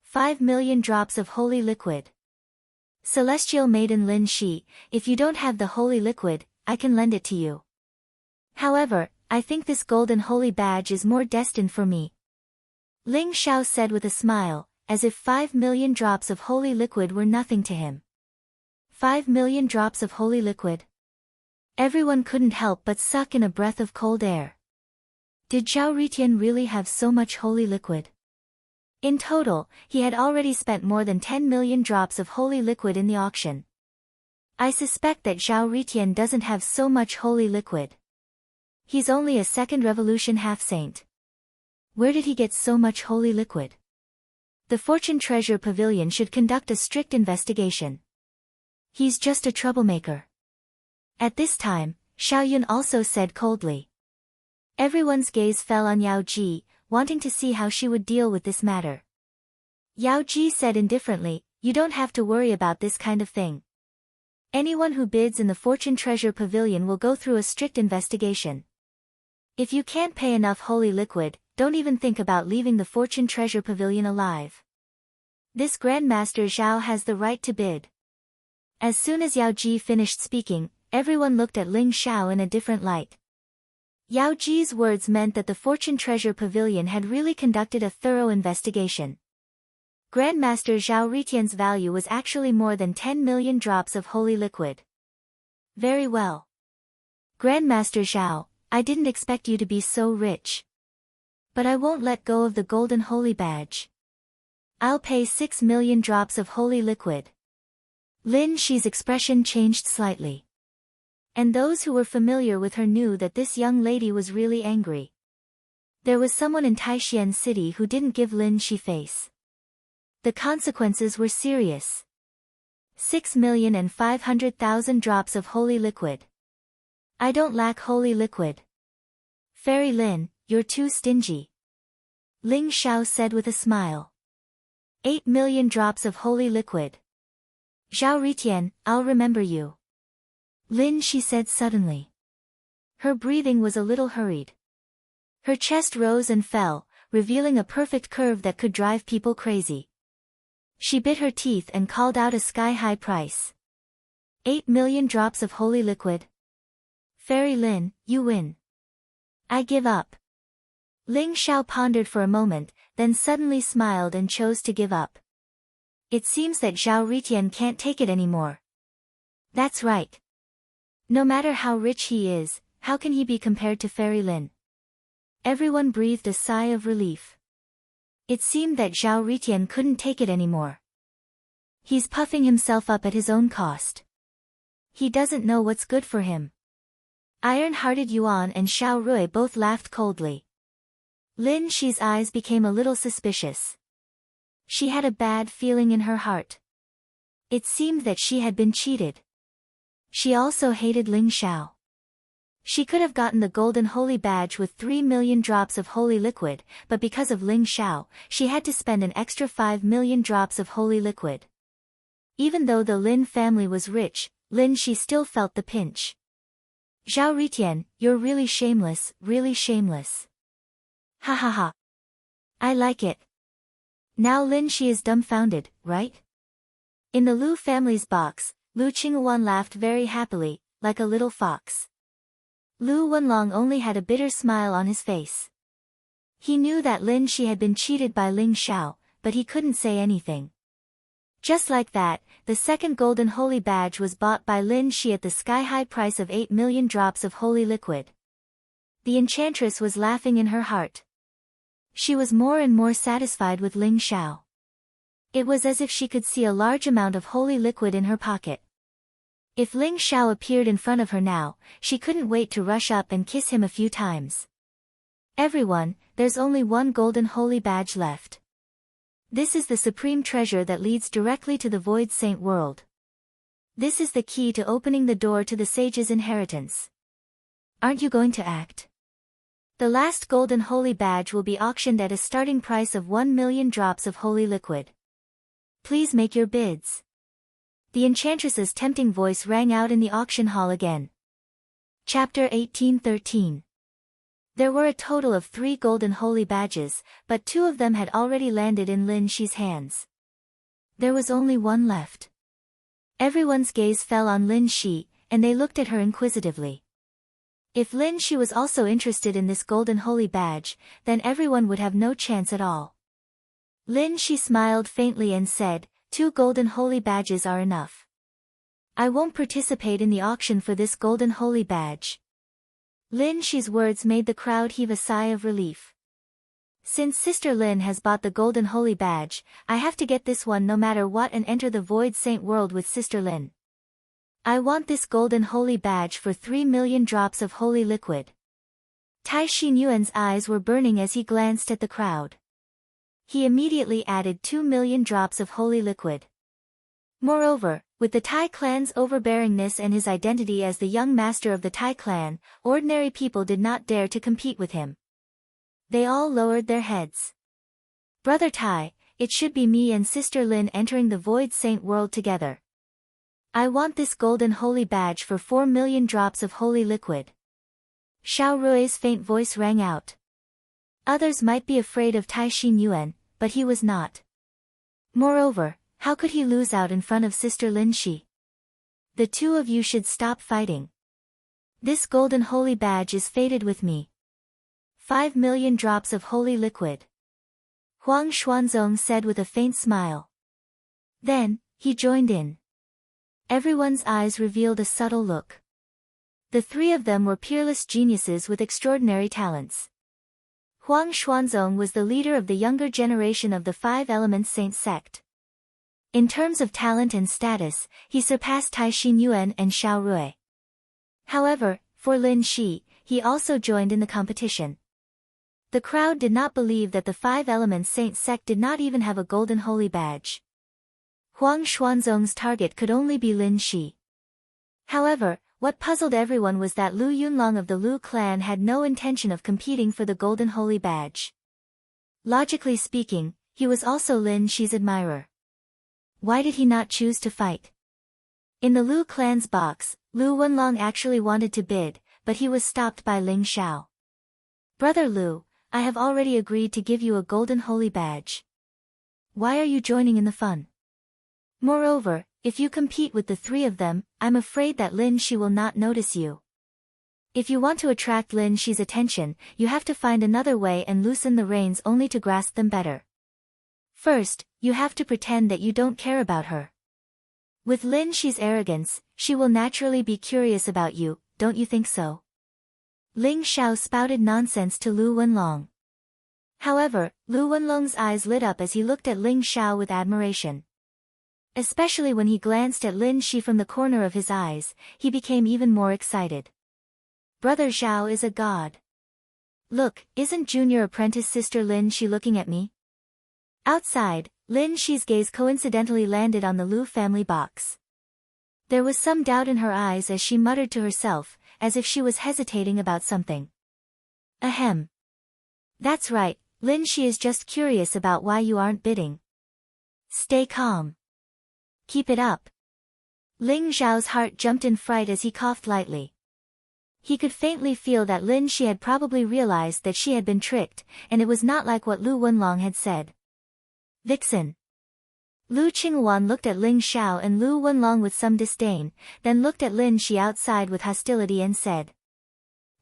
5 million drops of holy liquid. Celestial Maiden Lin Shi, if you don't have the holy liquid, I can lend it to you. However, I think this golden holy badge is more destined for me. Ling Xiao said with a smile, as if 5 million drops of holy liquid were nothing to him. 5 million drops of holy liquid. Everyone couldn't help but suck in a breath of cold air. Did Zhao Ritian really have so much holy liquid? In total, he had already spent more than 10 million drops of holy liquid in the auction. I suspect that Zhao Ritian doesn't have so much holy liquid. He's only a second revolution half-saint. Where did he get so much holy liquid? The Fortune Treasure Pavilion should conduct a strict investigation. He's just a troublemaker. At this time, Xiao Yun also said coldly. Everyone's gaze fell on Yao Ji, wanting to see how she would deal with this matter. Yao Ji said indifferently, you don't have to worry about this kind of thing. Anyone who bids in the Fortune Treasure Pavilion will go through a strict investigation. If you can't pay enough holy liquid, don't even think about leaving the Fortune Treasure Pavilion alive. This Grandmaster Zhao has the right to bid. As soon as Yao Ji finished speaking, everyone looked at Ling Xiao in a different light. Yao Ji's words meant that the Fortune Treasure Pavilion had really conducted a thorough investigation. Grandmaster Zhao Ritian's value was actually more than 10 million drops of holy liquid. Very well. Grandmaster Zhao, I didn't expect you to be so rich. But I won't let go of the golden holy badge. I'll pay 6 million drops of holy liquid. Lin Shi's expression changed slightly. And those who were familiar with her knew that this young lady was really angry. There was someone in Taixuan City who didn't give Lin Shi face. The consequences were serious. 6,500,000 drops of holy liquid. I don't lack holy liquid. Fairy Lin, you're too stingy. Ling Xiao said with a smile. 8 million drops of holy liquid. Zhao Ritian, I'll remember you. Lin Shi said suddenly. Her breathing was a little hurried. Her chest rose and fell, revealing a perfect curve that could drive people crazy. She bit her teeth and called out a sky-high price. 8 million drops of holy liquid. Fairy Lin, you win. I give up. Ling Xiao pondered for a moment, then suddenly smiled and chose to give up. It seems that Zhao Ritian can't take it anymore. That's right. No matter how rich he is, how can he be compared to Fairy Lin? Everyone breathed a sigh of relief. It seemed that Zhao Ritian couldn't take it anymore. He's puffing himself up at his own cost. He doesn't know what's good for him. Iron-hearted Yuan and Xiao Rui both laughed coldly. Lin Shi's eyes became a little suspicious. She had a bad feeling in her heart. It seemed that she had been cheated. She also hated Ling Xiao. She could have gotten the golden holy badge with 3 million drops of holy liquid, but because of Ling Xiao, she had to spend an extra 5 million drops of holy liquid. Even though the Lin family was rich, Lin Shi still felt the pinch. Zhao Ritian, you're really shameless, really shameless. Ha ha ha. I like it. Now Lin Shi is dumbfounded, right? In the Lu family's box, Lu Qinghuan laughed very happily, like a little fox. Lu Wenlong only had a bitter smile on his face. He knew that Lin Shi had been cheated by Ling Xiao, but he couldn't say anything. Just like that, the second golden holy badge was bought by Lin Shi at the sky-high price of 8 million drops of holy liquid. The enchantress was laughing in her heart. She was more and more satisfied with Ling Xiao. It was as if she could see a large amount of holy liquid in her pocket. If Ling Xiao appeared in front of her now, she couldn't wait to rush up and kiss him a few times. Everyone, there's only one golden holy badge left. This is the supreme treasure that leads directly to the Void Saint world. This is the key to opening the door to the sage's inheritance. Aren't you going to act? The last golden holy badge will be auctioned at a starting price of 1 million drops of holy liquid. Please make your bids. The enchantress's tempting voice rang out in the auction hall again. Chapter 1813. There were a total of 3 golden holy badges, but 2 of them had already landed in Lin Shi's hands. There was only one left. Everyone's gaze fell on Lin Shi, and they looked at her inquisitively. If Lin Shi was also interested in this golden holy badge, then everyone would have no chance at all. Lin Shi smiled faintly and said, 2 golden holy badges are enough. I won't participate in the auction for this golden holy badge. Lin Shi's words made the crowd heave a sigh of relief. Since Sister Lin has bought the golden holy badge, I have to get this one no matter what and enter the Void Saint world with Sister Lin. I want this golden holy badge for 3 million drops of holy liquid. Tai Xinyuan's eyes were burning as he glanced at the crowd. He immediately added 2 million drops of holy liquid. Moreover, with the Tai clan's overbearingness and his identity as the young master of the Tai clan, ordinary people did not dare to compete with him. They all lowered their heads. Brother Tai, it should be me and Sister Lin entering the Void Saint world together. I want this golden holy badge for 4 million drops of holy liquid. Xiao Rui's faint voice rang out. Others might be afraid of Tai Xinyuan, but he was not. Moreover, how could he lose out in front of Sister Lin Shi? The 2 of you should stop fighting. This golden holy badge is fated with me. 5 million drops of holy liquid. Huang Xuanzong said with a faint smile. Then, he joined in. Everyone's eyes revealed a subtle look. The 3 of them were peerless geniuses with extraordinary talents. Huang Xuanzong was the leader of the younger generation of the 5 Elements Saint sect. In terms of talent and status, he surpassed Tai Xinyuan and Xiao Rui. However, for Lin Shi, he also joined in the competition. The crowd did not believe that the 5 Elements Saint sect did not even have a golden holy badge. Huang Xuanzong's target could only be Lin Shi. However, what puzzled everyone was that Lu Yunlong of the Lu clan had no intention of competing for the golden holy badge. Logically speaking, he was also Lin Shi's admirer. Why did he not choose to fight? In the Lu clan's box, Lu Wenlong actually wanted to bid, but he was stopped by Ling Xiao. "Brother Lu, I have already agreed to give you a golden holy badge. Why are you joining in the fun? Moreover, if you compete with the three of them, I'm afraid that Lin Shi will not notice you. If you want to attract Lin Shi's attention, you have to find another way and loosen the reins only to grasp them better. First, you have to pretend that you don't care about her. With Lin Shi's arrogance, she will naturally be curious about you, don't you think so?" Ling Xiao spouted nonsense to Lu Wenlong. However, Lu Wenlong's eyes lit up as he looked at Ling Xiao with admiration. Especially when he glanced at Lin Shi from the corner of his eyes, he became even more excited. "Brother Zhao is a god. Look, isn't junior apprentice sister Lin Shi looking at me?" Outside, Lin Shi's gaze coincidentally landed on the Lu family box. There was some doubt in her eyes as she muttered to herself, as if she was hesitating about something. "Ahem. That's right, Lin Shi is just curious about why you aren't bidding. Stay calm. Keep it up." Ling Zhao's heart jumped in fright as he coughed lightly. He could faintly feel that Lin Shi had probably realized that she had been tricked, and it was not like what Lu Wenlong had said. "Vixen." Lu Qinghuan looked at Ling Xiao and Lu Wenlong with some disdain, then looked at Lin Shi outside with hostility and said.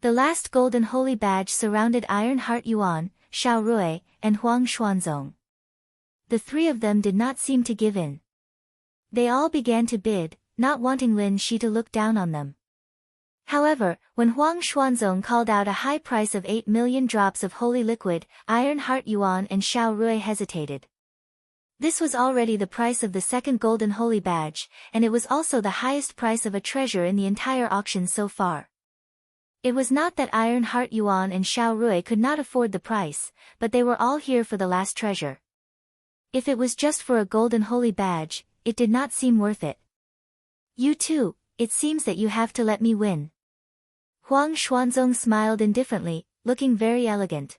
The last golden holy badge surrounded Iron Heart Yuan, Xiao Rui, and Huang Xuanzong. The three of them did not seem to give in. They all began to bid, not wanting Lin Shi to look down on them. However, when Huang Xuanzong called out a high price of 8 million drops of holy liquid, Iron Heart Yuan and Xiao Rui hesitated. This was already the price of the second golden holy badge, and it was also the highest price of a treasure in the entire auction so far. It was not that Iron Heart Yuan and Xiao Rui could not afford the price, but they were all here for the last treasure. If it was just for a golden holy badge, it did not seem worth it. "You too, it seems that you have to let me win." Huang Xuanzong smiled indifferently, looking very elegant.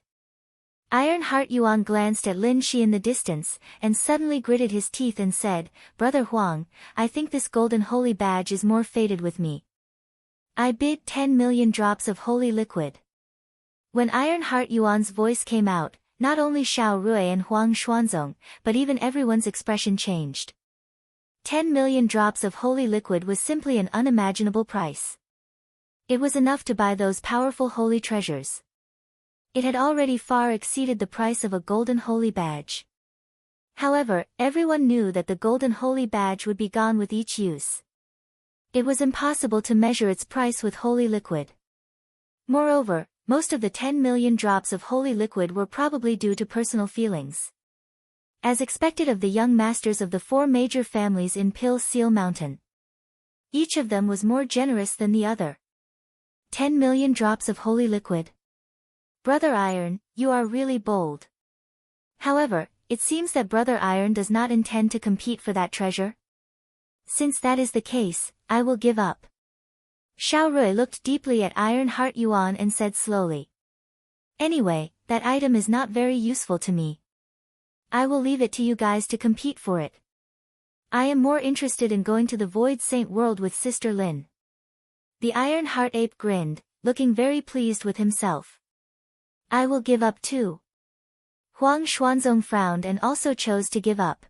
Iron Heart Yuan glanced at Lin Shi in the distance, and suddenly gritted his teeth and said, "Brother Huang, I think this golden holy badge is more fated with me. I bid 10 million drops of holy liquid." When Iron Heart Yuan's voice came out, not only Xiao Rui and Huang Xuanzong, but even everyone's expression changed. 10 million drops of holy liquid was simply an unimaginable price. It was enough to buy those powerful holy treasures. It had already far exceeded the price of a golden holy badge. However, everyone knew that the golden holy badge would be gone with each use. It was impossible to measure its price with holy liquid. Moreover, most of the 10 million drops of holy liquid were probably due to personal feelings. As expected of the young masters of the 4 major families in Pil Seal Mountain. Each of them was more generous than the other. 10 million drops of holy liquid. Brother Iron, you are really bold. However, it seems that Brother Iron does not intend to compete for that treasure. Since that is the case, I will give up. Xiao Rui looked deeply at Iron Heart Yuan and said slowly. Anyway, that item is not very useful to me. I will leave it to you guys to compete for it. I am more interested in going to the Void Saint World with Sister Lin. The Iron Heart Ape grinned, looking very pleased with himself. I will give up too. Huang Xuanzong frowned and also chose to give up.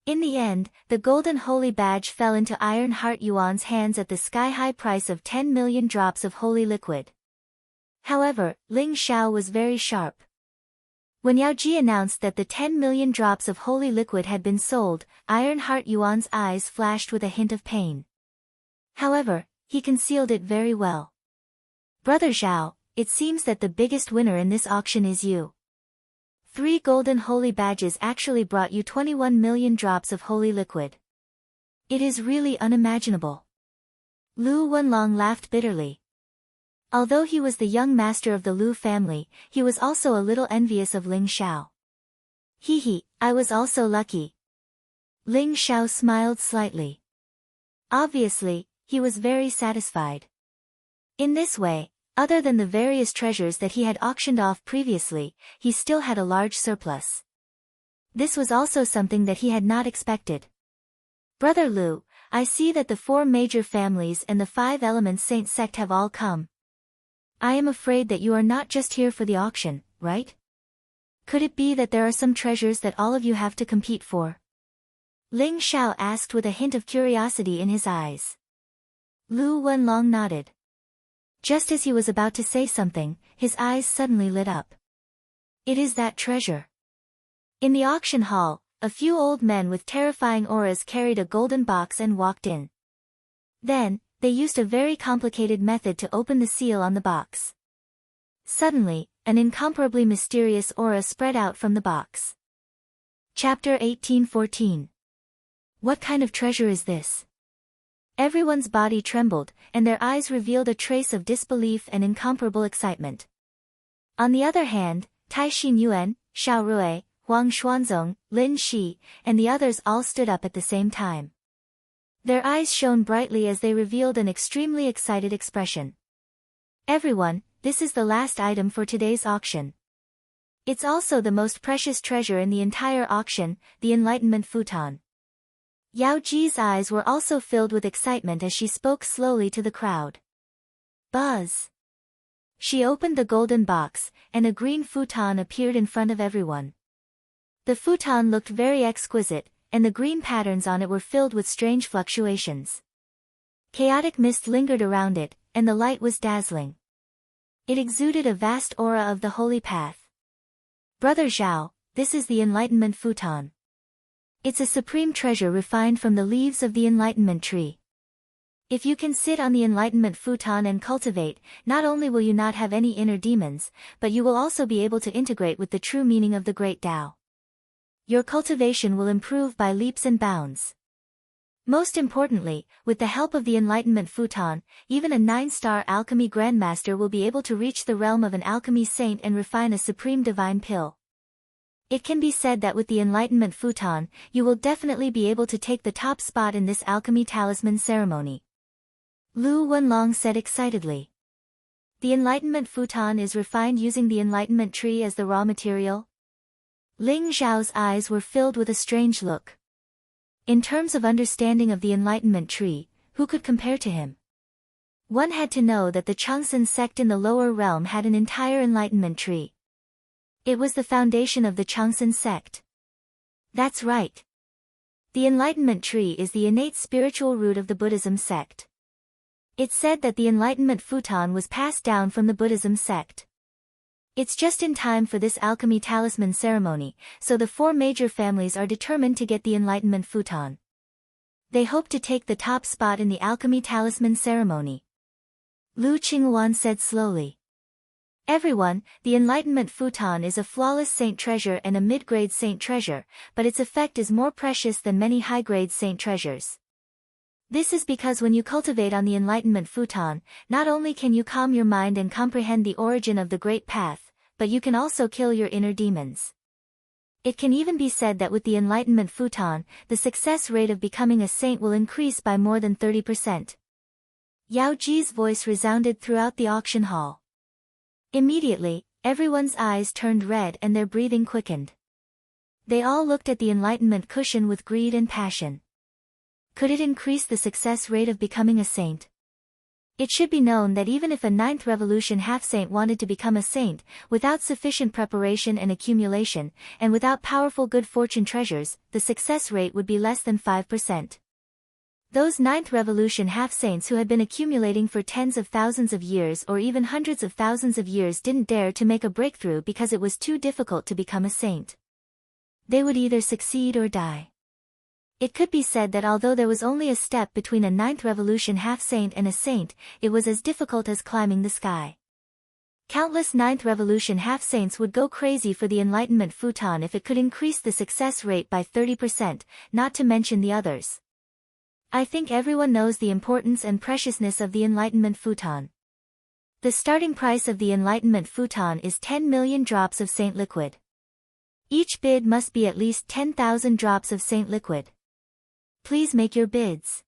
In the end, the golden holy badge fell into Iron Heart Yuan's hands at the sky-high price of 10 million drops of holy liquid. However, Ling Xiao was very sharp. When Yao Ji announced that the 10 million drops of holy liquid had been sold, Iron Heart Yuan's eyes flashed with a hint of pain. However, he concealed it very well. Brother Zhao, it seems that the biggest winner in this auction is you. 3 golden holy badges actually brought you 21 million drops of holy liquid. It is really unimaginable. Lu Wenlong laughed bitterly. Although he was the young master of the Lu family, he was also a little envious of Ling Xiao. Hee, I was also lucky. Ling Xiao smiled slightly. Obviously, he was very satisfied. In this way, other than the various treasures that he had auctioned off previously, he still had a large surplus. This was also something that he had not expected. Brother Lu, I see that the 4 major families and the 5 elements saint sect have all come. I am afraid that you are not just here for the auction, right? Could it be that there are some treasures that all of you have to compete for? Ling Xiao asked with a hint of curiosity in his eyes. Lu Wenlong nodded. Just as he was about to say something, his eyes suddenly lit up. It is that treasure. In the auction hall, a few old men with terrifying auras carried a golden box and walked in. Then, they used a very complicated method to open the seal on the box. Suddenly, an incomparably mysterious aura spread out from the box. Chapter 1814. What kind of treasure is this? Everyone's body trembled, and their eyes revealed a trace of disbelief and incomparable excitement. On the other hand, Tai Xinyuan, Xiao Rui, Huang Xuanzong, Lin Shi, and the others all stood up at the same time. Their eyes shone brightly as they revealed an extremely excited expression. Everyone, this is the last item for today's auction. It's also the most precious treasure in the entire auction, the Enlightenment Futon. Yao Ji's eyes were also filled with excitement as she spoke slowly to the crowd. Buzz! She opened the golden box, and a green futon appeared in front of everyone. The futon looked very exquisite, and the green patterns on it were filled with strange fluctuations. Chaotic mist lingered around it, and the light was dazzling. It exuded a vast aura of the holy path. Brother Zhao, this is the Enlightenment Futon. It's a supreme treasure refined from the leaves of the Enlightenment tree. If you can sit on the Enlightenment Futon and cultivate, not only will you not have any inner demons, but you will also be able to integrate with the true meaning of the Great Tao. Your cultivation will improve by leaps and bounds. Most importantly, with the help of the Enlightenment Futon, even a 9-star alchemy grandmaster will be able to reach the realm of an alchemy saint and refine a supreme divine pill. It can be said that with the Enlightenment Futon, you will definitely be able to take the top spot in this alchemy talisman ceremony. Lu Wenlong said excitedly. The Enlightenment Futon is refined using the Enlightenment tree as the raw material? Ling Zhao's eyes were filled with a strange look. In terms of understanding of the Enlightenment tree, who could compare to him? One had to know that the Changsun sect in the lower realm had an entire Enlightenment tree. It was the foundation of the Changsun sect. That's right. The Enlightenment tree is the innate spiritual root of the Buddhism sect. It's said that the Enlightenment Futon was passed down from the Buddhism sect. It's just in time for this alchemy talisman ceremony, so the 4 major families are determined to get the Enlightenment Futon. They hope to take the top spot in the alchemy talisman ceremony. Lu Qingwan said slowly. Everyone, the Enlightenment Futon is a flawless saint treasure and a mid-grade saint treasure, but its effect is more precious than many high-grade saint treasures. This is because when you cultivate on the Enlightenment Futon, not only can you calm your mind and comprehend the origin of the Great Path, but you can also kill your inner demons. It can even be said that with the Enlightenment Futon, the success rate of becoming a saint will increase by more than 30%. Yao Ji's voice resounded throughout the auction hall. Immediately, everyone's eyes turned red and their breathing quickened. They all looked at the Enlightenment cushion with greed and passion. Could it increase the success rate of becoming a saint? It should be known that even if a 9th revolution half-saint wanted to become a saint, without sufficient preparation and accumulation, and without powerful good fortune treasures, the success rate would be less than 5%. Those 9th revolution half-saints who had been accumulating for tens of thousands of years or even hundreds of thousands of years didn't dare to make a breakthrough because it was too difficult to become a saint. They would either succeed or die. It could be said that although there was only a step between a 9th revolution half-saint and a saint, it was as difficult as climbing the sky. Countless 9th revolution half-saints would go crazy for the Enlightenment Futon if it could increase the success rate by 30%, not to mention the others. I think everyone knows the importance and preciousness of the Enlightenment Futon. The starting price of the Enlightenment Futon is 10 million drops of saint liquid. Each bid must be at least 10,000 drops of saint liquid. Please make your bids.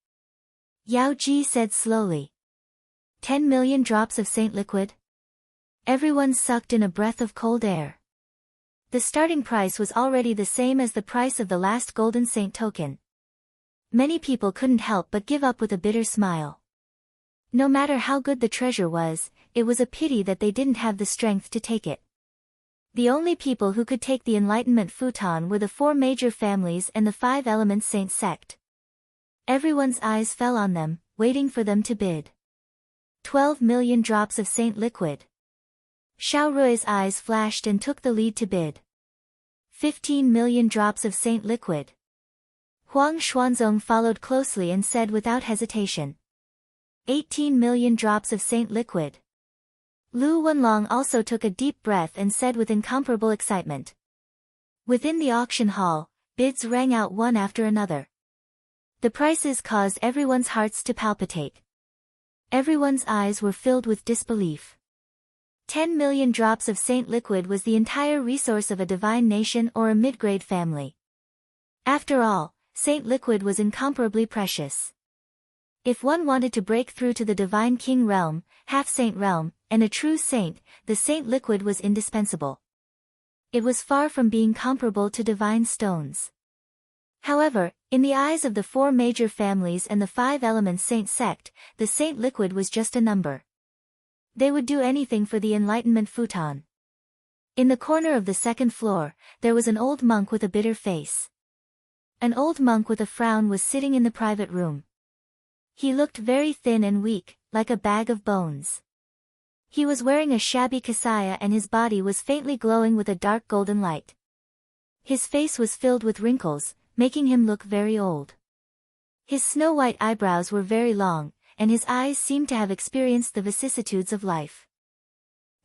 Yao Ji said slowly. 10 million drops of saint liquid? Everyone sucked in a breath of cold air. The starting price was already the same as the price of the last golden saint token. Many people couldn't help but give up with a bitter smile. No matter how good the treasure was, it was a pity that they didn't have the strength to take it. The only people who could take the Enlightenment futon were the 4 major families and the 5 elements saint sect. Everyone's eyes fell on them, waiting for them to bid. 12 million drops of saint liquid. Xiao Rui's eyes flashed and took the lead to bid. 15 million drops of saint liquid. Huang Xuanzong followed closely and said without hesitation. 18 million drops of saint liquid. Lu Wenlong also took a deep breath and said with incomparable excitement. Within the auction hall, bids rang out one after another. The prices caused everyone's hearts to palpitate. Everyone's eyes were filled with disbelief. 10 million drops of saint liquid was the entire resource of a divine nation or a mid-grade family. After all, saint liquid was incomparably precious. If one wanted to break through to the divine king realm, half-saint realm, and a true saint, the saint liquid was indispensable. It was far from being comparable to divine stones. However, in the eyes of the 4 major families and the 5 elements saint sect, the saint liquid was just a number. They would do anything for the Enlightenment futon. In the corner of the 2nd floor, there was an old monk with a bitter face. An old monk with a frown was sitting in the private room. He looked very thin and weak, like a bag of bones. He was wearing a shabby kasaya and his body was faintly glowing with a dark golden light. His face was filled with wrinkles, making him look very old. His snow-white eyebrows were very long, and his eyes seemed to have experienced the vicissitudes of life.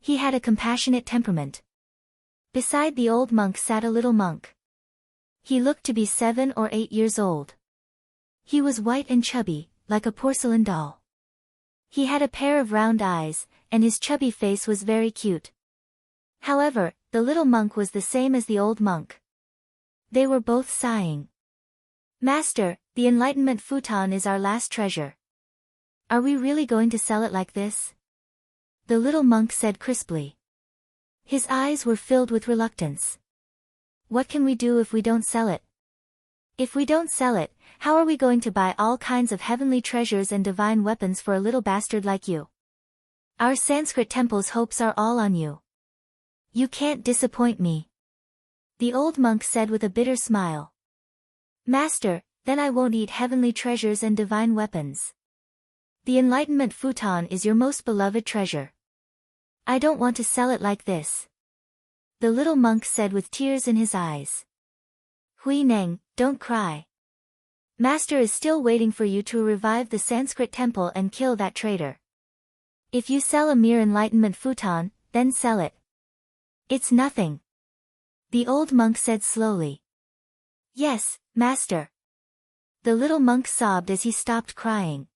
He had a compassionate temperament. Beside the old monk sat a little monk. He looked to be 7 or 8 years old. He was white and chubby, like a porcelain doll. He had a pair of round eyes, and his chubby face was very cute. However, the little monk was the same as the old monk. They were both sighing. Master, the Enlightenment futon is our last treasure. Are we really going to sell it like this? The little monk said crisply. His eyes were filled with reluctance. What can we do if we don't sell it? If we don't sell it, how are we going to buy all kinds of heavenly treasures and divine weapons for a little bastard like you? Our Sanskrit temple's hopes are all on you. You can't disappoint me. The old monk said with a bitter smile. Master, then I won't eat heavenly treasures and divine weapons. The Enlightenment futon is your most beloved treasure. I don't want to sell it like this. The little monk said with tears in his eyes. Hui Neng, don't cry. Master is still waiting for you to revive the Sanskrit temple and kill that traitor. If you sell a mere Enlightenment futon, then sell it. It's nothing. The old monk said slowly. Yes, Master. The little monk sobbed as he stopped crying.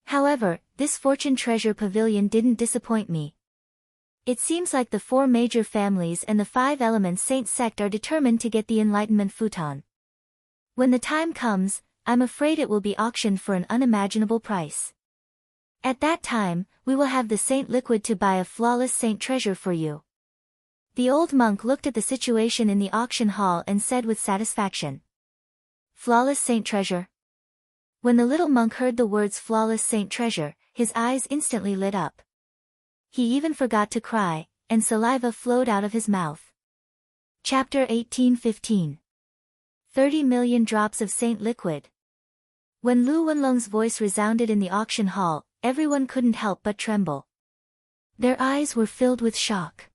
However, this fortune treasure pavilion didn't disappoint me. It seems like the 4 major families and the 5 elements saint sect are determined to get the Enlightenment futon. When the time comes, I'm afraid it will be auctioned for an unimaginable price. At that time, we will have the saint liquid to buy a flawless saint treasure for you. The old monk looked at the situation in the auction hall and said with satisfaction. Flawless saint treasure. When the little monk heard the words flawless saint treasure, his eyes instantly lit up. He even forgot to cry, and saliva flowed out of his mouth. Chapter 18:15. 30 million drops of saint liquid. When Lu Wenlong's voice resounded in the auction hall, everyone couldn't help but tremble. Their eyes were filled with shock.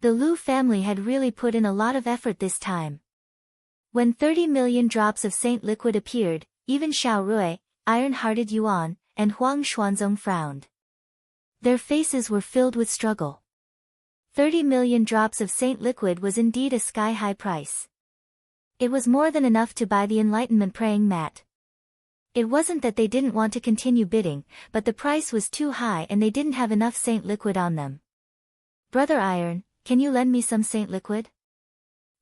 The Lu family had really put in a lot of effort this time. When 30 million drops of saint liquid appeared, even Xiao Rui, iron-hearted Yuan, and Huang Xuanzong frowned. Their faces were filled with struggle. 30 million drops of saint liquid was indeed a sky-high price. It was more than enough to buy the Enlightenment praying mat. It wasn't that they didn't want to continue bidding, but the price was too high and they didn't have enough saint liquid on them. Brother Iron, can you lend me some saint liquid?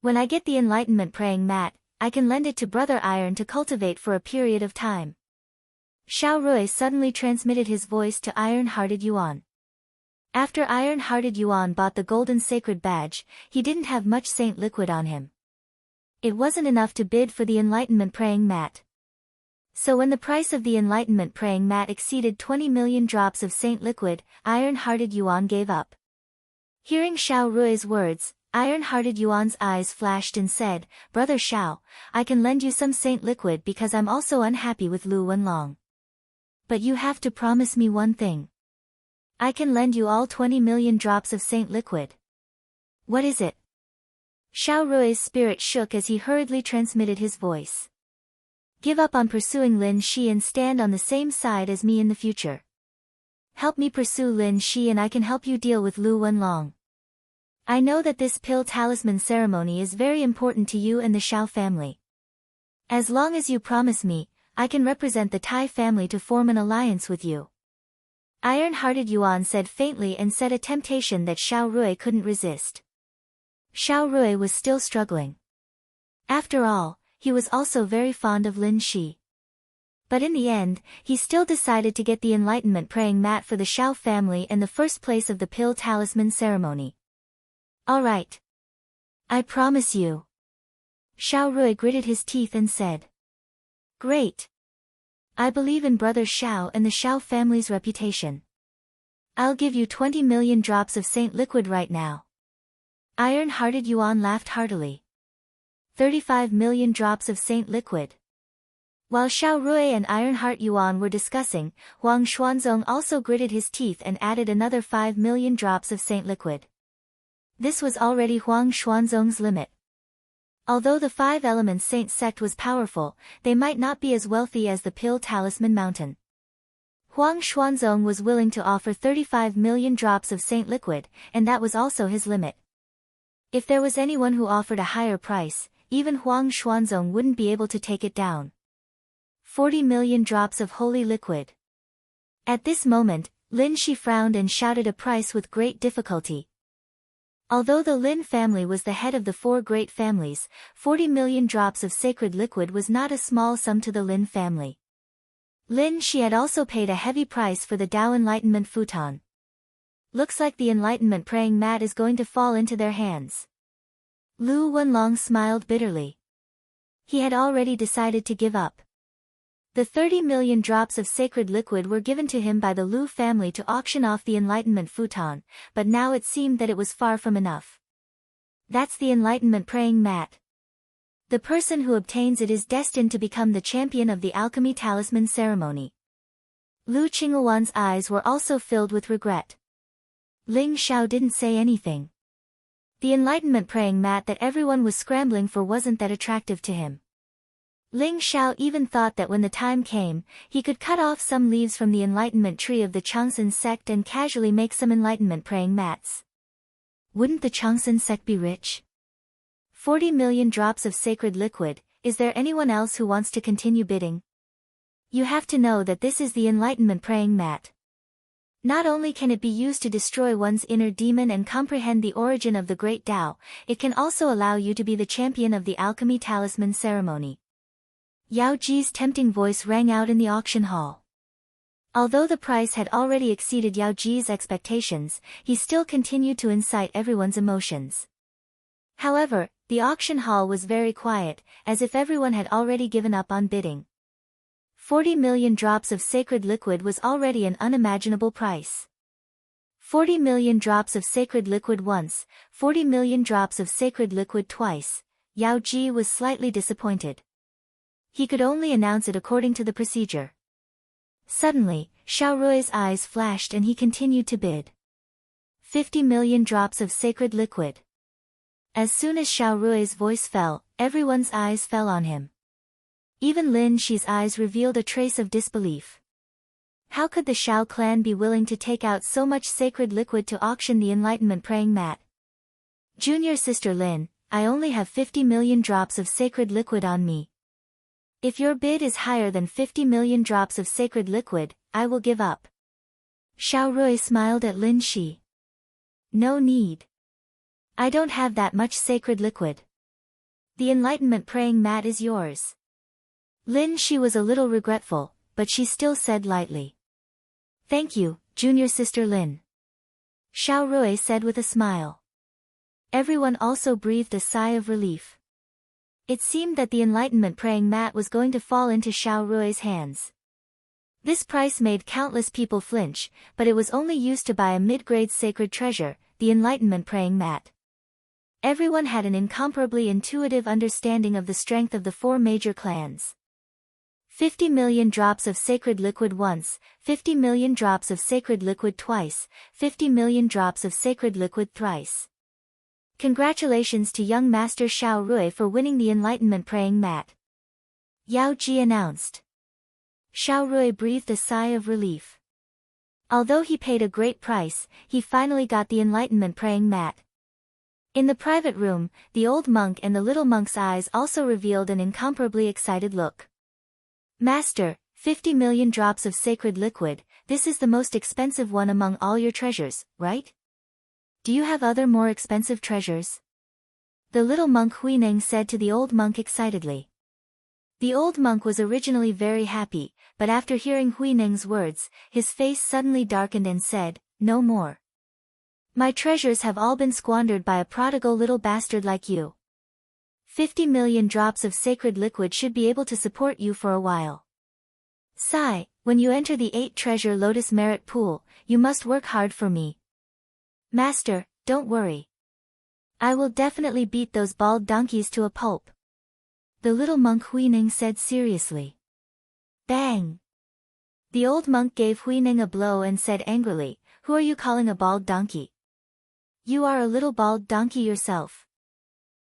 When I get the Enlightenment praying mat, I can lend it to Brother Iron to cultivate for a period of time. Xiao Rui suddenly transmitted his voice to iron-hearted Yuan. After iron-hearted Yuan bought the golden sacred badge, he didn't have much saint liquid on him. It wasn't enough to bid for the Enlightenment praying mat. So when the price of the enlightenment praying mat exceeded 20 million drops of saint liquid, iron-hearted Yuan gave up. Hearing Xiao Rui's words, iron-hearted Yuan's eyes flashed and said, "Brother Xiao, I can lend you some saint liquid because I'm also unhappy with Lu Wenlong. But you have to promise me one thing. I can lend you all 20 million drops of saint liquid." "What is it?" Xiao Rui's spirit shook as he hurriedly transmitted his voice. "Give up on pursuing Lin Shi and stand on the same side as me in the future. Help me pursue Lin Shi and I can help you deal with Lu Wenlong. I know that this pill talisman ceremony is very important to you and the Xiao family. As long as you promise me, I can represent the Tai family to form an alliance with you." Iron-hearted Yuan said faintly and said a temptation that Xiao Rui couldn't resist. Xiao Rui was still struggling. After all, he was also very fond of Lin Shi. But in the end, he still decided to get the enlightenment praying mat for the Xiao family and the first place of the pill talisman ceremony. "All right. I promise you." Xiao Rui gritted his teeth and said. "Great. I believe in Brother Xiao and the Xiao family's reputation. I'll give you 20 million drops of saint liquid right now." Iron-hearted Yuan laughed heartily. 35 million drops of saint liquid. While Xiao Rui and Ironheart Yuan were discussing, Huang Xuanzong also gritted his teeth and added another 5 million drops of saint liquid. This was already Huang Xuanzong's limit. Although the Five Elements Saint sect was powerful, they might not be as wealthy as the Pill Talisman Mountain. Huang Xuanzong was willing to offer 35 million drops of saint liquid, and that was also his limit. If there was anyone who offered a higher price, even Huang Xuanzong wouldn't be able to take it down. 40 million drops of holy liquid. At this moment, Lin Shi frowned and shouted a price with great difficulty. Although the Lin family was the head of the four great families, 40 million drops of sacred liquid was not a small sum to the Lin family. Lin Shi had also paid a heavy price for the Tao Enlightenment futon. Looks like the enlightenment praying mat is going to fall into their hands. Lu Wenlong smiled bitterly. He had already decided to give up. The 30 million drops of sacred liquid were given to him by the Lu family to auction off the enlightenment futon, but now it seemed that it was far from enough. That's the enlightenment praying mat. The person who obtains it is destined to become the champion of the alchemy talisman ceremony. Lu Qinghuan's eyes were also filled with regret. Ling Xiao didn't say anything. The enlightenment praying mat that everyone was scrambling for wasn't that attractive to him. Ling Xiao even thought that when the time came, he could cut off some leaves from the enlightenment tree of the Changsun sect and casually make some enlightenment praying mats. Wouldn't the Changsun sect be rich? 40 million drops of sacred liquid, is there anyone else who wants to continue bidding? You have to know that this is the enlightenment praying mat. Not only can it be used to destroy one's inner demon and comprehend the origin of the great Tao, it can also allow you to be the champion of the alchemy talisman ceremony. Yao Ji's tempting voice rang out in the auction hall. Although the price had already exceeded Yao Ji's expectations, he still continued to incite everyone's emotions. However, the auction hall was very quiet, as if everyone had already given up on bidding. 40 million drops of sacred liquid was already an unimaginable price. 40 million drops of sacred liquid once, 40 million drops of sacred liquid twice. Yao Ji was slightly disappointed. He could only announce it according to the procedure. Suddenly, Xiao Rui's eyes flashed and he continued to bid. 50 million drops of sacred liquid. As soon as Xiao Rui's voice fell, everyone's eyes fell on him. Even Lin Shi's eyes revealed a trace of disbelief. How could the Xiao clan be willing to take out so much sacred liquid to auction the enlightenment praying mat? Junior sister Lin, I only have 50 million drops of sacred liquid on me. If your bid is higher than 50 million drops of sacred liquid, I will give up. Xiao Rui smiled at Lin Shi. No need. I don't have that much sacred liquid. The enlightenment praying mat is yours. Lin Shi was a little regretful, but she still said lightly. Thank you, junior sister Lin. Xiao Rui said with a smile. Everyone also breathed a sigh of relief. It seemed that the enlightenment praying mat was going to fall into Xiao Rui's hands. This price made countless people flinch, but it was only used to buy a mid-grade sacred treasure, the enlightenment praying mat. Everyone had an incomparably intuitive understanding of the strength of the four major clans. 50 million drops of sacred liquid once, 50 million drops of sacred liquid twice, 50 million drops of sacred liquid thrice. Congratulations to young Master Xiao Rui for winning the enlightenment praying mat, Yao Ji announced. Xiao Rui breathed a sigh of relief. Although he paid a great price, he finally got the enlightenment praying mat. In the private room, the old monk and the little monk's eyes also revealed an incomparably excited look. Master, 50 million drops of sacred liquid, this is the most expensive one among all your treasures, right? Do you have other more expensive treasures? The little monk Huineng said to the old monk excitedly. The old monk was originally very happy, but after hearing Huineng's words, his face suddenly darkened and said, "No more. My treasures have all been squandered by a prodigal little bastard like you. 50 million drops of sacred liquid should be able to support you for a while. Sai, when you enter the 8-treasure lotus merit pool, you must work hard for me. Master, don't worry. I will definitely beat those bald donkeys to a pulp," the little monk Huineng said seriously. Bang! The old monk gave Huineng a blow and said angrily, "Who are you calling a bald donkey? You are a little bald donkey yourself.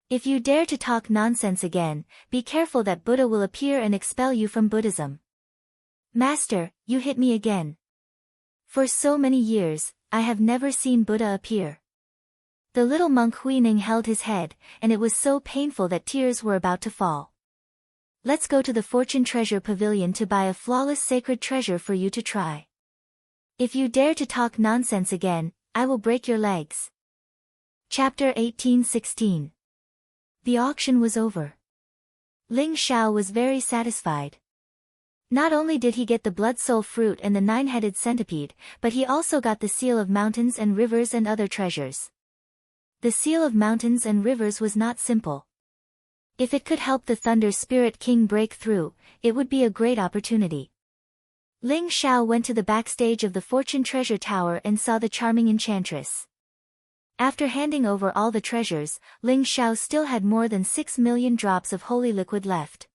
If you dare to talk nonsense again, be careful that Buddha will appear and expel you from Buddhism." Master, you hit me again. For so many years, I have never seen Buddha appear. The little monk Huineng held his head, and it was so painful that tears were about to fall. Let's go to the Fortune Treasure Pavilion to buy a flawless sacred treasure for you to try. If you dare to talk nonsense again, I will break your legs. Chapter 1816. The auction was over. Ling Xiao was very satisfied. Not only did he get the blood soul fruit and the 9-headed centipede, but he also got the seal of mountains and rivers and other treasures. The seal of mountains and rivers was not simple. If it could help the Thunder Spirit King break through, it would be a great opportunity. Ling Xiao went to the backstage of the Fortune Treasure Tower and saw the charming enchantress. After handing over all the treasures, Ling Xiao still had more than 6 million drops of holy liquid left.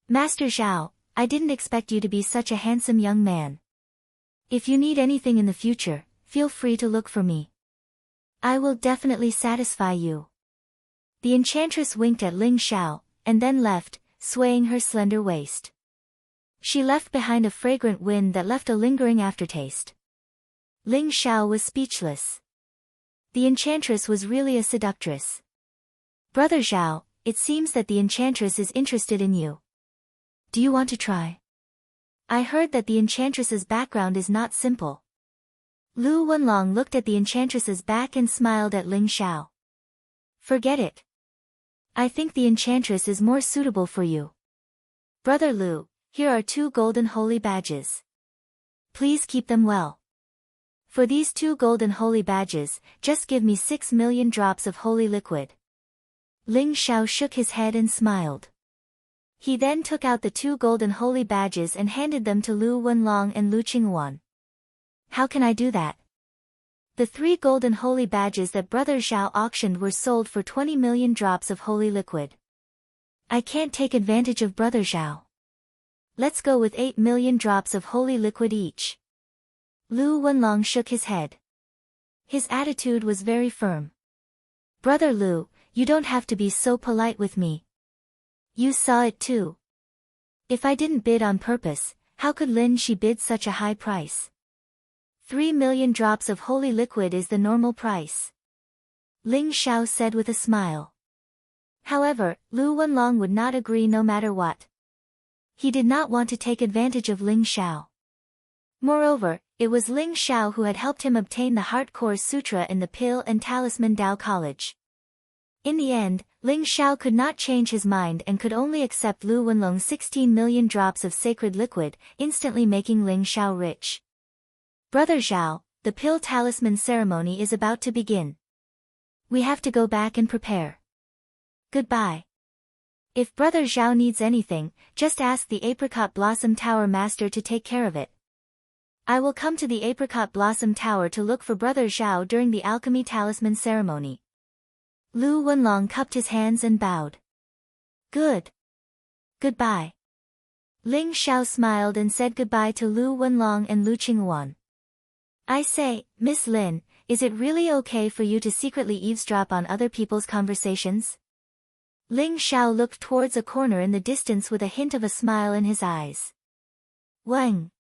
Master Zhao, I didn't expect you to be such a handsome young man. If you need anything in the future, feel free to look for me. I will definitely satisfy you. The enchantress winked at Ling Xiao, and then left, swaying her slender waist. She left behind a fragrant wind that left a lingering aftertaste. Ling Xiao was speechless. The enchantress was really a seductress. Brother Zhao, it seems that the enchantress is interested in you. Do you want to try? I heard that the enchantress's background is not simple. Lu Wenlong looked at the enchantress's back and smiled at Ling Xiao. Forget it. I think the enchantress is more suitable for you. Brother Lu, here are 2 golden holy badges. Please keep them well. For these 2 golden holy badges, just give me 6 million drops of holy liquid. Ling Xiao shook his head and smiled. He then took out the 2 golden holy badges and handed them to Lu Wenlong and Lu Qingwan. How can I do that? The 3 golden holy badges that Brother Zhao auctioned were sold for 20 million drops of holy liquid. I can't take advantage of Brother Zhao. Let's go with 8 million drops of holy liquid each. Lu Wenlong shook his head. His attitude was very firm. Brother Lu, you don't have to be so polite with me. You saw it too. If I didn't bid on purpose, how could Lin Shi bid such a high price? 3 million drops of holy liquid is the normal price. Ling Xiao said with a smile. However, Lu Wenlong would not agree no matter what. He did not want to take advantage of Ling Xiao. Moreover, it was Ling Xiao who had helped him obtain the Heart Core Sutra in the Pill and Talisman Dao College. In the end, Ling Xiao could not change his mind and could only accept Lu Wenlong's 16 million drops of sacred liquid, instantly making Ling Xiao rich. Brother Zhao, the Pill Talisman ceremony is about to begin. We have to go back and prepare. Goodbye. If Brother Zhao needs anything, just ask the Apricot Blossom Tower Master to take care of it. I will come to the Apricot Blossom Tower to look for Brother Zhao during the Alchemy Talisman ceremony. Lu Wenlong cupped his hands and bowed. Good. Goodbye. Ling Xiao smiled and said goodbye to Lu Wenlong and Lu Qinghuan. I say, Miss Lin, is it really okay for you to secretly eavesdrop on other people's conversations? Ling Xiao looked towards a corner in the distance with a hint of a smile in his eyes. Wang.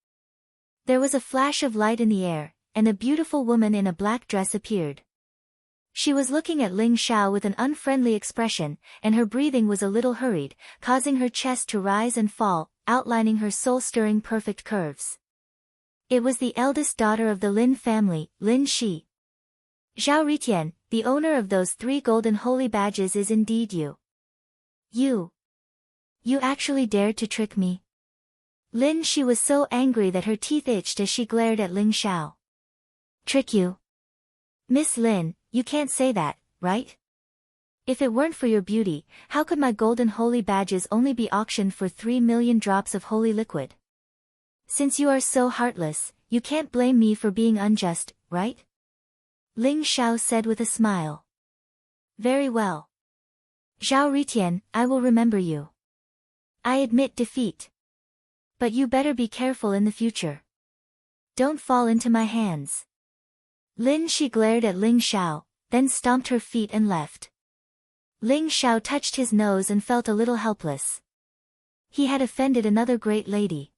There was a flash of light in the air, and a beautiful woman in a black dress appeared. She was looking at Ling Xiao with an unfriendly expression, and her breathing was a little hurried, causing her chest to rise and fall, outlining her soul-stirring perfect curves. It was the eldest daughter of the Lin family, Lin Shi. Zhao Ritian, the owner of those 3 golden holy badges, is indeed you. You actually dared to trick me? Lin Shi was so angry that her teeth itched as she glared at Ling Xiao. Trick you? Miss Lin, you can't say that, right? If it weren't for your beauty, how could my golden holy badges only be auctioned for 3 million drops of holy liquid? Since you are so heartless, you can't blame me for being unjust, right? Ling Xiao said with a smile. Very well. Zhao Ritian, I will remember you. I admit defeat. But you better be careful in the future. Don't fall into my hands. Lin Shi glared at Ling Xiao, then stomped her feet and left. Ling Xiao touched his nose and felt a little helpless. He had offended another great lady.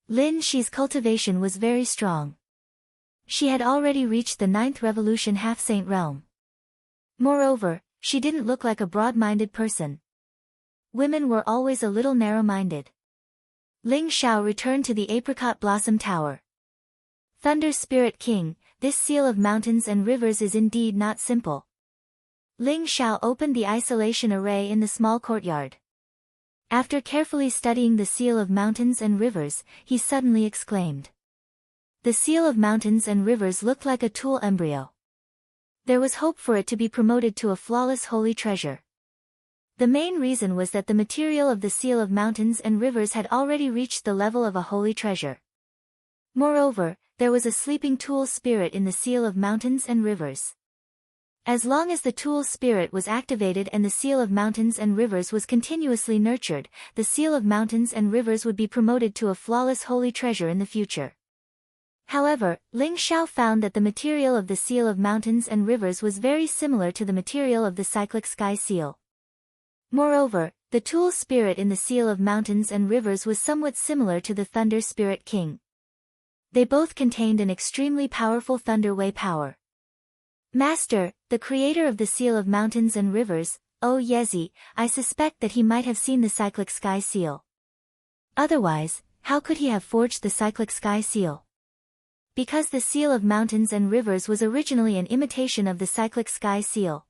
Lin Shi's cultivation was very strong. She had already reached the 9th revolution half-saint realm. Moreover, she didn't look like a broad-minded person. Women were always a little narrow-minded. Ling Xiao returned to the Apricot Blossom Tower. Thunder Spirit King, this seal of mountains and rivers is indeed not simple. Ling Xiao opened the isolation array in the small courtyard. After carefully studying the seal of mountains and rivers, he suddenly exclaimed. The seal of mountains and rivers looked like a tool embryo. There was hope for it to be promoted to a flawless holy treasure. The main reason was that the material of the seal of mountains and rivers had already reached the level of a holy treasure. Moreover, there was a sleeping tool spirit in the seal of mountains and rivers. As long as the tool spirit was activated and the seal of mountains and rivers was continuously nurtured, the seal of mountains and rivers would be promoted to a flawless holy treasure in the future. However, Ling Xiao found that the material of the seal of mountains and rivers was very similar to the material of the cyclic sky seal. Moreover, the tool spirit in the seal of mountains and rivers was somewhat similar to the Thunder Spirit King. They both contained an extremely powerful thunder way power. Master, the creator of the seal of mountains and rivers, O Yezi, I suspect that he might have seen the cyclic sky seal. Otherwise, how could he have forged the cyclic sky seal? Because the seal of mountains and rivers was originally an imitation of the cyclic sky seal.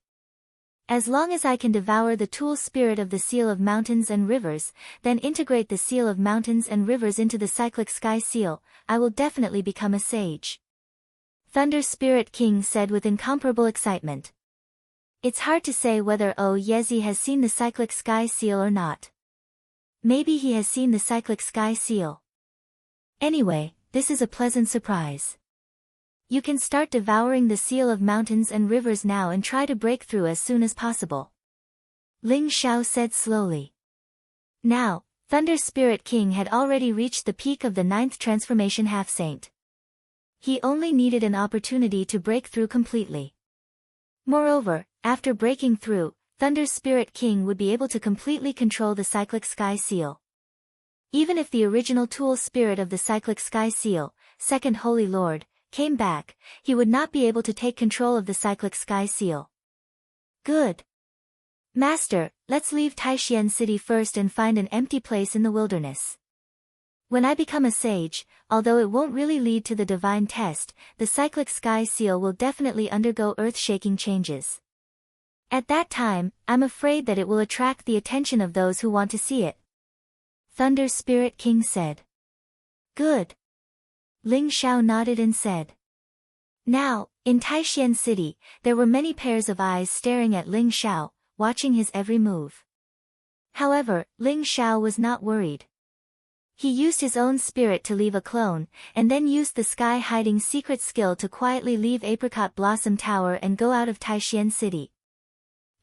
As long as I can devour the tool spirit of the seal of mountains and rivers, then integrate the seal of mountains and rivers into the cyclic sky seal, I will definitely become a sage. Thunder Spirit King said with incomparable excitement. It's hard to say whether O Yezi has seen the cyclic sky seal or not. Maybe he has seen the cyclic sky seal. Anyway, this is a pleasant surprise. You can start devouring the seal of mountains and rivers now and try to break through as soon as possible. Ling Xiao said slowly. Now, Thunder Spirit King had already reached the peak of the 9th transformation half-saint. He only needed an opportunity to break through completely. Moreover, after breaking through, Thunder Spirit King would be able to completely control the cyclic sky seal. Even if the original tool spirit of the cyclic sky seal, Second Holy Lord, came back, he would not be able to take control of the cyclic sky seal. Good. Master, let's leave Taishian City first and find an empty place in the wilderness. When I become a sage, although it won't really lead to the divine test, the cyclic sky seal will definitely undergo earth-shaking changes. At that time, I'm afraid that it will attract the attention of those who want to see it. Thunder Spirit King said. Good. Ling Xiao nodded and said. Now, in Taishian City, there were many pairs of eyes staring at Ling Xiao, watching his every move. However, Ling Xiao was not worried. He used his own spirit to leave a clone, and then used the sky-hiding secret skill to quietly leave Apricot Blossom Tower and go out of Taishian City.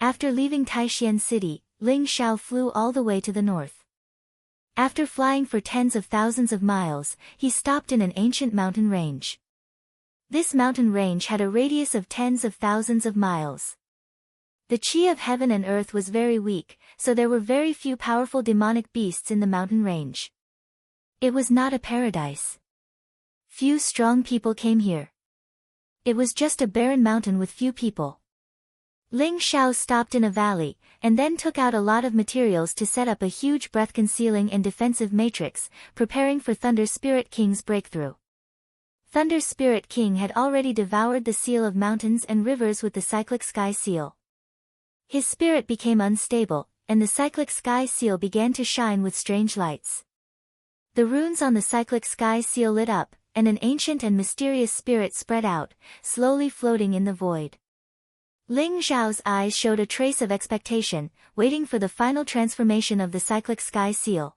After leaving Taishian City, Ling Xiao flew all the way to the north. After flying for tens of thousands of miles, he stopped in an ancient mountain range. This mountain range had a radius of tens of thousands of miles. The chi of heaven and earth was very weak, so there were very few powerful demonic beasts in the mountain range. It was not a paradise. Few strong people came here. It was just a barren mountain with few people. Ling Xiao stopped in a valley, and then took out a lot of materials to set up a huge breath-concealing and defensive matrix, preparing for Thunder Spirit King's breakthrough. Thunder Spirit King had already devoured the seal of mountains and rivers with the cyclic sky seal. His spirit became unstable, and the cyclic sky seal began to shine with strange lights. The runes on the cyclic sky seal lit up, and an ancient and mysterious spirit spread out, slowly floating in the void. Ling Xiao's eyes showed a trace of expectation, waiting for the final transformation of the cyclic sky seal.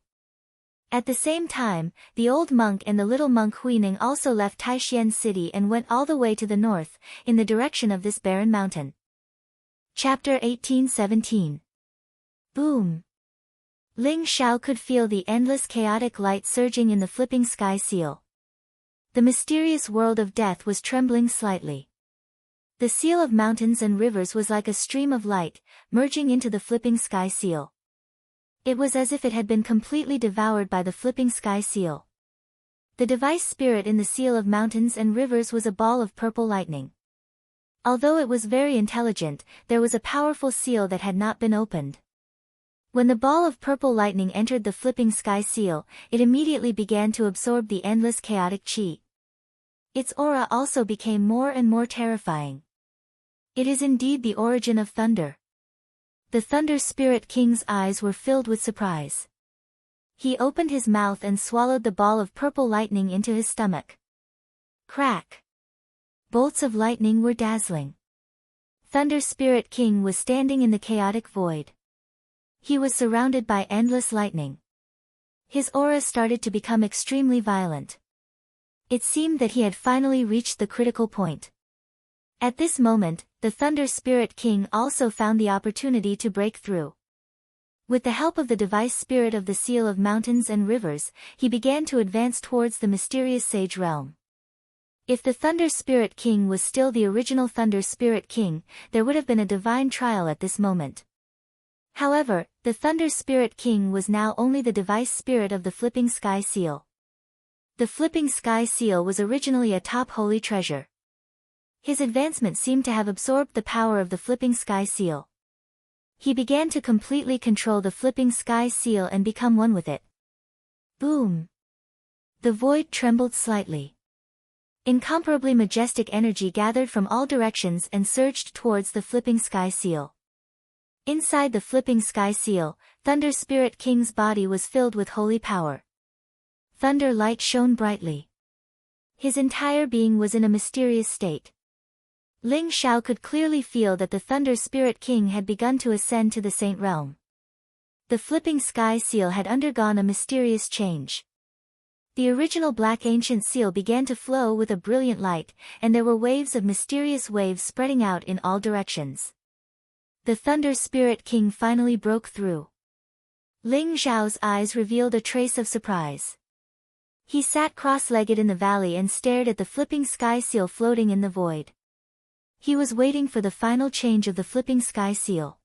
At the same time, the old monk and the little monk Huining also left Taishian City and went all the way to the north, in the direction of this barren mountain. Chapter 18:17. Boom! Ling Xiao could feel the endless chaotic light surging in the flipping sky seal. The mysterious world of death was trembling slightly. The seal of mountains and rivers was like a stream of light, merging into the flipping sky seal. It was as if it had been completely devoured by the flipping sky seal. The device spirit in the seal of mountains and rivers was a ball of purple lightning. Although it was very intelligent, there was a powerful seal that had not been opened. When the ball of purple lightning entered the flipping sky seal, it immediately began to absorb the endless chaotic chi. Its aura also became more and more terrifying. It is indeed the origin of thunder. The Thunder Spirit King's eyes were filled with surprise. He opened his mouth and swallowed the ball of purple lightning into his stomach. Crack! Bolts of lightning were dazzling. Thunder Spirit King was standing in the chaotic void. He was surrounded by endless lightning. His aura started to become extremely violent. It seemed that he had finally reached the critical point. At this moment, the Thunder Spirit King also found the opportunity to break through. With the help of the device spirit of the seal of mountains and rivers, he began to advance towards the mysterious sage realm. If the Thunder Spirit King was still the original Thunder Spirit King, there would have been a divine trial at this moment. However, the Thunder Spirit King was now only the device spirit of the Flipping Sky Seal. The Flipping Sky Seal was originally a top holy treasure. His advancement seemed to have absorbed the power of the Flipping Sky Seal. He began to completely control the Flipping Sky Seal and become one with it. Boom! The void trembled slightly. Incomparably majestic energy gathered from all directions and surged towards the Flipping Sky Seal. Inside the Flipping Sky Seal, Thunder Spirit King's body was filled with holy power. Thunder light shone brightly. His entire being was in a mysterious state. Ling Xiao could clearly feel that the Thunder Spirit King had begun to ascend to the Saint Realm. The Flipping Sky Seal had undergone a mysterious change. The original black ancient seal began to flow with a brilliant light, and there were waves of mysterious waves spreading out in all directions. The Thunder Spirit King finally broke through. Ling Xiao's eyes revealed a trace of surprise. He sat cross-legged in the valley and stared at the Flipping Sky Seal floating in the void. He was waiting for the final change of the Flipping Sky Seal.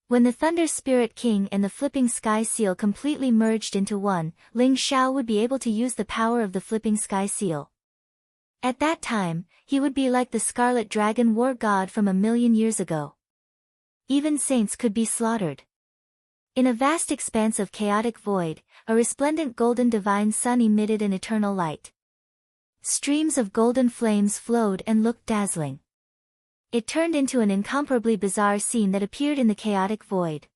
When the Thunder Spirit King and the Flipping Sky Seal completely merged into one, Ling Xiao would be able to use the power of the Flipping Sky Seal. At that time, he would be like the Scarlet Dragon war god from 1,000,000 years ago. Even saints could be slaughtered. In a vast expanse of chaotic void, a resplendent golden divine sun emitted an eternal light. Streams of golden flames flowed and looked dazzling. It turned into an incomparably bizarre scene that appeared in the chaotic void.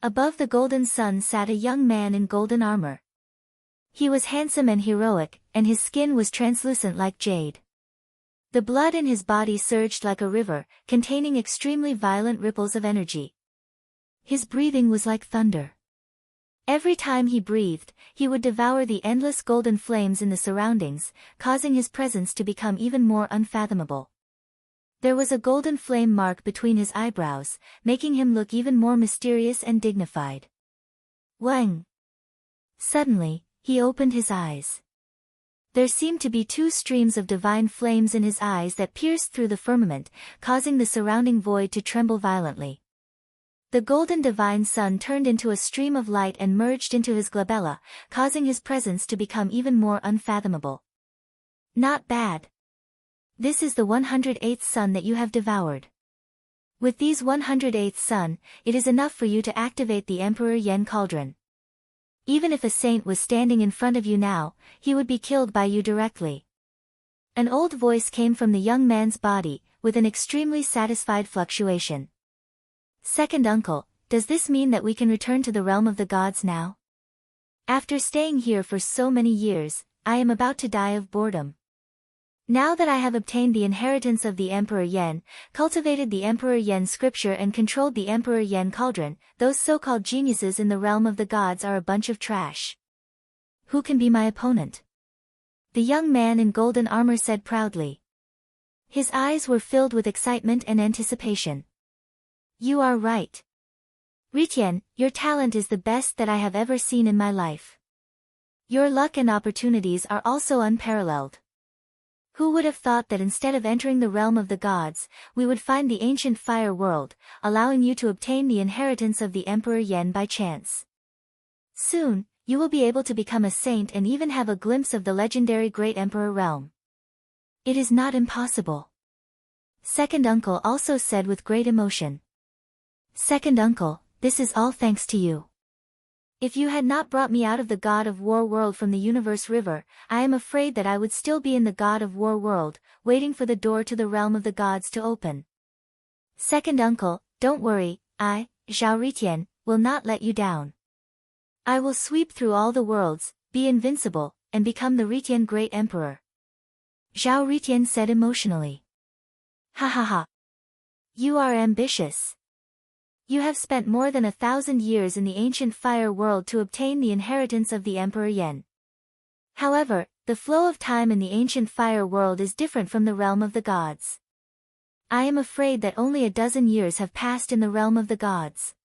Above the golden sun sat a young man in golden armor. He was handsome and heroic, and his skin was translucent like jade. The blood in his body surged like a river, containing extremely violent ripples of energy. His breathing was like thunder. Every time he breathed, he would devour the endless golden flames in the surroundings, causing his presence to become even more unfathomable. There was a golden flame mark between his eyebrows, making him look even more mysterious and dignified. Wang! Suddenly, he opened his eyes. There seemed to be two streams of divine flames in his eyes that pierced through the firmament, causing the surrounding void to tremble violently. The golden divine sun turned into a stream of light and merged into his glabella, causing his presence to become even more unfathomable. Not bad. This is the 108th sun that you have devoured. With these 108th sun, it is enough for you to activate the Emperor Yen Cauldron. Even if a saint was standing in front of you now, he would be killed by you directly. An old voice came from the young man's body, with an extremely satisfied fluctuation. Second uncle, does this mean that we can return to the realm of the gods now? After staying here for so many years, I am about to die of boredom. Now that I have obtained the inheritance of the Emperor Yen, cultivated the Emperor Yen scripture and controlled the Emperor Yen cauldron, those so-called geniuses in the realm of the gods are a bunch of trash. Who can be my opponent? The young man in golden armor said proudly. His eyes were filled with excitement and anticipation. You are right. Ritian, your talent is the best that I have ever seen in my life. Your luck and opportunities are also unparalleled. Who would have thought that instead of entering the realm of the gods, we would find the ancient fire world, allowing you to obtain the inheritance of the Emperor Yen by chance. Soon, you will be able to become a saint and even have a glimpse of the legendary Great Emperor realm. It is not impossible. Second uncle also said with great emotion. Second uncle, this is all thanks to you. If you had not brought me out of the God of War world from the universe river, I am afraid that I would still be in the God of War world, waiting for the door to the realm of the gods to open. Second uncle, don't worry, I, Zhao Ritian, will not let you down. I will sweep through all the worlds, be invincible, and become the Ritian Great Emperor. Zhao Ritian said emotionally. Ha ha ha. You are ambitious. You have spent more than 1,000 years in the ancient fire world to obtain the inheritance of the Emperor Yen. However, the flow of time in the ancient fire world is different from the realm of the gods. I am afraid that only a dozen years have passed in the realm of the gods.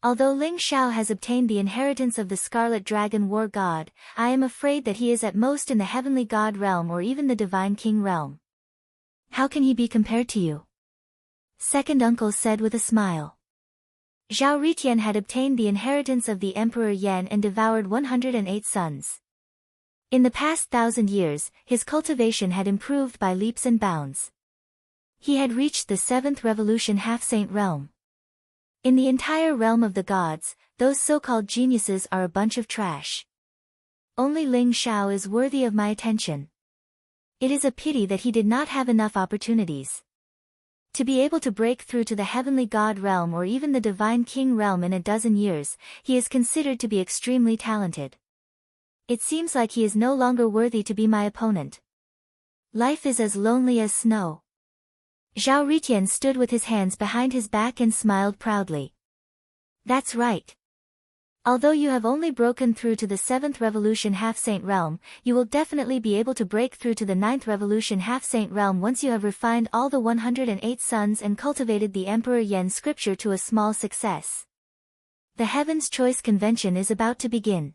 Although Ling Xiao has obtained the inheritance of the Scarlet Dragon War God, I am afraid that he is at most in the Heavenly God realm or even the Divine King realm. How can he be compared to you? Second uncle said with a smile. Zhao Ritian had obtained the inheritance of the Emperor Yen and devoured 108 sons. In the past 1,000 years, his cultivation had improved by leaps and bounds. He had reached the 7th revolution half-saint realm. In the entire realm of the gods, those so-called geniuses are a bunch of trash. Only Ling Xiao is worthy of my attention. It is a pity that he did not have enough opportunities. To be able to break through to the heavenly god realm or even the divine king realm in a dozen years, he is considered to be extremely talented. It seems like he is no longer worthy to be my opponent. Life is as lonely as snow. Zhao Ritian stood with his hands behind his back and smiled proudly. That's right. Although you have only broken through to the 7th revolution half-saint realm, you will definitely be able to break through to the 9th revolution half-saint realm once you have refined all the 108 sons and cultivated the Emperor Yen scripture to a small success. The Heaven's Choice Convention is about to begin.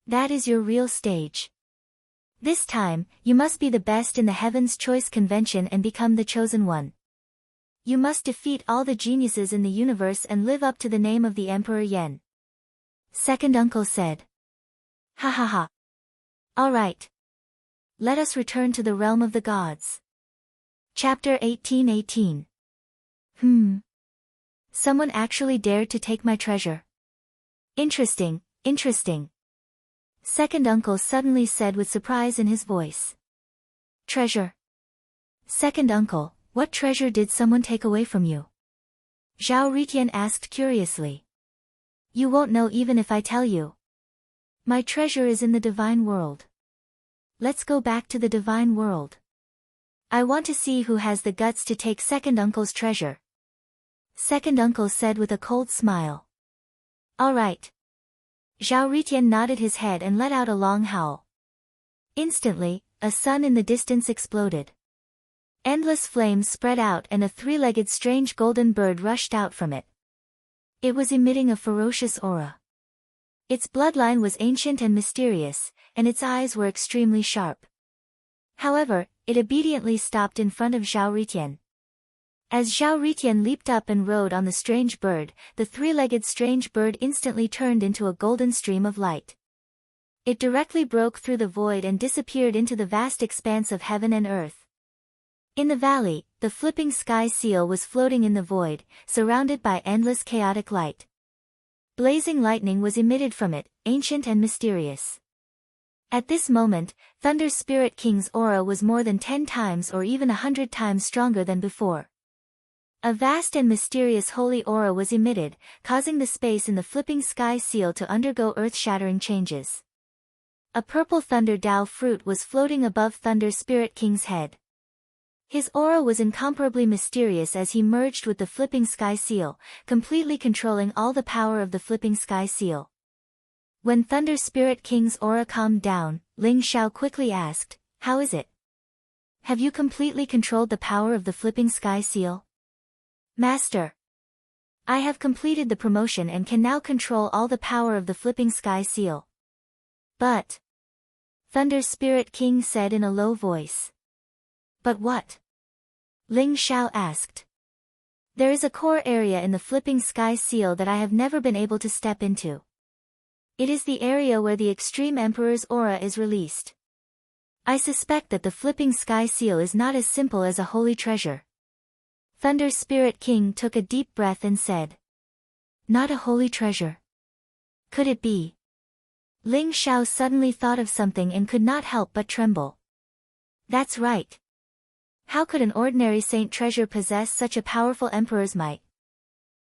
That is your real stage. This time, you must be the best in the Heaven's Choice Convention and become the chosen one. You must defeat all the geniuses in the universe and live up to the name of the Emperor Yen. Second uncle said. Ha ha ha. All right. Let us return to the realm of the gods. Chapter 18:18. Someone actually dared to take my treasure. Interesting, interesting. Second uncle suddenly said with surprise in his voice. Treasure? Second uncle, what treasure did someone take away from you? Zhao Ritian asked curiously. You won't know even if I tell you. My treasure is in the divine world. Let's go back to the divine world. I want to see who has the guts to take second uncle's treasure. second uncle said with a cold smile. All right. Zhao Ritian nodded his head and let out a long howl. Instantly, a sun in the distance exploded. Endless flames spread out and a three-legged strange golden bird rushed out from it. It was emitting a ferocious aura. Its bloodline was ancient and mysterious, and its eyes were extremely sharp. However, it obediently stopped in front of Zhao Ritian. As Zhao Ritian leaped up and rode on the strange bird, the three-legged strange bird instantly turned into a golden stream of light. It directly broke through the void and disappeared into the vast expanse of heaven and earth. In the valley, the flipping sky seal was floating in the void, surrounded by endless chaotic light. Blazing lightning was emitted from it, ancient and mysterious. At this moment, Thunder Spirit King's aura was more than 10 times or even 100 times stronger than before. A vast and mysterious holy aura was emitted, causing the space in the flipping sky seal to undergo earth-shattering changes. A purple Thunder Dao fruit was floating above Thunder Spirit King's head. His aura was incomparably mysterious as he merged with the flipping sky seal, completely controlling all the power of the flipping sky seal. When Thunder Spirit King's aura calmed down, Ling Xiao quickly asked, "How is it? Have you completely controlled the power of the flipping sky seal?" "Master, I have completed the promotion and can now control all the power of the flipping sky seal." "But," Thunder Spirit King said in a low voice. "But what?" Ling Xiao asked. "There is a core area in the flipping sky seal that I have never been able to step into. It is the area where the Extreme Emperor's aura is released. I suspect that the flipping sky seal is not as simple as a holy treasure." Thunder Spirit King took a deep breath and said, "Not a holy treasure? Could it be?" Ling Xiao suddenly thought of something and could not help but tremble. "That's right. How could an ordinary saint treasure possess such a powerful emperor's might?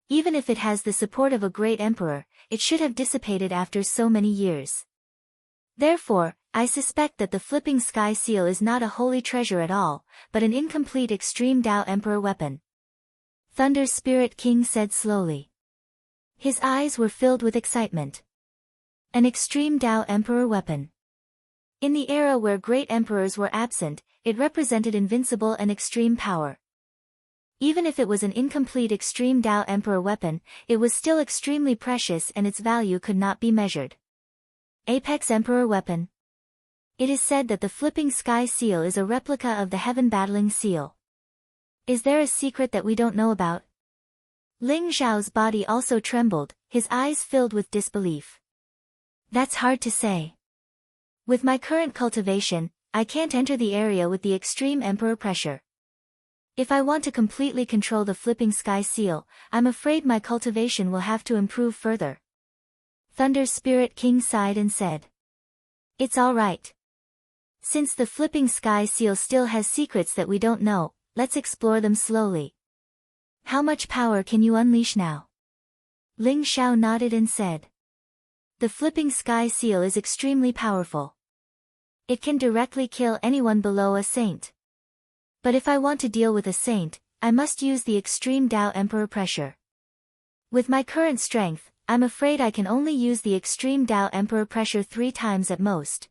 Even if it has the support of a great emperor, it should have dissipated after so many years. Therefore, I suspect that the flipping sky seal is not a holy treasure at all, but an incomplete Extreme Dao Emperor weapon," Thunder Spirit King said slowly. His eyes were filled with excitement. An Extreme Dao Emperor weapon. In the era where great emperors were absent, it represented invincible and extreme power. Even if it was an incomplete Extreme Dao Emperor weapon, it was still extremely precious and its value could not be measured. Apex Emperor weapon. It is said that the flipping sky seal is a replica of the heaven battling seal. Is there a secret that we don't know about? Ling Xiao's body also trembled, his eyes filled with disbelief. That's hard to say. With my current cultivation, I can't enter the area with the Extreme Emperor pressure. If I want to completely control the flipping sky seal, I'm afraid my cultivation will have to improve further. Thunder Spirit King sighed and said, "It's all right. Since the flipping sky seal still has secrets that we don't know, let's explore them slowly. How much power can you unleash now?" Ling Xiao nodded and said, "The flipping sky seal is extremely powerful. It can directly kill anyone below a saint. But if I want to deal with a saint, I must use the Extreme Dao Emperor pressure. With my current strength, I'm afraid I can only use the Extreme Dao Emperor pressure 3 times at most,"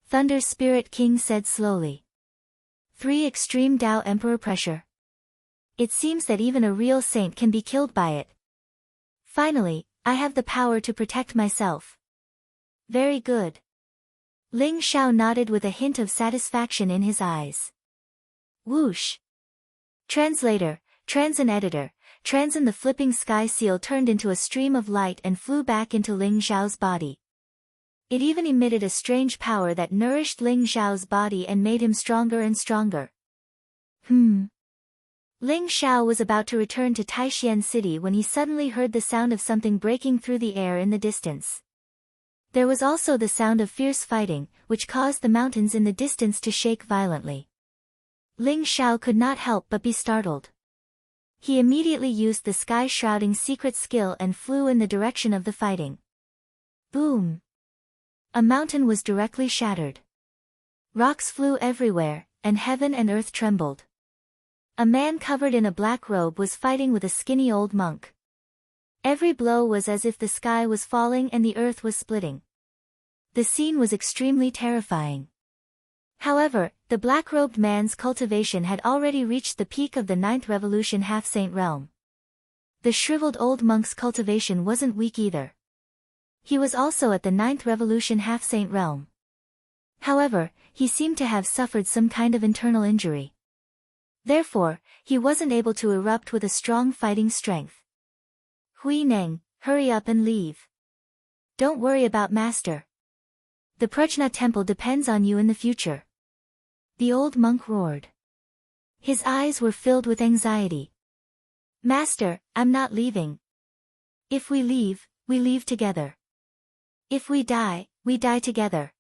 Thunder Spirit King said slowly. 3 Extreme Dao Emperor pressure. It seems that even a real saint can be killed by it. Finally, I have the power to protect myself. Very good. Ling Xiao nodded with a hint of satisfaction in his eyes. Whoosh. Translator, Transin editor, Transin the flipping sky seal turned into a stream of light and flew back into Ling Xiao's body. It even emitted a strange power that nourished Ling Xiao's body and made him stronger and stronger. Ling Xiao was about to return to Taixuan City when he suddenly heard the sound of something breaking through the air in the distance. There was also the sound of fierce fighting, which caused the mountains in the distance to shake violently. Ling Xiao could not help but be startled. He immediately used the sky-shrouding secret skill and flew in the direction of the fighting. Boom! A mountain was directly shattered. Rocks flew everywhere, and heaven and earth trembled. A man covered in a black robe was fighting with a skinny old monk. Every blow was as if the sky was falling and the earth was splitting. The scene was extremely terrifying. However, the black-robed man's cultivation had already reached the peak of the 9th revolution half-saint realm. The shriveled old monk's cultivation wasn't weak either. He was also at the 9th revolution half-saint realm. However, he seemed to have suffered some kind of internal injury. Therefore, he wasn't able to erupt with a strong fighting strength. Hui Neng, hurry up and leave. Don't worry about Master. The Prajna temple depends on you in the future. The old monk roared. His eyes were filled with anxiety. Master, I'm not leaving. If we leave together. If we die together.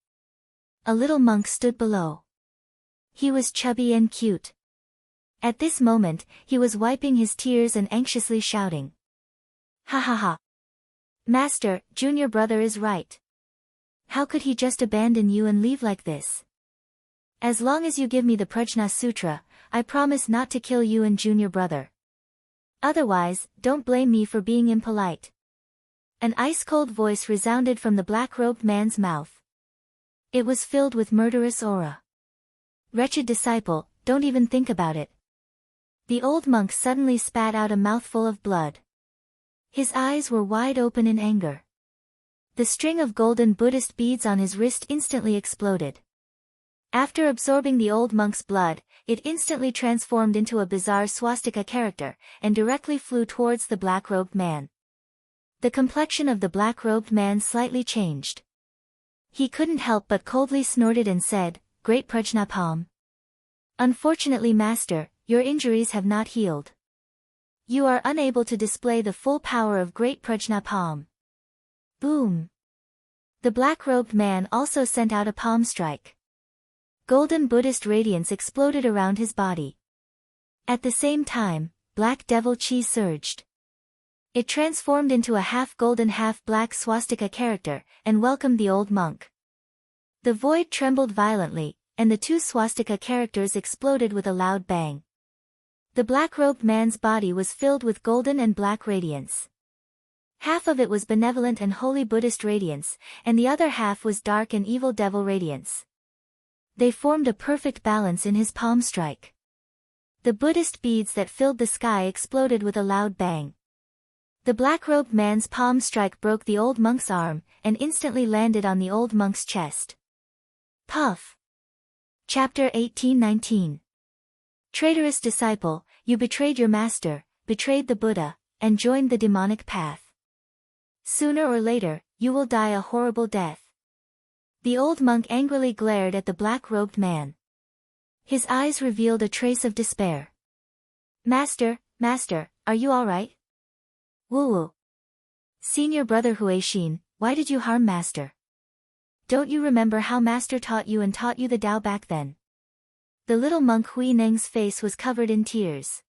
A little monk stood below. He was chubby and cute. At this moment, he was wiping his tears and anxiously shouting. Ha ha ha. Master, junior brother is right. How could he just abandon you and leave like this? As long as you give me the Prajna Sutra, I promise not to kill you and junior brother. Otherwise, don't blame me for being impolite. An ice-cold voice resounded from the black-robed man's mouth. It was filled with murderous aura. Wretched disciple, don't even think about it. The old monk suddenly spat out a mouthful of blood. His eyes were wide open in anger. The string of golden Buddhist beads on his wrist instantly exploded. After absorbing the old monk's blood, it instantly transformed into a bizarre swastika character, and directly flew towards the black-robed man. The complexion of the black-robed man slightly changed. He couldn't help but coldly snorted and said, Great Prajnapam. Unfortunately, Master, your injuries have not healed. You are unable to display the full power of Great Prajnapam. Boom! The black-robed man also sent out a palm strike. Golden Buddhist radiance exploded around his body. At the same time, black devil chi surged. It transformed into a half-golden half-black swastika character, and welcomed the old monk. The void trembled violently, and the two swastika characters exploded with a loud bang. The black-robed man's body was filled with golden and black radiance. Half of it was benevolent and holy Buddhist radiance, and the other half was dark and evil devil radiance. They formed a perfect balance in his palm strike. The Buddhist beads that filled the sky exploded with a loud bang. The black-robed man's palm strike broke the old monk's arm, and instantly landed on the old monk's chest. Puff! Chapter 18-19. Traitorous disciple, you betrayed your master, betrayed the Buddha, and joined the demonic path. Sooner or later, you will die a horrible death. The old monk angrily glared at the black-robed man. His eyes revealed a trace of despair. Master, are you all right? Woo-woo. Senior brother Huixin, why did you harm Master? Don't you remember how Master taught you the Tao back then? The little monk Hui Neng's face was covered in tears.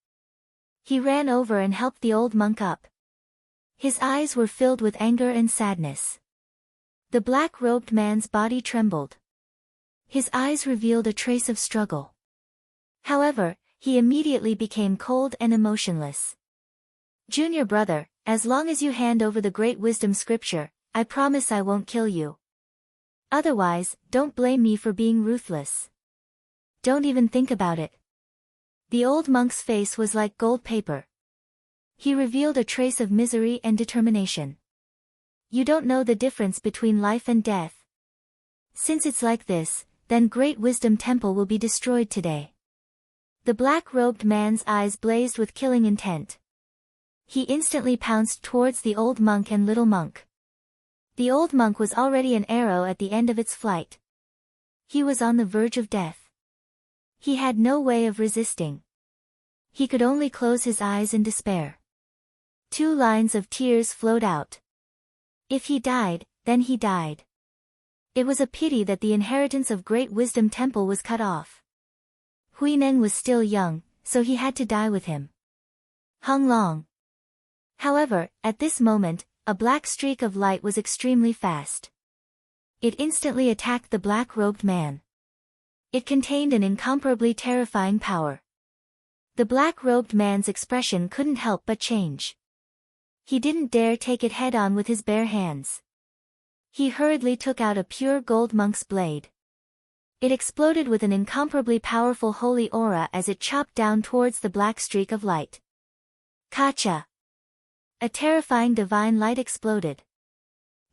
He ran over and helped the old monk up. His eyes were filled with anger and sadness. The black-robed man's body trembled. His eyes revealed a trace of struggle. However, he immediately became cold and emotionless. Junior brother, as long as you hand over the great wisdom scripture, I promise I won't kill you. Otherwise, don't blame me for being ruthless. Don't even think about it. The old monk's face was like gold paper. He revealed a trace of misery and determination. You don't know the difference between life and death. Since it's like this, then Great Wisdom Temple will be destroyed today. The black-robed man's eyes blazed with killing intent. He instantly pounced towards the old monk and little monk. The old monk was already an arrow at the end of its flight. He was on the verge of death. He had no way of resisting. He could only close his eyes in despair. 2 lines of tears flowed out. If he died, then he died. It was a pity that the inheritance of Great Wisdom Temple was cut off. Hui Neng was still young, so he had to die with him. Hung Long. However, at this moment, a black streak of light was extremely fast. It instantly attacked the black-robed man. It contained an incomparably terrifying power. The black-robed man's expression couldn't help but change. He didn't dare take it head-on with his bare hands. He hurriedly took out a pure gold monk's blade. It exploded with an incomparably powerful holy aura as it chopped down towards the black streak of light. Kacha! A terrifying divine light exploded.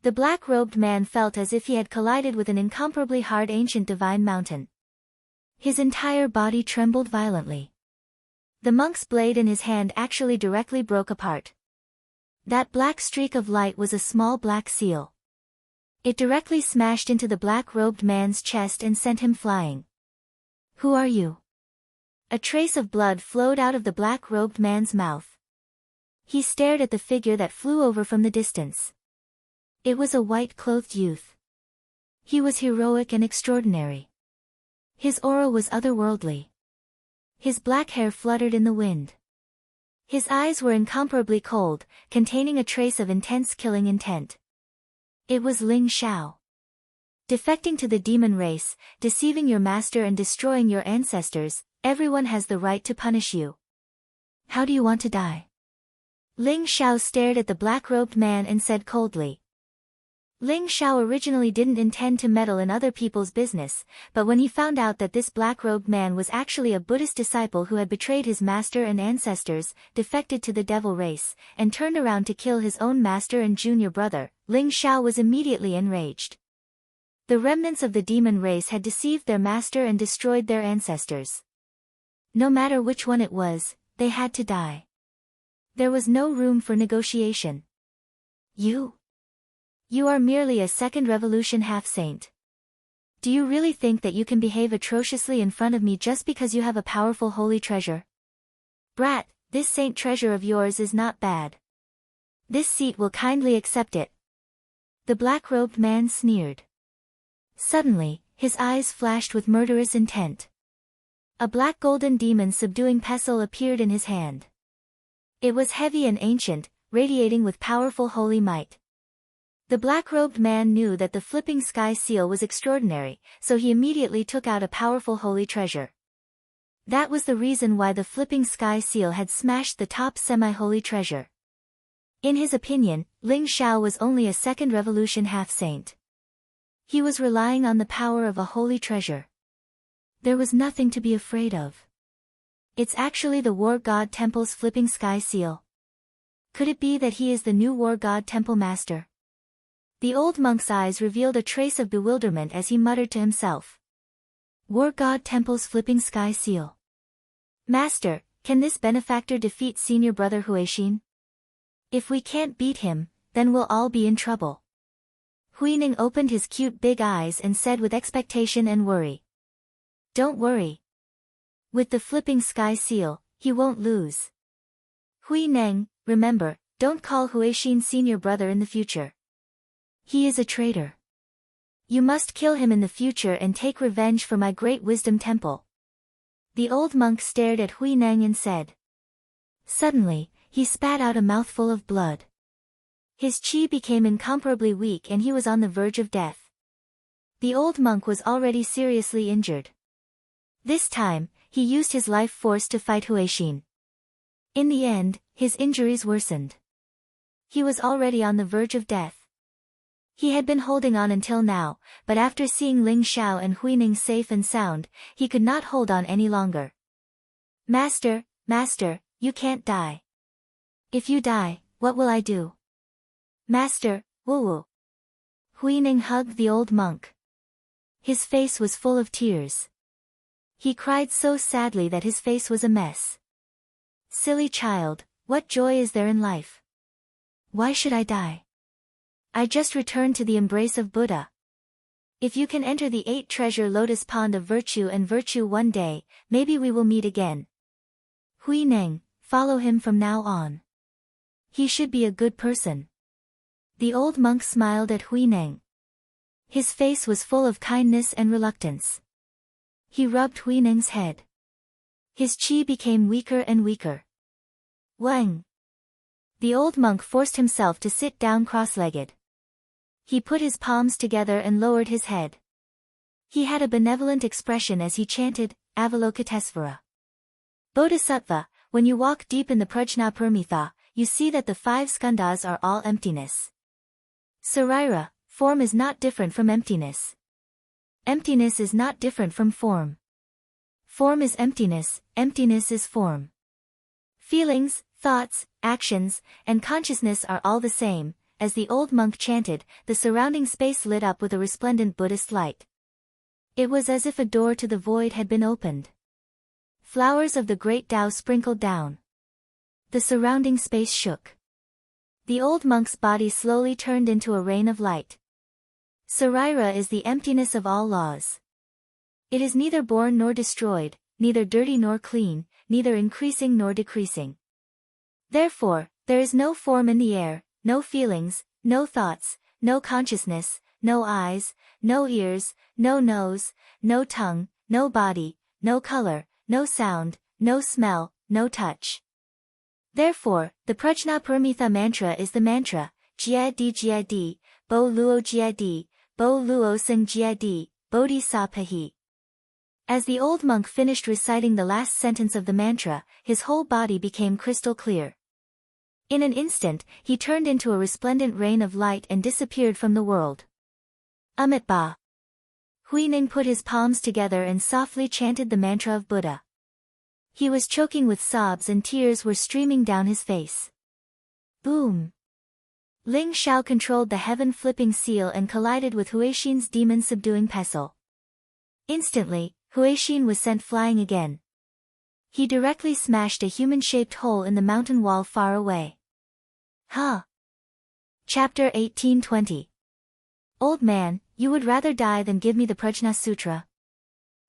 The black-robed man felt as if he had collided with an incomparably hard ancient divine mountain. His entire body trembled violently. The monk's blade in his hand actually directly broke apart. That black streak of light was a small black seal. It directly smashed into the black-robed man's chest and sent him flying. Who are you? A trace of blood flowed out of the black-robed man's mouth. He stared at the figure that flew over from the distance. It was a white-clothed youth. He was heroic and extraordinary. His aura was otherworldly. His black hair fluttered in the wind. His eyes were incomparably cold, containing a trace of intense killing intent. It was Ling Xiao. Defecting to the demon race, deceiving your master and destroying your ancestors, everyone has the right to punish you. How do you want to die? Ling Xiao stared at the black-robed man and said coldly. Ling Xiao originally didn't intend to meddle in other people's business, but when he found out that this black-robed man was actually a Buddhist disciple who had betrayed his master and ancestors, defected to the devil race, and turned around to kill his own master and junior brother, Ling Xiao was immediately enraged. The remnants of the demon race had deceived their master and destroyed their ancestors. No matter which one it was, they had to die. There was no room for negotiation. You are merely a second revolution half-saint. Do you really think that you can behave atrociously in front of me just because you have a powerful holy treasure? Brat, this saint treasure of yours is not bad. This seat will kindly accept it. The black-robed man sneered. Suddenly, his eyes flashed with murderous intent. A black golden demon subduing pestle appeared in his hand. It was heavy and ancient, radiating with powerful holy might. The black-robed man knew that the flipping sky seal was extraordinary, so he immediately took out a powerful holy treasure. That was the reason why the flipping sky seal had smashed the top semi-holy treasure. In his opinion, Ling Xiao was only a second revolution half-saint. He was relying on the power of a holy treasure. There was nothing to be afraid of. It's actually the War God Temple's flipping sky seal. Could it be that he is the new War God Temple master? The old monk's eyes revealed a trace of bewilderment as he muttered to himself. War God Temple's flipping sky seal. Master, can this benefactor defeat senior brother Huixin? If we can't beat him, then we'll all be in trouble. Huining opened his cute big eyes and said with expectation and worry. Don't worry. With the flipping sky seal, he won't lose. Hui Neng, remember, don't call Huixin senior brother in the future. He is a traitor. You must kill him in the future and take revenge for my great wisdom temple. The old monk stared at Hui Neng and said. Suddenly, he spat out a mouthful of blood. His qi became incomparably weak and he was on the verge of death. The old monk was already seriously injured. This time, he used his life force to fight Huixin. In the end, his injuries worsened. He was already on the verge of death. He had been holding on until now, but after seeing Ling Xiao and Huining safe and sound, he could not hold on any longer. Master, you can't die. If you die, what will I do? Master, woo-woo. Huining hugged the old monk. His face was full of tears. He cried so sadly that his face was a mess. Silly child, what joy is there in life? Why should I die? I just returned to the embrace of Buddha. If you can enter the 8-treasure lotus pond of virtue and virtue one day, maybe we will meet again. Hui Neng, follow him from now on. He should be a good person. The old monk smiled at Hui Neng. His face was full of kindness and reluctance. He rubbed Hui Neng's head. His qi became weaker and weaker. Wang. The old monk forced himself to sit down cross-legged. He put his palms together and lowered his head. He had a benevolent expression as he chanted, Avalokitesvara. Bodhisattva, when you walk deep in the Prajnaparamita, you see that the 5 skandhas are all emptiness. Sarira, form is not different from emptiness. Emptiness is not different from form. Form is emptiness, emptiness is form. Feelings, thoughts, actions, and consciousness are all the same. As the old monk chanted, the surrounding space lit up with a resplendent Buddhist light. It was as if a door to the void had been opened. Flowers of the great Tao sprinkled down. The surrounding space shook. The old monk's body slowly turned into a rain of light. Sarira is the emptiness of all laws. It is neither born nor destroyed, neither dirty nor clean, neither increasing nor decreasing. Therefore, there is no form in the air, no feelings, no thoughts, no consciousness, no eyes, no ears, no nose, no tongue, no body, no color, no sound, no smell, no touch. Therefore, the Prajnaparamita mantra is the mantra, Jia Di Jia Di, Bo Luo Jia Di, Bo Luo Sing Jia Di, Bodhi Sa Pahi. As the old monk finished reciting the last sentence of the mantra, his whole body became crystal clear. In an instant, he turned into a resplendent rain of light and disappeared from the world. Amitabha. Huining put his palms together and softly chanted the mantra of Buddha. He was choking with sobs and tears were streaming down his face. Boom! Ling Xiao controlled the heaven-flipping seal and collided with Huixin's demon-subduing pestle. Instantly, Huixin was sent flying again. He directly smashed a human-shaped hole in the mountain wall far away. Huh. Chapter 1820. Old man, you would rather die than give me the Prajna Sutra?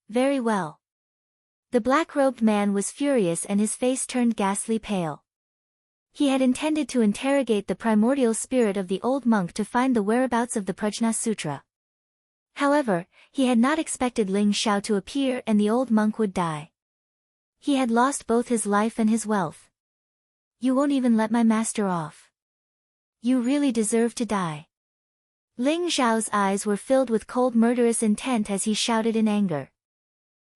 Very well. The black-robed man was furious and his face turned ghastly pale. He had intended to interrogate the primordial spirit of the old monk to find the whereabouts of the Prajna Sutra. However, he had not expected Ling Xiao to appear and the old monk would die. He had lost both his life and his wealth. You won't even let my master off. You really deserve to die. Ling Xiao's eyes were filled with cold murderous intent as he shouted in anger.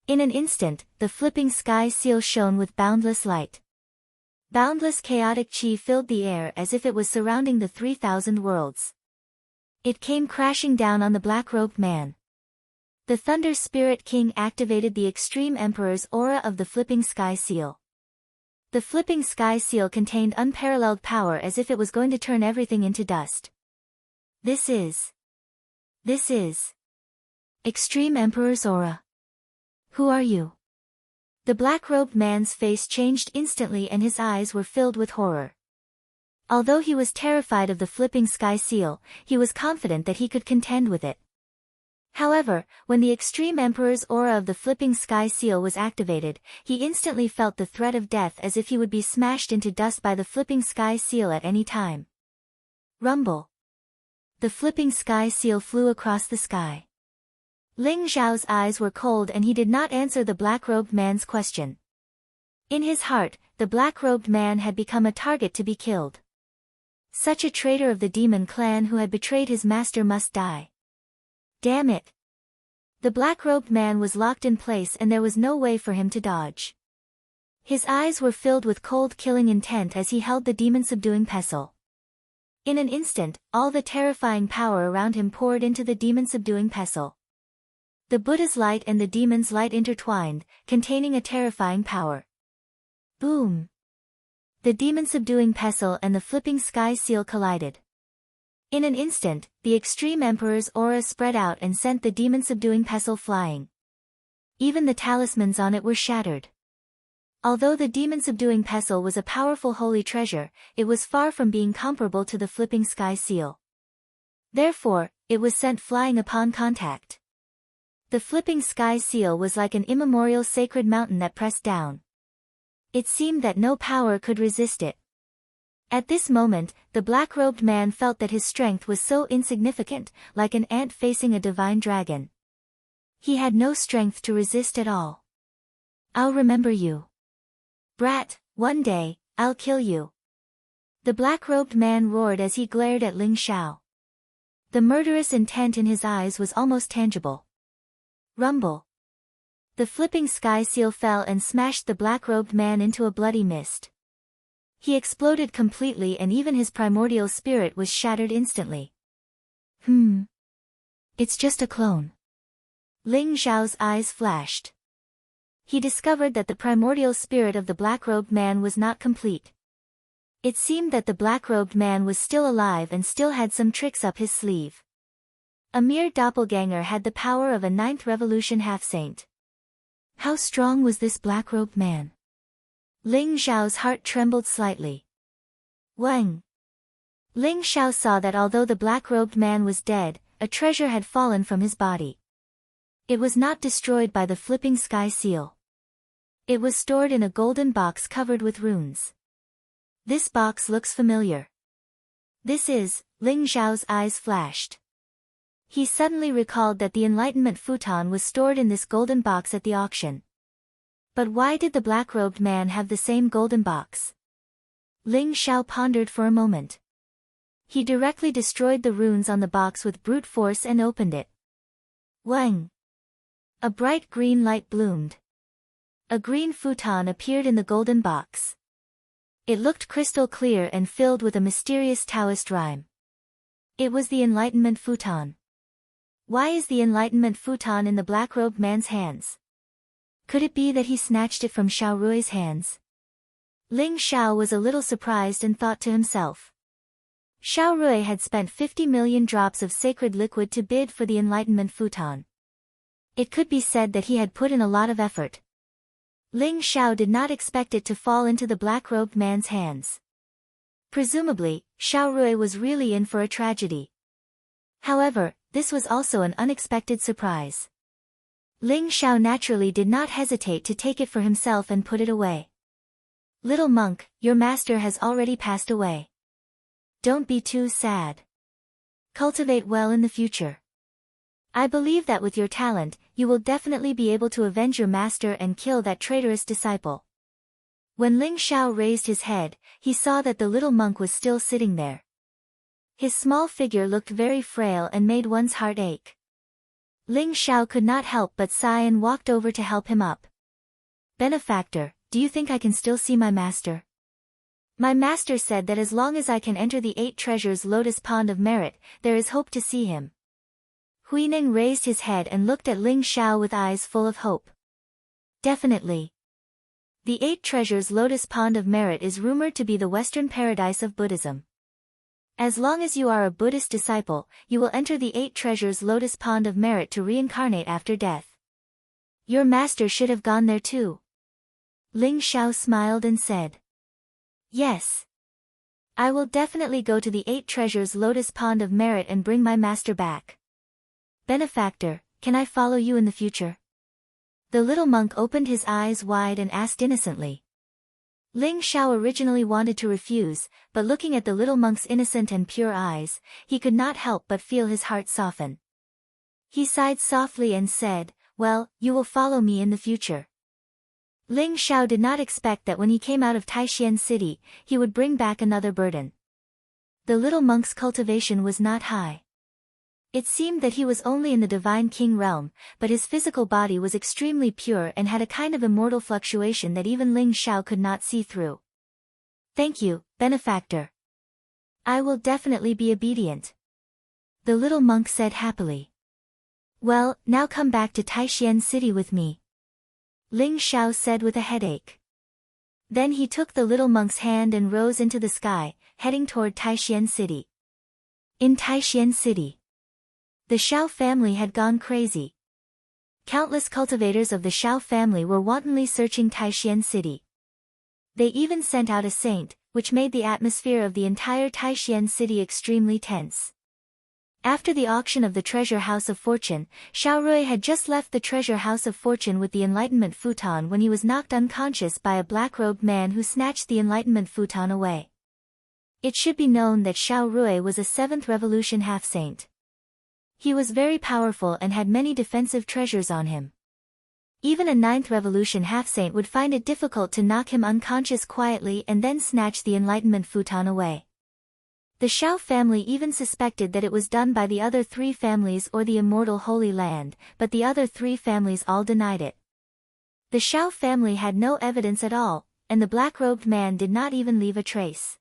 In an instant, the flipping sky seal shone with boundless light. Boundless chaotic chi filled the air as if it was surrounding the 3,000 worlds. It came crashing down on the black-robed man. The Thunder Spirit King activated the Extreme Emperor's aura of the flipping sky seal. The flipping sky seal contained unparalleled power as if it was going to turn everything into dust. This is Extreme Emperor's aura. Who are you? The black-robed man's face changed instantly and his eyes were filled with horror. Although he was terrified of the flipping sky seal, he was confident that he could contend with it. However, when the Extreme Emperor's aura of the flipping sky seal was activated, he instantly felt the threat of death as if he would be smashed into dust by the flipping sky seal at any time. Rumble. The flipping sky seal flew across the sky. Ling Xiao's eyes were cold and he did not answer the black-robed man's question. In his heart, the black-robed man had become a target to be killed. Such a traitor of the demon clan who had betrayed his master must die. Damn it! The black-robed man was locked in place and there was no way for him to dodge. His eyes were filled with cold killing intent as he held the demon-subduing pestle. In an instant, all the terrifying power around him poured into the demon-subduing pestle. The Buddha's light and the demon's light intertwined, containing a terrifying power. Boom! The demon-subduing pestle and the flipping sky seal collided. In an instant, the Extreme Emperor's aura spread out and sent the demon-subduing pestle flying. Even the talismans on it were shattered. Although the demon-subduing pestle was a powerful holy treasure, it was far from being comparable to the flipping sky seal. Therefore, it was sent flying upon contact. The flipping sky seal was like an immemorial sacred mountain that pressed down. It seemed that no power could resist it. At this moment, the black-robed man felt that his strength was so insignificant, like an ant facing a divine dragon. He had no strength to resist at all. I'll remember you. Brat, one day, I'll kill you. The black-robed man roared as he glared at Ling Xiao. The murderous intent in his eyes was almost tangible. Rumble. The flipping sky seal fell and smashed the black-robed man into a bloody mist. He exploded completely and even his primordial spirit was shattered instantly. It's just a clone. Ling Xiao's eyes flashed. He discovered that the primordial spirit of the black-robed man was not complete. It seemed that the black-robed man was still alive and still had some tricks up his sleeve. A mere doppelganger had the power of a 9th revolution half-saint. How strong was this black-robed man? Ling Xiao's heart trembled slightly. Wang! Ling Xiao saw that although the black-robed man was dead, a treasure had fallen from his body. It was not destroyed by the flipping sky seal. It was stored in a golden box covered with runes. This box looks familiar. This is, Ling Xiao's eyes flashed. He suddenly recalled that the Enlightenment futon was stored in this golden box at the auction. But why did the black-robed man have the same golden box? Ling Xiao pondered for a moment. He directly destroyed the runes on the box with brute force and opened it. Wang! A bright green light bloomed. A green futon appeared in the golden box. It looked crystal clear and filled with a mysterious Taoist rhyme. It was the Enlightenment futon. Why is the Enlightenment futon in the black-robed man's hands? Could it be that he snatched it from Xiao Rui's hands? Ling Xiao was a little surprised and thought to himself. Xiao Rui had spent 50 million drops of sacred liquid to bid for the Enlightenment futon. It could be said that he had put in a lot of effort. Ling Xiao did not expect it to fall into the black-robed man's hands. Presumably, Xiao Rui was really in for a tragedy. However, this was also an unexpected surprise. Ling Xiao naturally did not hesitate to take it for himself and put it away. Little monk, your master has already passed away. Don't be too sad. Cultivate well in the future. I believe that with your talent, you will definitely be able to avenge your master and kill that traitorous disciple. When Ling Xiao raised his head, he saw that the little monk was still sitting there. His small figure looked very frail and made one's heart ache. Ling Xiao could not help but sigh and walked over to help him up. Benefactor, do you think I can still see my master? My master said that as long as I can enter the 8 treasures Lotus Pond of Merit, there is hope to see him. Huining raised his head and looked at Ling Xiao with eyes full of hope. Definitely. The 8 treasures Lotus Pond of Merit is rumored to be the Western paradise of Buddhism. As long as you are a Buddhist disciple, you will enter the 8 treasures Lotus Pond of Merit to reincarnate after death. Your master should have gone there too. Ling Xiao smiled and said. Yes. I will definitely go to the 8 treasures Lotus Pond of Merit and bring my master back. Benefactor, can I follow you in the future? The little monk opened his eyes wide and asked innocently. Ling Xiao originally wanted to refuse, but looking at the little monk's innocent and pure eyes, he could not help but feel his heart soften. He sighed softly and said, well, you will follow me in the future. Ling Xiao did not expect that when he came out of Taishan City, he would bring back another burden. The little monk's cultivation was not high. It seemed that he was only in the Divine King realm, but his physical body was extremely pure and had a kind of immortal fluctuation that even Ling Xiao could not see through. Thank you, benefactor. I will definitely be obedient. The little monk said happily. Well, now come back to Taishan City with me. Ling Xiao said with a headache. Then he took the little monk's hand and rose into the sky, heading toward Taishan City. In Taishan City, the Xiao family had gone crazy. Countless cultivators of the Xiao family were wantonly searching Taishan City. They even sent out a saint, which made the atmosphere of the entire Taishan City extremely tense. After the auction of the Treasure House of Fortune, Xiao Rui had just left the Treasure House of Fortune with the Enlightenment futon when he was knocked unconscious by a black-robed man who snatched the Enlightenment futon away. It should be known that Xiao Rui was a 7th Revolution half-saint. He was very powerful and had many defensive treasures on him. Even a 9th Revolution half-saint would find it difficult to knock him unconscious quietly and then snatch the Enlightenment futon away. The Xiao family even suspected that it was done by the other 3 families or the Immortal Holy Land, but the other 3 families all denied it. The Xiao family had no evidence at all, and the black-robed man did not even leave a trace.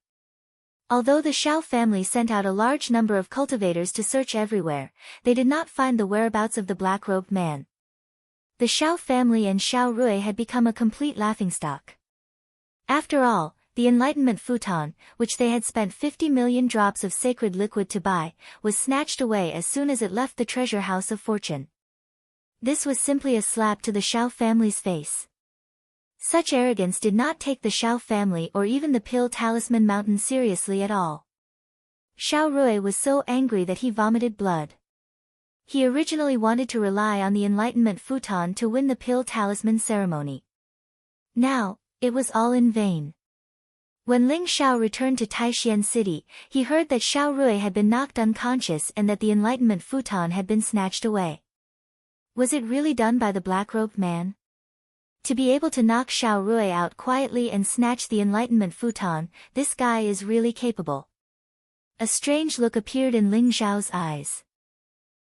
Although the Xiao family sent out a large number of cultivators to search everywhere, they did not find the whereabouts of the black-robed man. The Xiao family and Xiao Rui had become a complete laughingstock. After all, the Enlightenment futon, which they had spent 50 million drops of sacred liquid to buy, was snatched away as soon as it left the treasure house of fortune. This was simply a slap to the Xiao family's face. Such arrogance did not take the Xiao family or even the Pill Talisman Mountain seriously at all. Xiao Rui was so angry that he vomited blood. He originally wanted to rely on the Enlightenment futon to win the Pill Talisman ceremony. Now, it was all in vain. When Ling Xiao returned to Taixuan City, he heard that Xiao Rui had been knocked unconscious and that the Enlightenment futon had been snatched away. Was it really done by the black-robed man? To be able to knock Xiao Rui out quietly and snatch the Enlightenment futon, this guy is really capable. A strange look appeared in Ling Xiao's eyes.